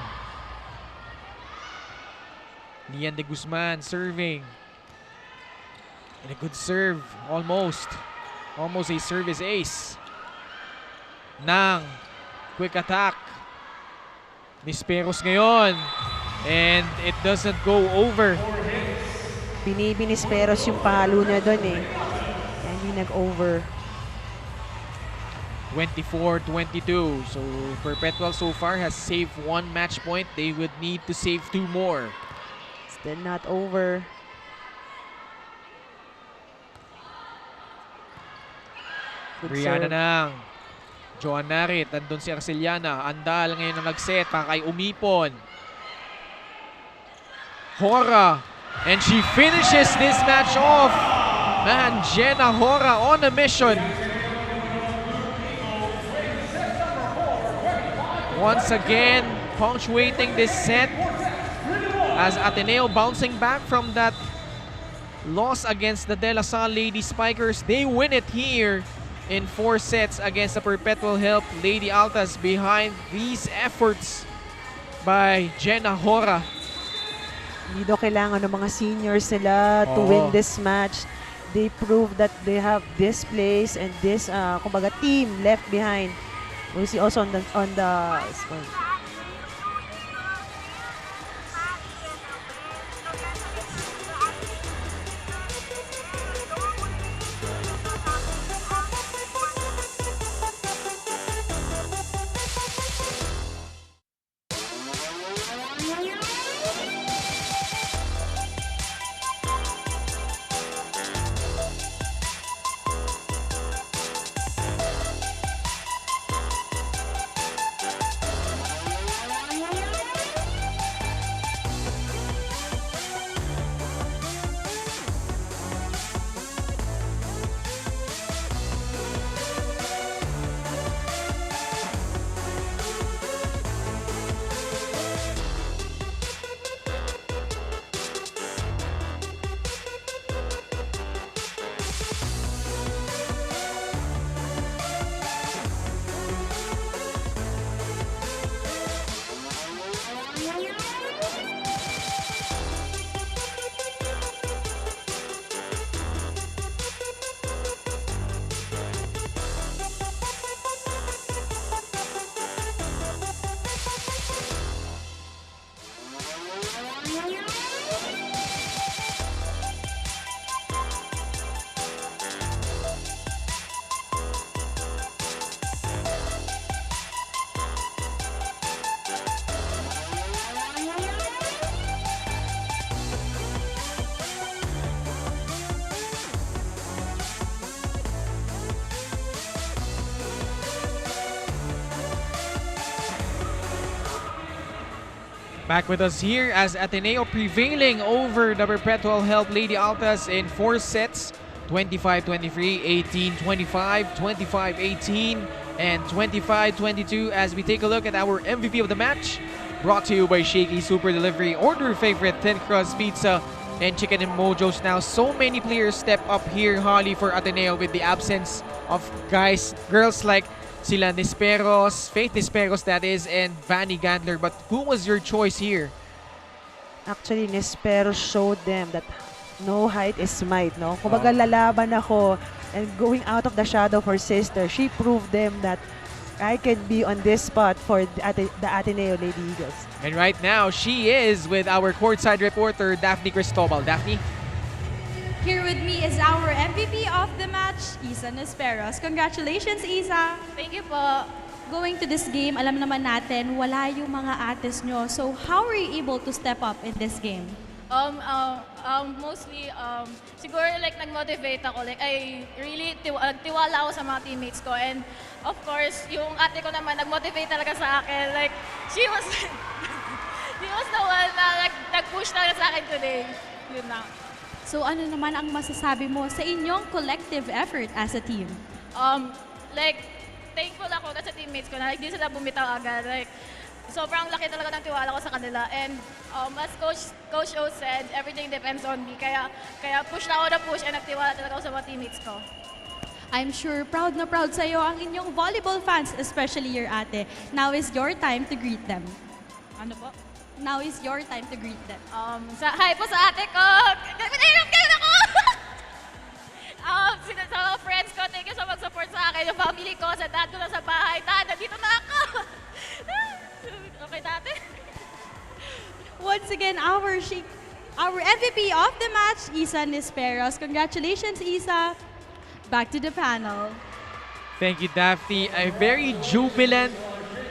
Lian de Guzman serving. And a good serve, almost. Almost a service ace. Nang quick attack. Nisperos ngayon. And it doesn't go over. Binibinisperos yung palo niya doon eh. Kaya hindi nag-over. 24-22. So Perpetual so far has saved 1 match point. They would need to save 2 more. Still not over. Good Brianna serve. nang. Joan Narit. Nandun si Arceliana. Andal ngayon ang nag-set. Para kay Umipon. Hora. And she finishes this match off. Man, Jenna Hora on a mission. Once again, punctuating this set. As Ateneo bouncing back from that loss against the De La Salle Lady Spikers. They win it here in 4 sets against the Perpetual Help Lady Altas behind these efforts by Jenna Hora. Hindi daw kailangan ng mga seniors nila to win this match. They prove that they have this place and this kumbaga team left behind. We'll see also on the Back with us here as Ateneo prevailing over the Perpetual Help Lady Altas in 4 sets. 25-23, 18-25, 25-18, and 25-22 as we take a look at our MVP of the match. Brought to you by Shakey Super Delivery. Order your favorite thin crust pizza and chicken and mojos. Now, so many players step up here, Holly, for Ateneo with the absence of girls like sila Nisperos, Faith Nisperos that is, and Vanny Gandler. But who was your choice here? Actually, Nisperos showed them that no height is might, no? Kumbaga lalaban ako, and going out of the shadow of her sister, she proved them that I can be on this spot for the Ateneo Lady Eagles. And right now, she is with our courtside reporter, Daphne Cristobal. Daphne? Here with me is our MVP of the match, Isa Nesperos. Congratulations, Isa! Thank you po. Going to this game, alam naman natin, wala yung mga ates nyo. So, how were you able to step up in this game? Mostly, siguro like nag-motivate ako. Like, I really tiwala ako sa mga teammates ko. And of course, yung ate ko naman nag-motivate talaga sa akin. Like, she was the one na nag-push talaga sa akin today. Yun na. So ano naman ang masasabi mo sa inyong collective effort as a team? Like, thankful ako sa teammates ko na hindi sila bumitaw agad. Like, sobrang laki talaga ng tiwala ko sa kanila. And as Coach O said, everything depends on me. Kaya push na ako na push and nagtiwala talaga ako sa mga teammates ko. I'm sure proud na proud sa'yo ang inyong volleyball fans, especially your ate. Now is your time to greet them. Ano po? Now is your time to greet them. Hi po sa ate ko! Kaya ako! Sa mga friends ko, thank you sa mag-support sa akin. Yung family ko, sa dad ko na sa bahay. Dad, nandito na ako! Okay, dati? Once again, our MVP of the match, Isa Nisperos. Congratulations, Isa. Back to the panel. Thank you, Daphne. A very jubilant,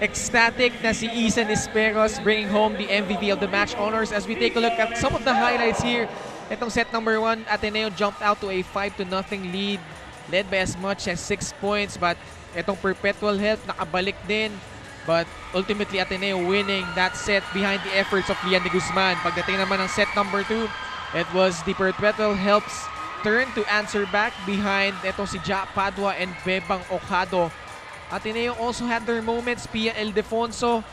ecstatic na si Isa Nisperos bringing home the MVP of the match honors as we take a look at some of the highlights here. Itong set number 1, Ateneo jumped out to a 5-0 lead, led by as much as 6 points, but itong Perpetual Help nakabalik din. But ultimately, Ateneo winning that set behind the efforts of Lian de Guzman. Pagdating naman ng set number 2, it was the Perpetual Help's turn to answer back behind itong si Ja Padua and Bebang Ocado. Ateneo also had their moments. Pia Ildefonso,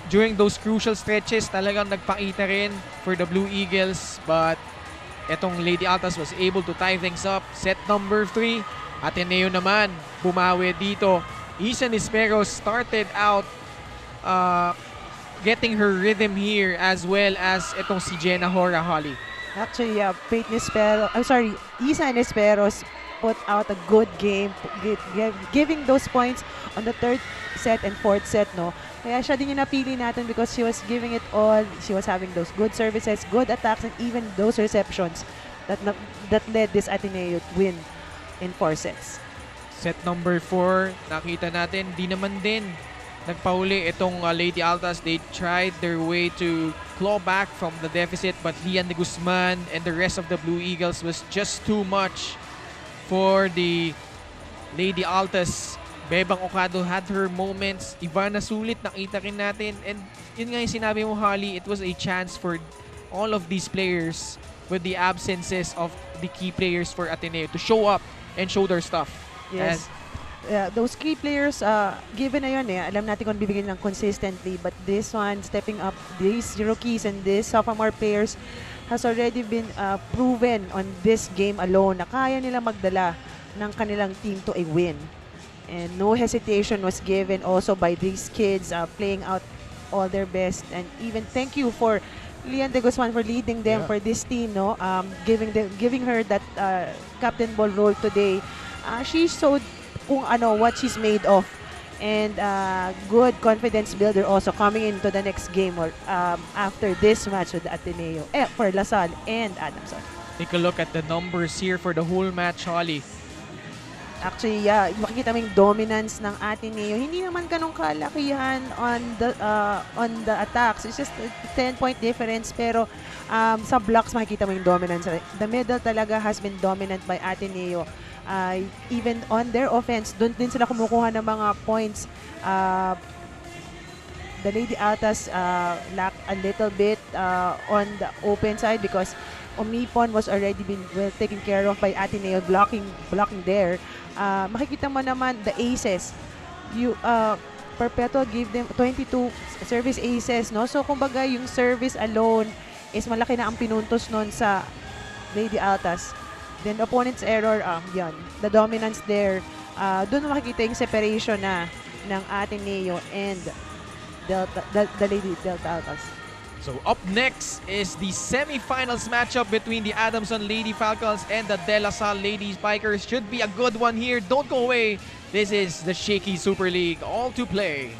during those crucial stretches, talagang nagpakita rin for the Blue Eagles. But itong Lady Altas was able to tie things up. Set number 3, Ateneo naman bumawi dito. Isa Nisperos started out getting her rhythm here as well as itong si Jenna Hora, Holly. Actually, Isa Nisperos put out a good game, giving those points on the 3rd set and 4th set, no? Kaya siya din yung napili natin because she was giving it all. She was having those good services, good attacks, and even those receptions that led this Ateneo win in 4 sets. Set number 4, nakita natin, di naman din nagpahuli itong Lady Altas. They tried their way to claw back from the deficit, but Lian de Guzman and the rest of the Blue Eagles was just too much for the Lady Altas. Bebang Ocado had her moments. Ivana Sulit, nakita rin natin. And yun nga yung sinabi mo, Holly, it was a chance for all of these players with the absences of the key players for Ateneo to show up and show their stuff. Yes. Those key players, given na yun alam natin kung bibigyan ng consistently, but this one, stepping up, these rookies and these sophomore players has already been proven on this game alone na kaya nila magdala ng kanilang team to a win. And no hesitation was given also by these kids playing out all their best. And even thank you for Lian de Guzman for leading them for this team, no? Giving her that captain ball role today. She showed kung what she's made of. And good confidence builder also coming into the next game or after this match with Ateneo for Lasal and Adamson. Take a look at the numbers here for the whole match, Holly. Actually, makikita mo yung dominance ng Ateneo. Hindi naman ganun kalakihan on the attacks. It's just a 10-point difference. Pero sa blocks, makikita mo yung dominance. The middle talaga has been dominant by Ateneo. Even on their offense, doon din sila kumukuha ng mga points the Lady Altas lacked a little bit on the open side because Omipon was already been well taken care of by Ateneo blocking there. Makikita mo naman the aces. Perpetual gave them 22 service aces, no? So kumbaga yung service alone is malaki na ang pinuntos nun sa Lady Altas. Then the opponent's error, yan, the dominance there. Doon makikita yung separation na ng Ateneo and the Lady Delta Altas. So up next is the semifinals matchup between the Adamson Lady Falcons and the De La Salle Lady Spikers. Should be a good one here. Don't go away. This is the Shaky Super League. All to play.